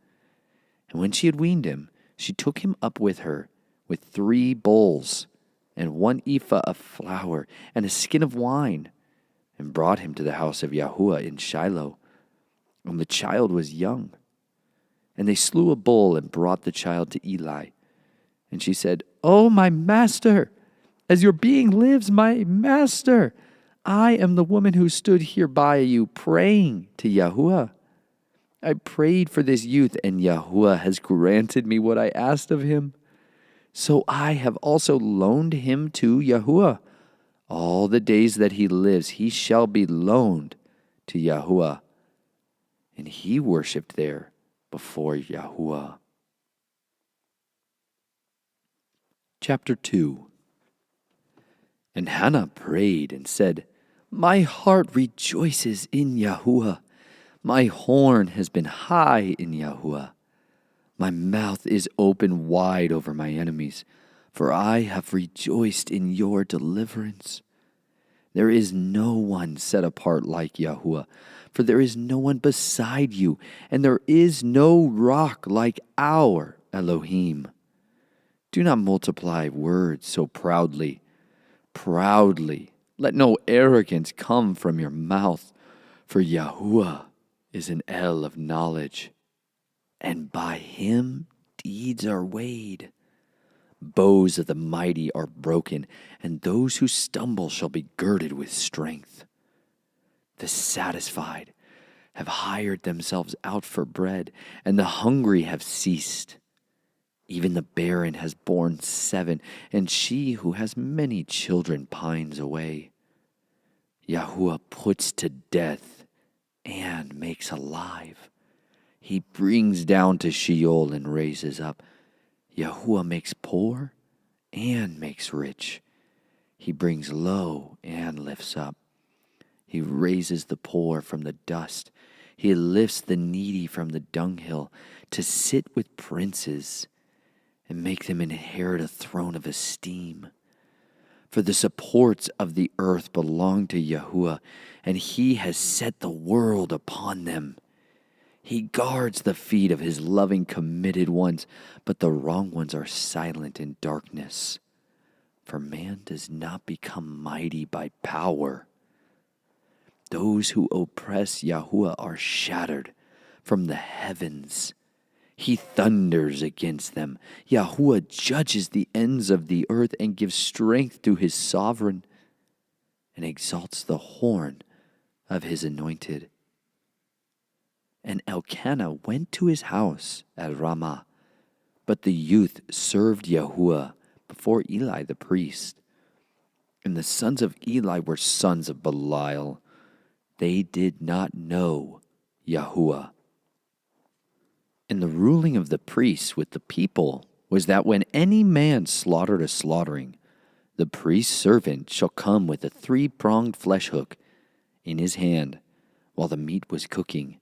And when she had weaned him, she took him up with her with 3 bowls, and 1 ephah of flour, and a skin of wine, and brought him to the house of Yahuwah in Shiloh. And the child was young. And they slew a bull and brought the child to Eli. And she said, "Oh, my master, as your being lives, my master, I am the woman who stood here by you praying to Yahuwah. I prayed for this youth, and Yahuwah has granted me what I asked of him. So I have also loaned him to Yahuwah. All the days that he lives, he shall be loaned to Yahuwah." And he worshipped there before Yahuwah. Chapter 2. And Hannah prayed and said, "My heart rejoices in Yahuwah. My horn has been high in Yahuwah. My mouth is open wide over my enemies, for I have rejoiced in your deliverance. There is no one set apart like Yahuwah, for there is no one beside you, and there is no rock like our Elohim. Do not multiply words so proudly. Let no arrogance come from your mouth, for Yahuwah is an El of knowledge, and by him deeds are weighed. Bows of the mighty are broken, and those who stumble shall be girded with strength. The satisfied have hired themselves out for bread, and the hungry have ceased. Even the barren has borne 7, and she who has many children pines away. Yahuwah puts to death and makes alive. He brings down to Sheol and raises up. Yahuwah makes poor and makes rich. He brings low and lifts up. He raises the poor from the dust. He lifts the needy from the dunghill to sit with princes and make them inherit a throne of esteem. For the supports of the earth belong to Yahuwah, and he has set the world upon them. He guards the feet of his loving committed ones, but the wrong ones are silent in darkness. For man does not become mighty by power. Those who oppress Yahuwah are shattered from the heavens. He thunders against them. Yahuwah judges the ends of the earth and gives strength to his sovereign and exalts the horn of his anointed. And Elkanah went to his house at Ramah, but the youth served Yahuwah before Eli the priest. And the sons of Eli were sons of Belial. They did not know Yahuwah. And the ruling of the priests with the people was that when any man slaughtered a slaughtering, the priest's servant shall come with a 3-pronged flesh hook in his hand while the meat was cooking,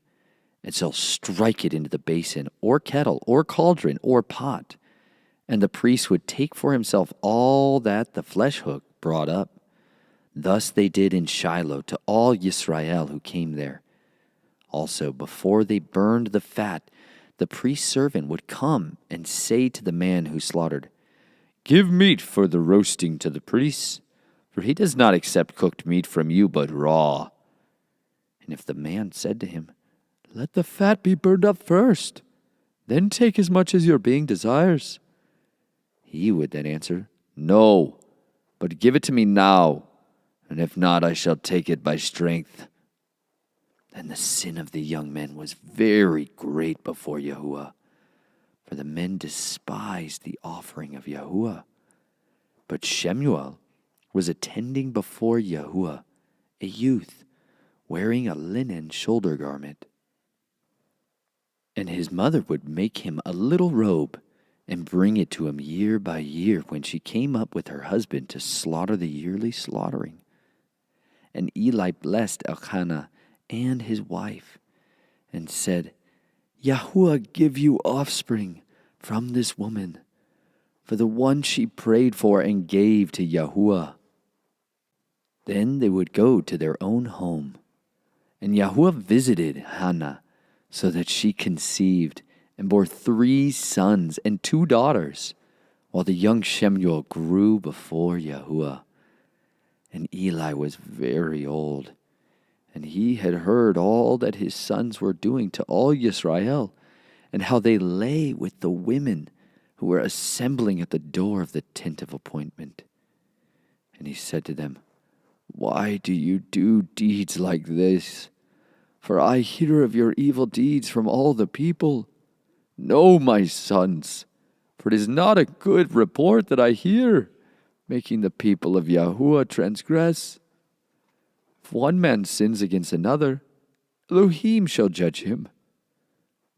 and shall strike it into the basin, or kettle, or cauldron, or pot. And the priest would take for himself all that the flesh hook brought up. Thus they did in Shiloh to all Yisrael who came there. Also, before they burned the fat, the priest's servant would come and say to the man who slaughtered, "Give meat for the roasting to the priest, for he does not accept cooked meat from you, but raw." And if the man said to him, "Let the fat be burned up first, then take as much as your being desires," he would then answer, "No, but give it to me now, and if not, I shall take it by strength." And the sin of the young men was very great before Yahuwah, for the men despised the offering of Yahuwah. But Shemuel was attending before Yahuwah, a youth, wearing a linen shoulder garment. And his mother would make him a little robe and bring it to him year by year when she came up with her husband to slaughter the yearly slaughtering. And Eli blessed Elkanah and his wife, and said, "Yahuwah give you offspring from this woman, for the one she prayed for and gave to Yahuwah." Then they would go to their own home, and Yahuwah visited Hannah, so that she conceived and bore 3 sons and 2 daughters, while the young Shemuel grew before Yahuwah. And Eli was very old, and he had heard all that his sons were doing to all Yisrael, and how they lay with the women who were assembling at the door of the tent of appointment. And he said to them, "Why do you do deeds like this? For I hear of your evil deeds from all the people. No, my sons, for it is not a good report that I hear, making the people of Yahuwah transgress. If one man sins against another, Elohim shall judge him.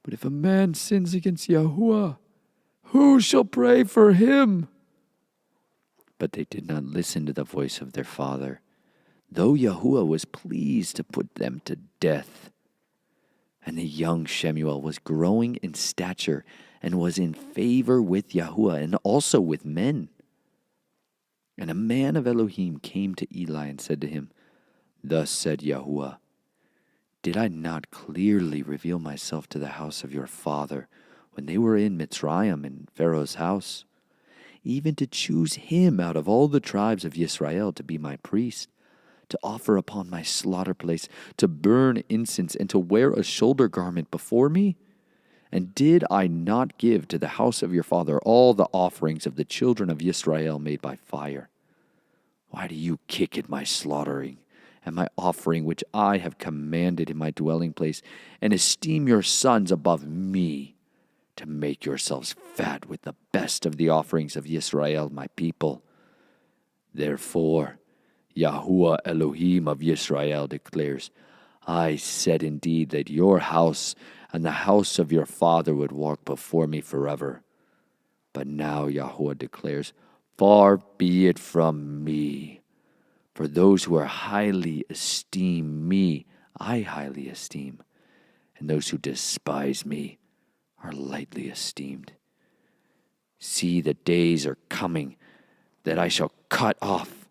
But if a man sins against Yahuwah, who shall pray for him?" But they did not listen to the voice of their father, though Yahuwah was pleased to put them to death. And the young Shemuel was growing in stature and was in favor with Yahuwah and also with men. And a man of Elohim came to Eli and said to him, "Thus said Yahuwah, did I not clearly reveal myself to the house of your father when they were in Mitzrayim in Pharaoh's house, even to choose him out of all the tribes of Yisrael to be my priest, to offer upon my slaughter place, to burn incense, and to wear a shoulder garment before me? And did I not give to the house of your father all the offerings of the children of Yisrael made by fire? Why do you kick at my slaughtering and my offering which I have commanded in my dwelling place, and esteem your sons above me, to make yourselves fat with the best of the offerings of Yisrael, my people? Therefore, Yahuwah Elohim of Yisrael declares, I said indeed that your house and the house of your father would walk before me forever. But now Yahuwah declares, far be it from me. For those who are highly esteem me, I highly esteem, and those who despise me are lightly esteemed. See, the days are coming that I shall cut off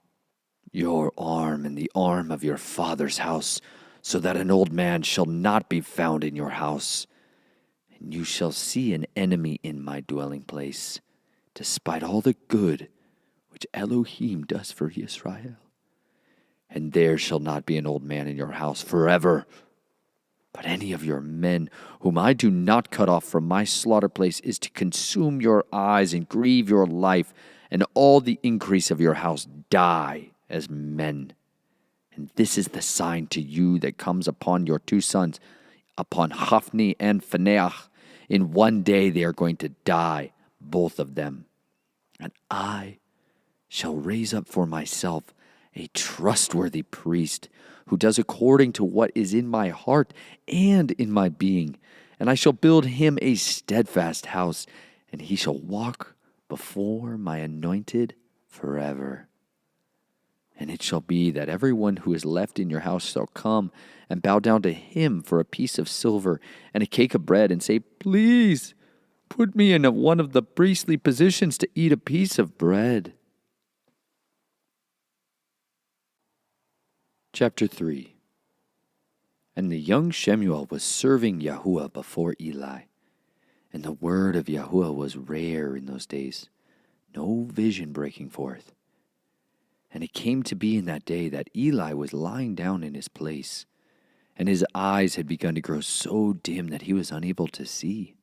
your arm and the arm of your father's house, so that an old man shall not be found in your house. And you shall see an enemy in my dwelling place, despite all the good which Elohim does for Israel. And there shall not be an old man in your house forever. But any of your men whom I do not cut off from my slaughter place is to consume your eyes and grieve your life, and all the increase of your house die as men. And this is the sign to you that comes upon your two sons, upon Hophni and Phinehas. In one day they are going to die, both of them. And I shall raise up for myself a trustworthy priest who does according to what is in my heart and in my being. And I shall build him a steadfast house, and he shall walk before my anointed forever. And it shall be that everyone who is left in your house shall come and bow down to him for a piece of silver and a cake of bread, and say, Please, put me in one of the priestly positions to eat a piece of bread. Chapter 3. And the young Shemuel was serving Yahuwah before Eli. And the word of Yahuwah was rare in those days, no vision breaking forth. And it came to be in that day that Eli was lying down in his place, and his eyes had begun to grow so dim that he was unable to see.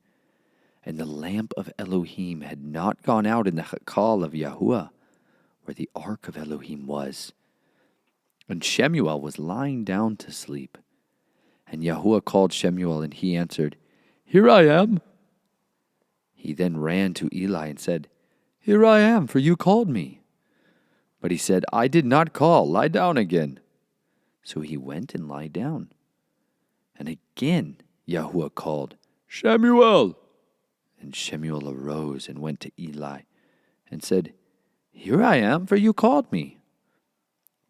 And the lamp of Elohim had not gone out in the Hakal of Yahuwah, where the ark of Elohim was. And Shemuel was lying down to sleep. And Yahuwah called Shemuel, and he answered, Here I am. He then ran to Eli and said, Here I am, for you called me. But he said, I did not call, lie down again. So he went and lay down. And again Yahuwah called, Shemuel. And Shemuel arose and went to Eli and said, Here I am, for you called me.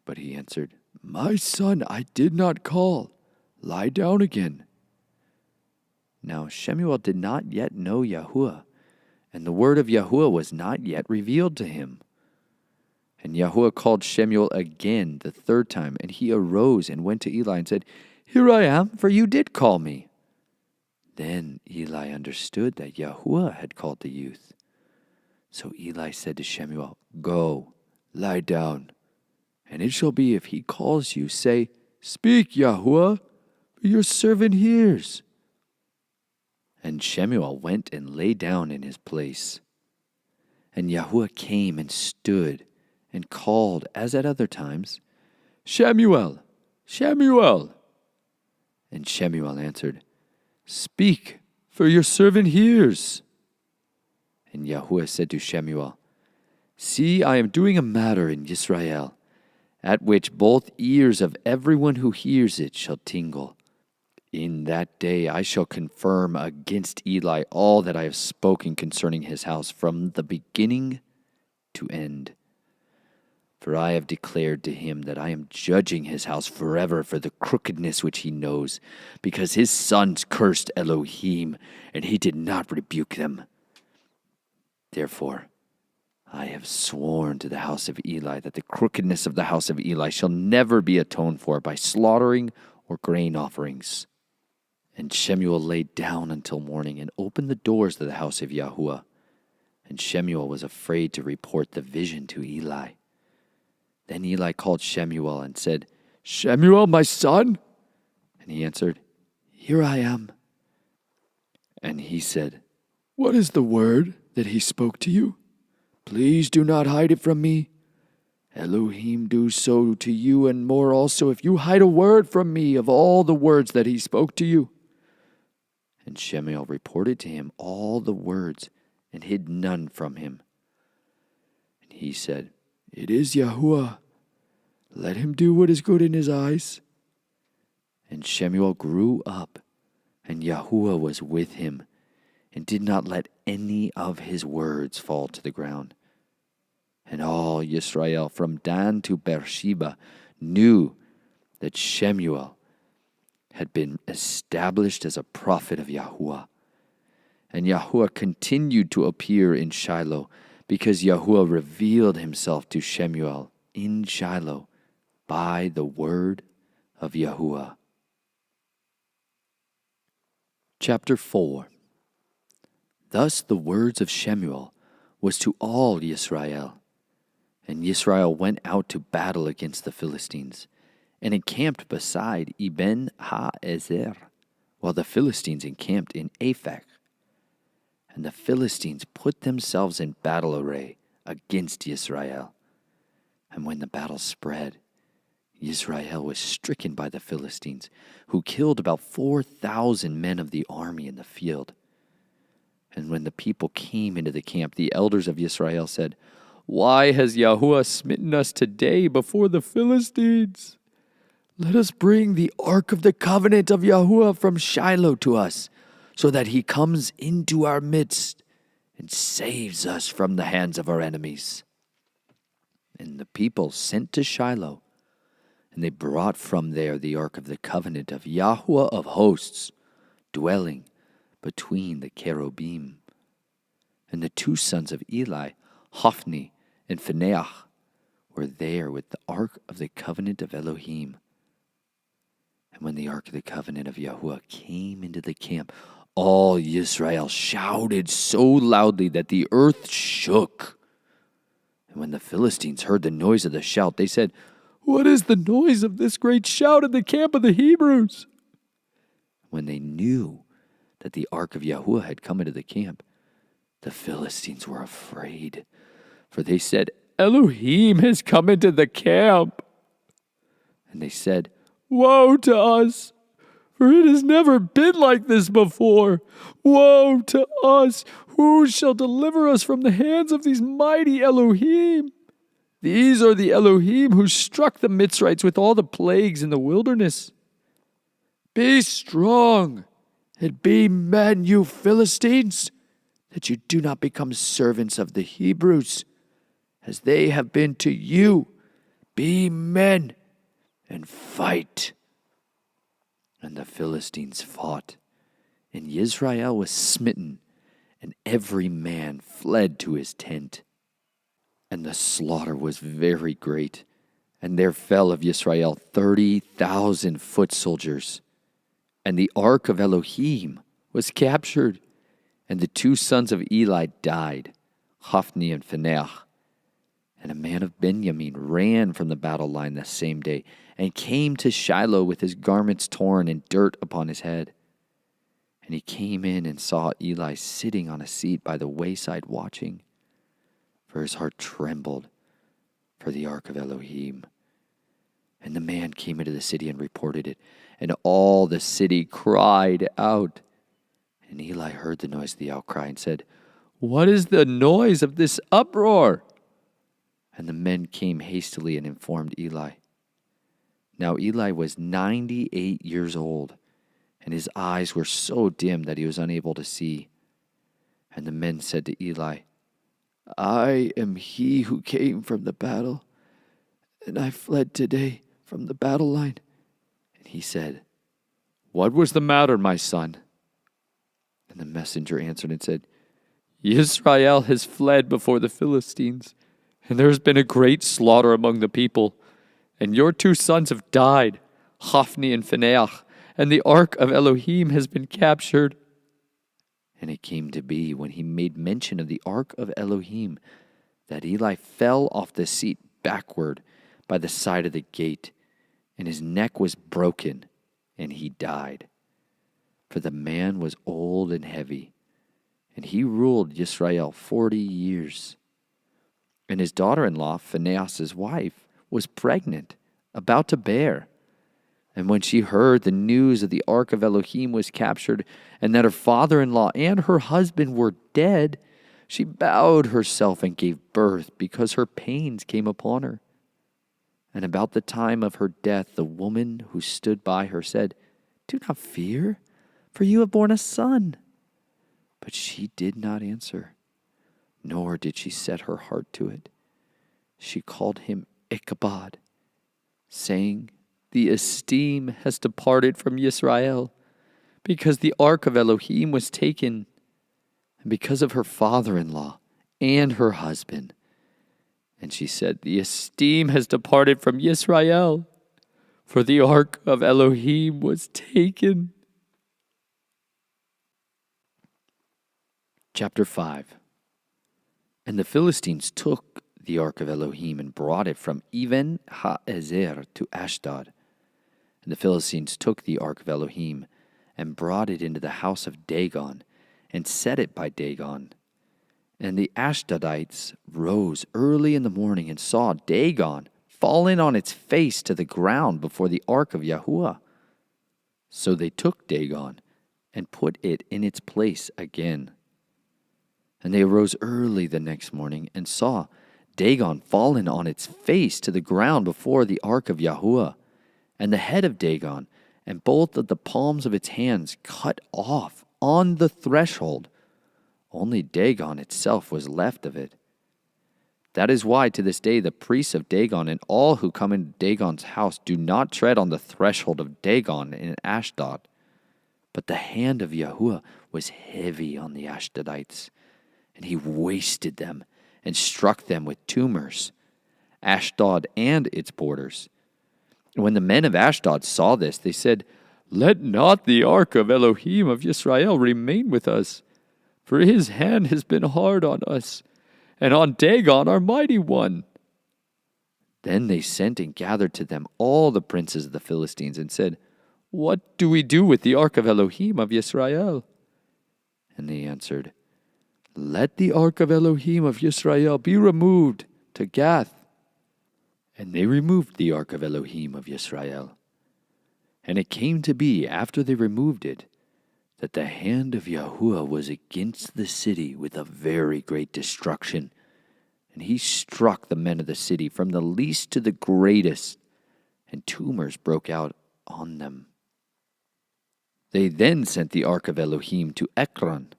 But he answered, My son, I did not call. Lie down again. Now Shemuel did not yet know Yahuwah, and the word of Yahuwah was not yet revealed to him. And Yahuwah called Shemuel again the third time, and he arose and went to Eli and said, Here I am, for you did call me. Then Eli understood that Yahuwah had called the youth. So Eli said to Shemuel, Go, lie down. And it shall be, if he calls you, say, Speak, Yahuwah, for your servant hears. And Shemuel went and lay down in his place. And Yahuwah came and stood and called, as at other times, Shemuel, Shemuel. And Shemuel answered, Speak, for your servant hears. And Yahuwah said to Shemuel, See, I am doing a matter in Israel, at which both ears of everyone who hears it shall tingle. In that day I shall confirm against Eli all that I have spoken concerning his house from the beginning to end. For I have declared to him that I am judging his house forever for the crookedness which he knows, because his sons cursed Elohim, and he did not rebuke them. Therefore, I have sworn to the house of Eli that the crookedness of the house of Eli shall never be atoned for by slaughtering or grain offerings. And Shemuel lay down until morning and opened the doors of the house of Yahuwah. And Shemuel was afraid to report the vision to Eli. Then Eli called Shemuel and said, Shemuel, my son? And he answered, Here I am. And he said, What is the word that he spoke to you? Please do not hide it from me. Elohim do so to you, and more also, if you hide a word from me of all the words that he spoke to you. And Shemuel reported to him all the words, and hid none from him. And he said, It is Yahuwah. Let him do what is good in his eyes. And Shemuel grew up, and Yahuwah was with him, and did not let any of his words fall to the ground. And all Yisrael from Dan to Beersheba knew that Shemuel had been established as a prophet of Yahuwah. And Yahuwah continued to appear in Shiloh, because Yahuwah revealed himself to Shemuel in Shiloh by the word of Yahuwah. Chapter 4. Thus the words of Shemuel was to all Yisrael. And Yisrael went out to battle against the Philistines, and encamped beside Eben ha-ezer, while the Philistines encamped in Aphek. And the Philistines put themselves in battle array against Yisrael. And when the battle spread, Yisrael was stricken by the Philistines, who killed about 4,000 men of the army in the field. And when the people came into the camp, the elders of Yisrael said, "Why has Yahuwah smitten us today before the Philistines? Let us bring the ark of the covenant of Yahuwah from Shiloh to us, so that he comes into our midst and saves us from the hands of our enemies." And the people sent to Shiloh, and they brought from there the ark of the covenant of Yahuwah of hosts, dwelling between the cherubim. And the two sons of Eli, Hophni and Phinehas, were there with the ark of the covenant of Elohim. And when the ark of the covenant of Yahuwah came into the camp, all Yisrael shouted so loudly that the earth shook. And when the Philistines heard the noise of the shout, they said, "What is the noise of this great shout in the camp of the Hebrews?" When they knew that the ark of Yahuwah had come into the camp, the Philistines were afraid, for they said, "Elohim has come into the camp." And they said, "Woe to us, for it has never been like this before. Woe to us! Who shall deliver us from the hands of these mighty Elohim? These are the Elohim who struck the Mitzrites with all the plagues in the wilderness. Be strong and be men, you Philistines, that you do not become servants of the Hebrews, as they have been to you. Be men and fight." And the Philistines fought, and Yisrael was smitten, and every man fled to his tent. And the slaughter was very great, and there fell of Yisrael 30,000 foot soldiers. And the ark of Elohim was captured, and the two sons of Eli died, Hophni and Phinehas. And a man of Benjamin ran from the battle line the same day, and came to Shiloh with his garments torn and dirt upon his head. And he came in and saw Eli sitting on a seat by the wayside watching, for his heart trembled for the ark of Elohim. And the man came into the city and reported it, and all the city cried out. And Eli heard the noise of the outcry and said, "What is the noise of this uproar?" And the men came hastily and informed Eli. Now Eli was 98 years old, and his eyes were so dim that he was unable to see. And the men said to Eli, "I am he who came from the battle, and I fled today from the battle line." And he said, "What was the matter, my son?" And the messenger answered and said, "Yisrael has fled before the Philistines, and there has been a great slaughter among the people. And your two sons have died, Hophni and Phinehas, and the ark of Elohim has been captured." And it came to be, when he made mention of the ark of Elohim, that Eli fell off the seat backward by the side of the gate, and his neck was broken, and he died. For the man was old and heavy, and he ruled Yisrael 40 years. And his daughter-in-law, Phinehas' wife, was pregnant, about to bear. And when she heard the news that the ark of Elohim was captured, and that her father-in-law and her husband were dead, she bowed herself and gave birth, because her pains came upon her. And about the time of her death, the woman who stood by her said, "Do not fear, for you have borne a son." But she did not answer, nor did she set her heart to it. She called him Ichabod, saying, "The esteem has departed from Yisrael, because the ark of Elohim was taken, and because of her father-in-law and her husband." And she said, The esteem has departed from Yisrael, for the ark of Elohim was taken. Chapter 5. And the Philistines took the ark of Elohim and brought it from Even Ha'ezer to Ashdod. And the Philistines took the ark of Elohim and brought it into the house of Dagon and set it by Dagon. And the Ashdodites rose early in the morning and saw Dagon fallen on its face to the ground before the ark of Yahuwah. So they took Dagon and put it in its place again. And they arose early the next morning and saw Dagon fallen on its face to the ground before the ark of Yahuwah, and the head of Dagon and both of the palms of its hands cut off on the threshold. Only Dagon itself was left of it. That is why to this day the priests of Dagon and all who come into Dagon's house do not tread on the threshold of Dagon in Ashdod. But the hand of Yahuwah was heavy on the Ashdodites, and he wasted them and struck them with tumors, Ashdod and its borders. And when the men of Ashdod saw this, they said, Let not the ark of Elohim of Yisrael remain with us, for his hand has been hard on us, and on Dagon our mighty one. Then they sent and gathered to them all the princes of the Philistines, and said, What do we do with the ark of Elohim of Yisrael? And they answered, Let the ark of Elohim of Yisrael be removed to Gath. And they removed the ark of Elohim of Yisrael. And it came to be, after they removed it, that the hand of Yahuwah was against the city with a very great destruction. And he struck the men of the city, from the least to the greatest, and tumors broke out on them. They then sent the ark of Elohim to Ekron.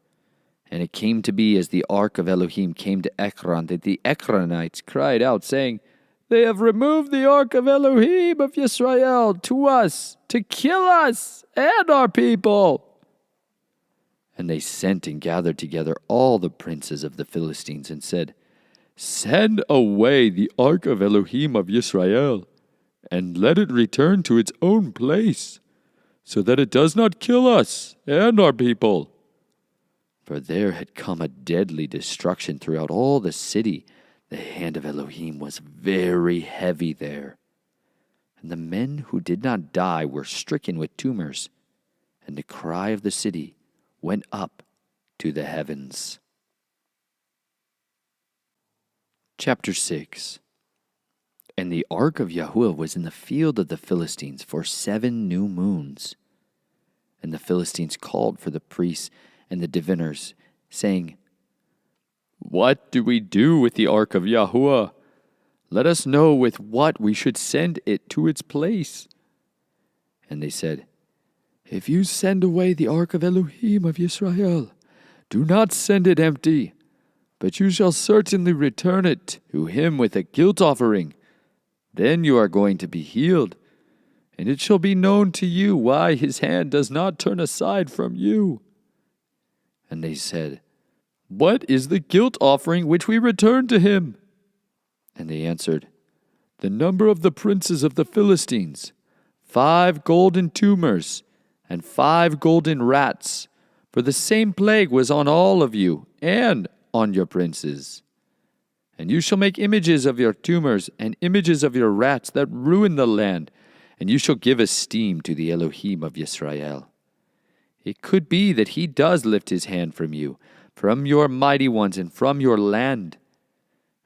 And it came to be, as the ark of Elohim came to Ekron, that the Ekronites cried out, saying, They have removed the ark of Elohim of Yisrael to us, to kill us and our people. And they sent and gathered together all the princes of the Philistines, and said, Send away the ark of Elohim of Yisrael, and let it return to its own place, so that it does not kill us and our people. For there had come a deadly destruction throughout all the city. The hand of Elohim was very heavy there. And the men who did not die were stricken with tumors, and the cry of the city went up to the heavens. Chapter 6. And the ark of Yahuwah was in the field of the Philistines for 7 new moons. And the Philistines called for the priests and the diviners, saying, What do we do with the ark of Yahuwah? Let us know with what we should send it to its place. And they said, If you send away the ark of Elohim of Yisrael, do not send it empty, but you shall certainly return it to him with a guilt offering. Then you are going to be healed, and it shall be known to you why his hand does not turn aside from you. And they said, What is the guilt offering which we return to him? And they answered, The number of the princes of the Philistines, 5 golden tumors, and 5 golden rats, for the same plague was on all of you, and on your princes. And you shall make images of your tumors, and images of your rats that ruin the land, and you shall give esteem to the Elohim of Yisrael. It could be that he does lift his hand from you, from your mighty ones, and from your land.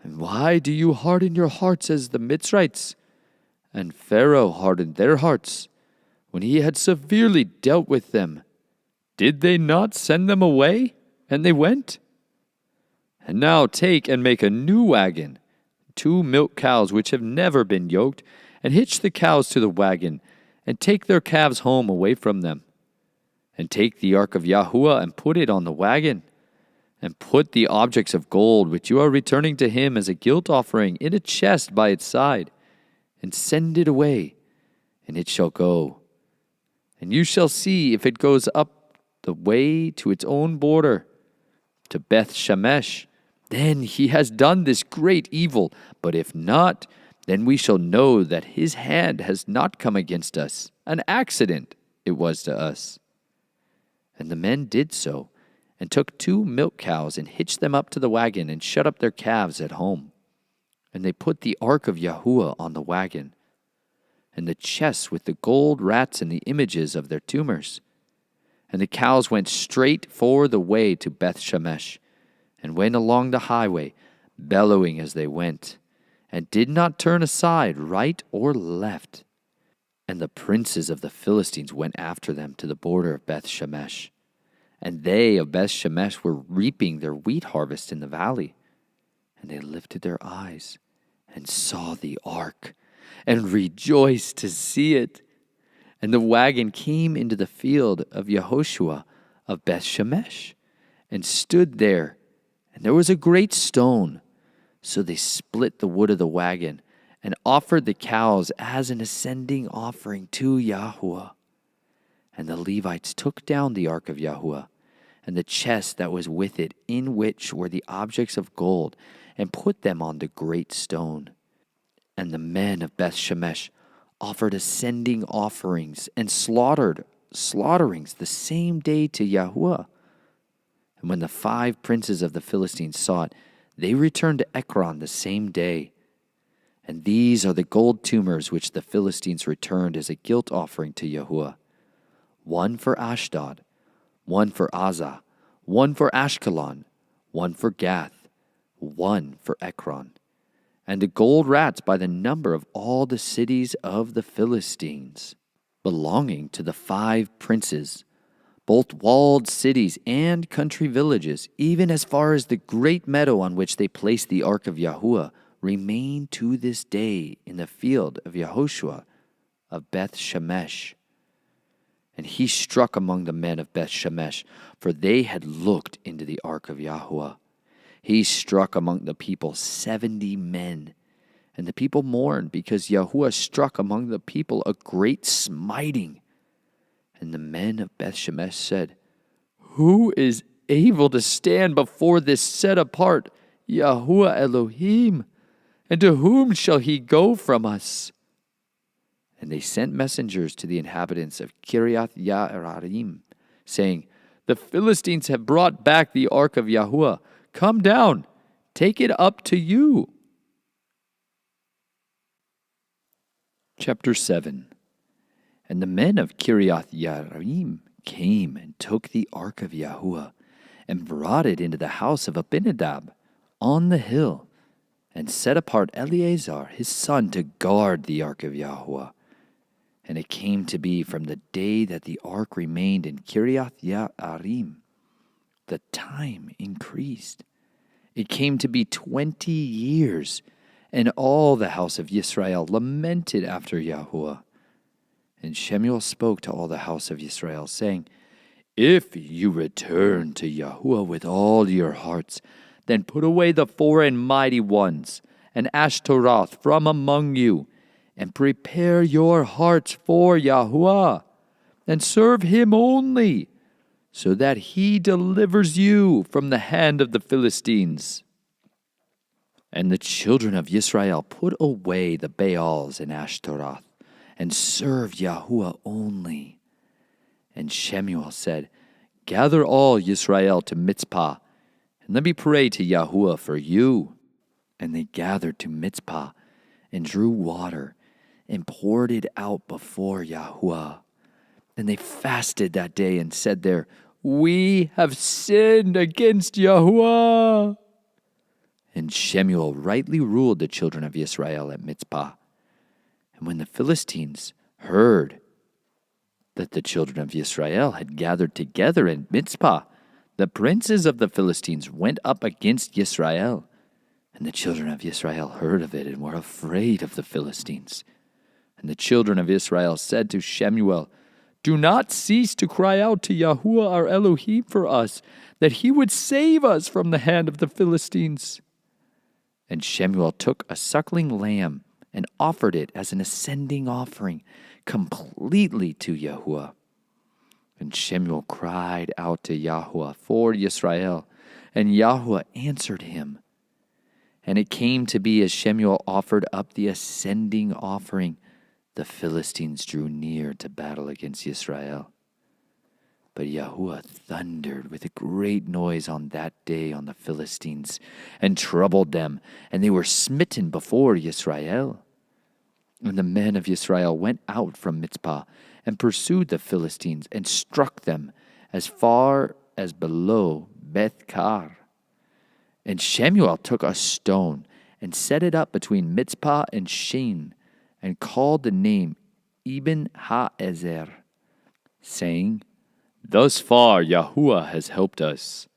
And why do you harden your hearts as the Mitzrites? And Pharaoh hardened their hearts, when he had severely dealt with them. Did they not send them away? And they went? And now take and make a new wagon, 2 milk cows which have never been yoked, and hitch the cows to the wagon, and take their calves home away from them. And take the ark of Yahuwah and put it on the wagon, and put the objects of gold which you are returning to him as a guilt offering in a chest by its side, and send it away, and it shall go. And you shall see if it goes up the way to its own border, to Beth Shemesh, then he has done this great evil. But if not, then we shall know that his hand has not come against us. An accident it was to us." And the men did so, and took 2 milk cows and hitched them up to the wagon and shut up their calves at home. And they put the ark of Yahuwah on the wagon, and the chests with the gold rats and the images of their tumors. And the cows went straight for the way to Beth Shemesh, and went along the highway, bellowing as they went, and did not turn aside right or left. And the princes of the Philistines went after them to the border of Beth Shemesh. And they of Beth Shemesh were reaping their wheat harvest in the valley. And they lifted their eyes and saw the ark, and rejoiced to see it. And the wagon came into the field of Yehoshua of Beth Shemesh, and stood there. And there was a great stone. So they split the wood of the wagon, and offered the cows as an ascending offering to Yahuwah. And the Levites took down the ark of Yahuwah, and the chest that was with it, in which were the objects of gold, and put them on the great stone. And the men of Beth Shemesh offered ascending offerings, and slaughterings the same day to Yahuwah. And when the 5 princes of the Philistines saw it, they returned to Ekron the same day. And these are the gold tumors which the Philistines returned as a guilt offering to Yahuwah: 1 for Ashdod, 1 for Azah, 1 for Ashkelon, 1 for Gath, 1 for Ekron. And the gold rats by the number of all the cities of the Philistines, belonging to the 5 princes, both walled cities and country villages, even as far as the great meadow on which they placed the ark of Yahuwah, remain to this day in the field of Yehoshua of Beth Shemesh. And he struck among the men of Beth Shemesh, for they had looked into the ark of Yahuwah. He struck among the people 70 men. And the people mourned, because Yahuwah struck among the people a great smiting. And the men of Beth Shemesh said, "Who is able to stand before this set apart Yahuwah Elohim? And to whom shall he go from us?" And they sent messengers to the inhabitants of Kiriath Yearim, saying, "The Philistines have brought back the ark of Yahuwah. Come down, take it up to you." Chapter 7. And the men of Kiriath Yearim came and took the ark of Yahuwah, and brought it into the house of Abinadab on the hill, and set apart Eleazar his son to guard the ark of Yahuwah. And it came to be from the day that the ark remained in Kiriath Yearim, the time increased. It came to be 20 years, and all the house of Israel lamented after Yahuwah. And Shemuel spoke to all the house of Israel, saying, "If you return to Yahuwah with all your hearts, then put away the foreign mighty ones and Ashtaroth from among you, and prepare your hearts for Yahuwah, and serve him only, so that he delivers you from the hand of the Philistines." And the children of Israel put away the Baals and Ashtaroth, and served Yahuwah only. And Shemuel said, "Gather all Israel to Mitzpah, and let me pray to Yahuwah for you." And they gathered to Mitzpah, and drew water, and poured it out before Yahuwah. And they fasted that day, and said there, "We have sinned against Yahuwah." And Shemuel rightly ruled the children of Israel at Mitzpah. And when the Philistines heard that the children of Israel had gathered together in Mitzpah, the princes of the Philistines went up against Israel. And the children of Israel heard of it, and were afraid of the Philistines. And the children of Israel said to Shemuel, "Do not cease to cry out to Yahuwah our Elohim for us, that he would save us from the hand of the Philistines." And Shemuel took a suckling lamb, and offered it as an ascending offering, completely to Yahuwah. And Shemuel cried out to Yahuwah for Yisrael, And Yahuwah answered him. And it came to be as Shemuel offered up the ascending offering, the Philistines drew near to battle against Israel. But Yahuwah thundered with a great noise on that day on the Philistines, and troubled them, and they were smitten before Israel. And the men of Israel went out from Mitzpah, and pursued the Philistines, and struck them as far as below Beth-kar. And Shemuel took a stone, and set it up between Mitzpah and Shin, and called the name Eben-ha-ezer, saying, Thus far Yahuwah has helped us.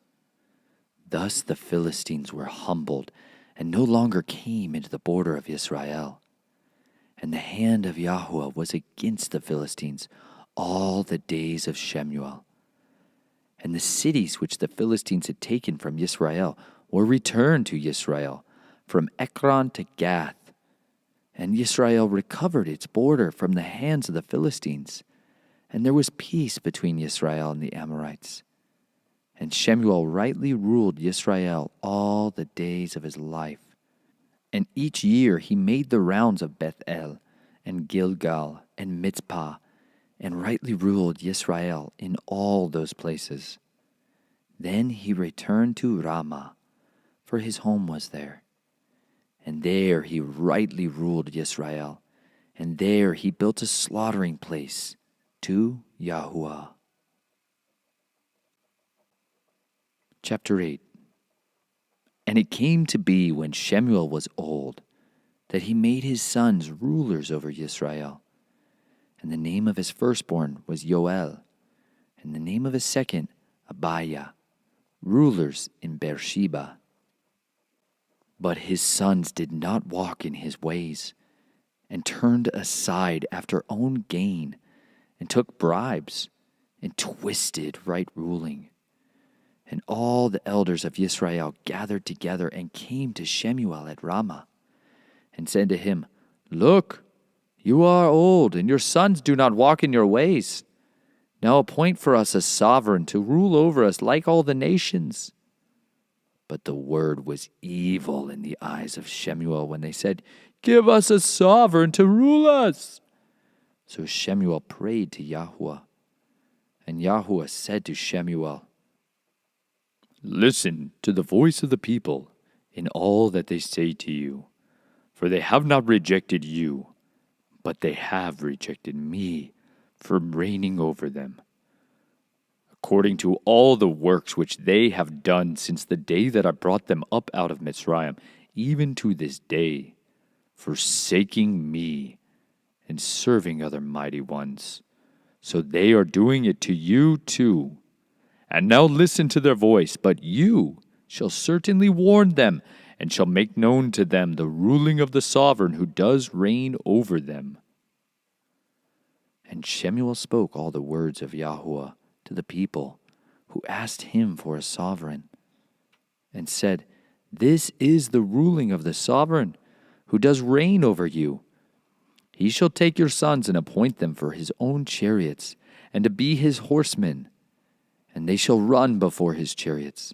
Thus the Philistines were humbled, and no longer came into the border of Israel. And the hand of Yahuwah was against the Philistines all the days of Shemuel. And the cities which the Philistines had taken from Israel were returned to Israel, from Ekron to Gath. And Israel recovered its border from the hands of the Philistines. And there was peace between Israel and the Amorites. And Shemuel rightly ruled Israel all the days of his life. And each year he made the rounds of Bethel, and Gilgal, and Mitzpah, and rightly ruled Israel in all those places. Then he returned to Ramah, for his home was there. And there he rightly ruled Israel, and there he built a slaughtering place to Yahuwah. Chapter 8. And it came to be when Shemuel was old, that he made his sons rulers over Israel. And the name of his firstborn was Yoel, and the name of his second, Abiah, rulers in Beersheba. But his sons did not walk in his ways, and turned aside after own gain, and took bribes, and twisted right ruling. And all the elders of Israel gathered together and came to Shemuel at Ramah, and said to him, Look, you are old, and your sons do not walk in your ways. Now appoint for us a sovereign to rule over us like all the nations. But the word was evil in the eyes of Shemuel when they said, Give us a sovereign to rule us. So Shemuel prayed to Yahuwah. And Yahuwah said to Shemuel, Listen to the voice of the people in all that they say to you, for they have not rejected you, but they have rejected me from reigning over them, according to all the works which they have done since the day that I brought them up out of Mitzrayim, even to this day, forsaking me and serving other mighty ones. So they are doing it to you too. And now listen to their voice, but you shall certainly warn them, and shall make known to them the ruling of the sovereign who does reign over them. And Shemuel spoke all the words of Yahuwah to the people, who asked him for a sovereign, and said, This is the ruling of the sovereign, who does reign over you. He shall take your sons and appoint them for his own chariots, and to be his horsemen. And they shall run before his chariots,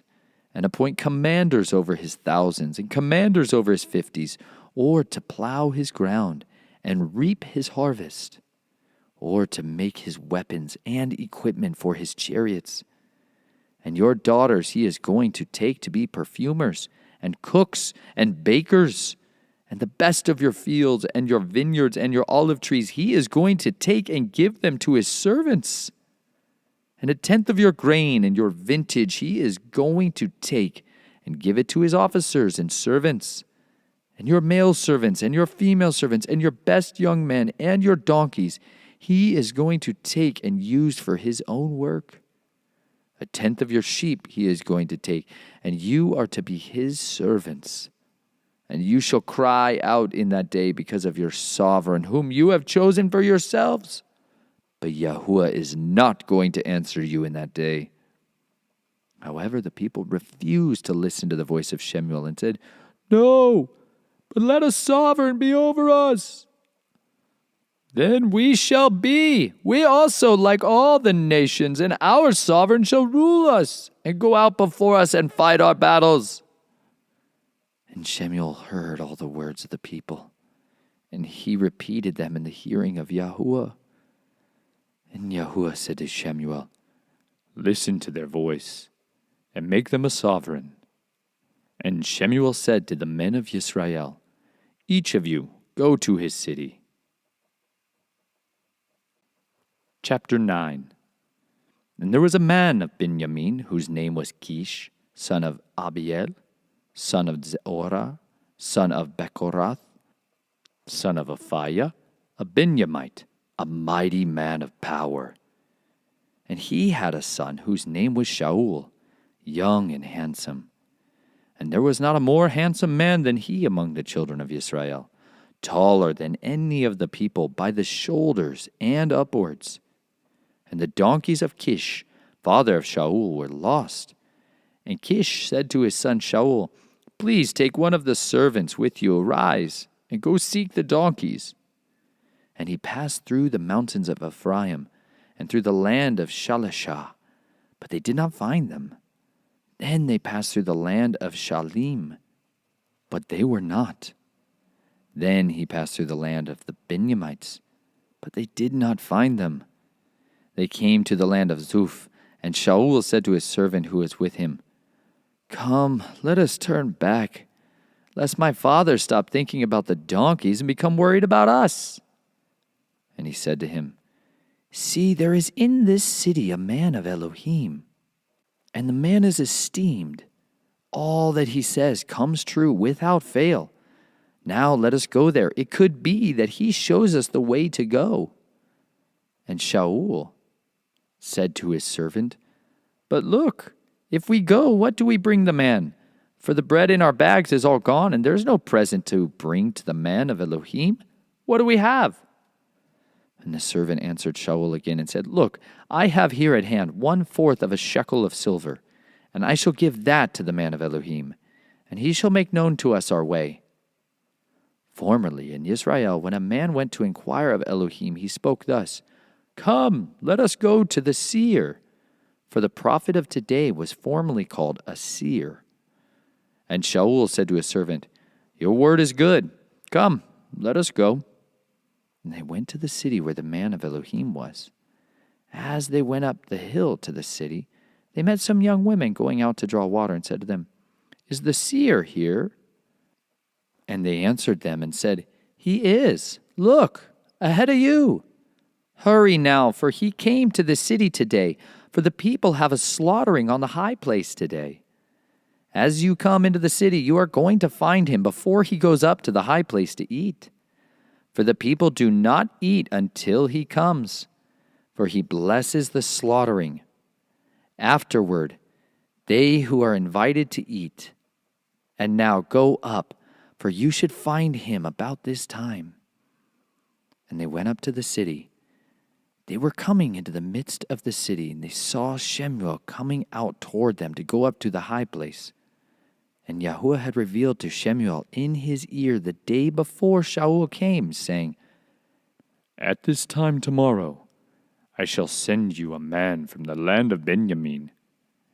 and appoint commanders over his thousands, and commanders over his 50s, or to plow his ground, and reap his harvest, or to make his weapons and equipment for his chariots. And your daughters he is going to take to be perfumers, and cooks, and bakers, and the best of your fields, and your vineyards, and your olive trees he is going to take and give them to his servants. And 1/10 of your grain and your vintage he is going to take and give it to his officers and servants, and your male servants and your female servants, and your best young men and your donkeys he is going to take and use for his own work. 1/10 of your sheep he is going to take, and you are to be his servants. And you shall cry out in that day because of your sovereign, whom you have chosen for yourselves. But Yahuwah is not going to answer you in that day. However, the people refused to listen to the voice of Shemuel and said, No, but let a sovereign be over us. Then we shall be, we also like all the nations, and our sovereign shall rule us, and go out before us and fight our battles. And Shemuel heard all the words of the people, and he repeated them in the hearing of Yahuwah. And Yahuwah said to Shemuel, Listen to their voice, and make them a sovereign. And Shemuel said to the men of Israel, Each of you go to his city. Chapter 9. And there was a man of Benjamin whose name was Kish, son of Abiel, son of Zeorah, son of Bechorath, son of Aphiah, a Benjamite, a mighty man of power. And he had a son whose name was Shaul, young and handsome. And there was not a more handsome man than he among the children of Israel, taller than any of the people by the shoulders and upwards. And the donkeys of Kish, father of Shaul, were lost. And Kish said to his son Shaul, Please take one of the servants with you, arise, and go seek the donkeys. And he passed through the mountains of Ephraim, and through the land of Shalishah, but they did not find them. Then they passed through the land of Shalim, but they were not. Then he passed through the land of the Benjamites, but they did not find them. They came to the land of Zuph, and Shaul said to his servant who was with him, Come, let us turn back, lest my father stop thinking about the donkeys and become worried about us. And he said to him, See, there is in this city a man of Elohim, and the man is esteemed. All that he says comes true without fail. Now let us go there. It could be that he shows us the way to go. And Shaul said to his servant, But look, if we go, what do we bring the man? For the bread in our bags is all gone, and there is no present to bring to the man of Elohim. What do we have? And the servant answered Shaul again and said, Look, I have here at hand 1/4 of a shekel of silver, and I shall give that to the man of Elohim, and he shall make known to us our way. Formerly in Israel, when a man went to inquire of Elohim, he spoke thus, Come, let us go to the seer. For the prophet of today was formerly called a seer. And Shaul said to his servant, Your word is good. Come, let us go. And they went to the city where the man of Elohim was. As they went up the hill to the city, they met some young women going out to draw water and said to them, Is the seer here? And they answered them and said, He is. Look, ahead of you. Hurry now, for he came to the city today, for the people have a slaughtering on the high place today. As you come into the city, you are going to find him before he goes up to the high place to eat. For the people do not eat until he comes, for he blesses the slaughtering. Afterward, they who are invited to eat. And now go up, for you should find him about this time. And they went up to the city. They were coming into the midst of the city, and they saw Shemuel coming out toward them to go up to the high place. And Yahuwah had revealed to Shemuel in his ear the day before Shaul came, saying, At this time tomorrow I shall send you a man from the land of Benjamin,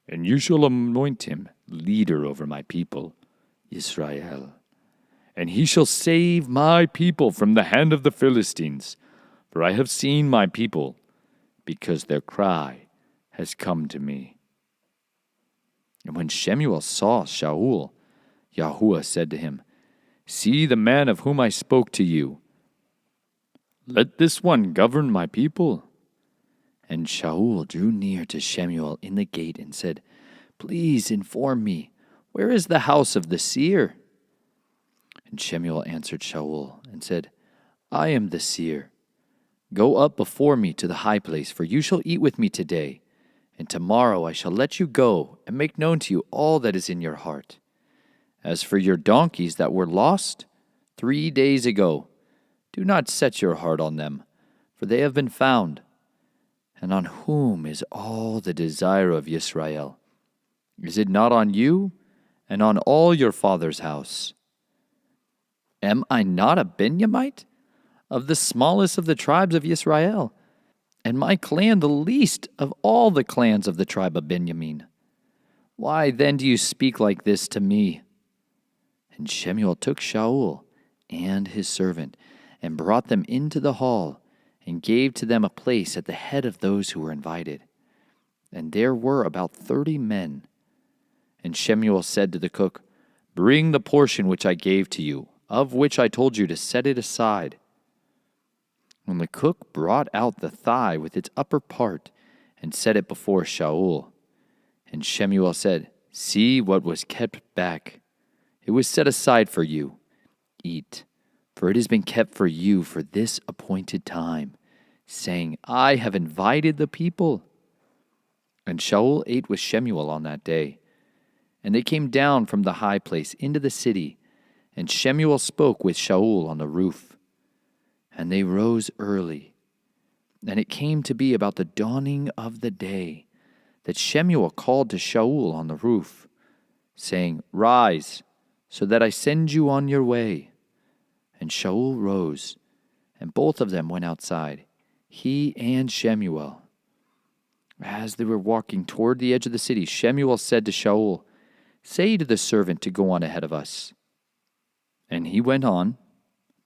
and you shall anoint him leader over my people, Israel. And he shall save my people from the hand of the Philistines, for I have seen my people, because their cry has come to me. And when Shemuel saw Shaul, Yahuwah said to him, See the man of whom I spoke to you. Let this one govern my people. And Shaul drew near to Shemuel in the gate and said, Please inform me, where is the house of the seer? And Shemuel answered Shaul and said, I am the seer. Go up before me to the high place, for you shall eat with me today, and tomorrow I shall let you go and make known to you all that is in your heart. As for your donkeys that were lost 3 days ago, do not set your heart on them, for they have been found. And on whom is all the desire of Israel? Is it not on you and on all your father's house? Am I not a Benjamite, of the smallest of the tribes of Israel, and my clan the least of all the clans of the tribe of Benjamin. Why then do you speak like this to me?" And Shemuel took Shaul and his servant, and brought them into the hall, and gave to them a place at the head of those who were invited. And there were about 30 men. And Shemuel said to the cook, "Bring the portion which I gave to you, of which I told you to set it aside." And the cook brought out the thigh with its upper part, and set it before Shaul. And Shemuel said, "See what was kept back. It was set aside for you. Eat, for it has been kept for you for this appointed time," saying, "I have invited the people." And Shaul ate with Shemuel on that day. And they came down from the high place into the city, and Shemuel spoke with Shaul on the roof. And they rose early. And it came to be about the dawning of the day that Shemuel called to Shaul on the roof, saying, "Rise, so that I send you on your way." And Shaul rose, and both of them went outside, he and Shemuel. As they were walking toward the edge of the city, Shemuel said to Shaul, "Say to the servant to go on ahead of us." And he went on,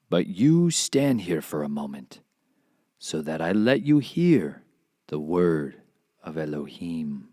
"But you stand here for a moment, so that I let you hear the word of Elohim."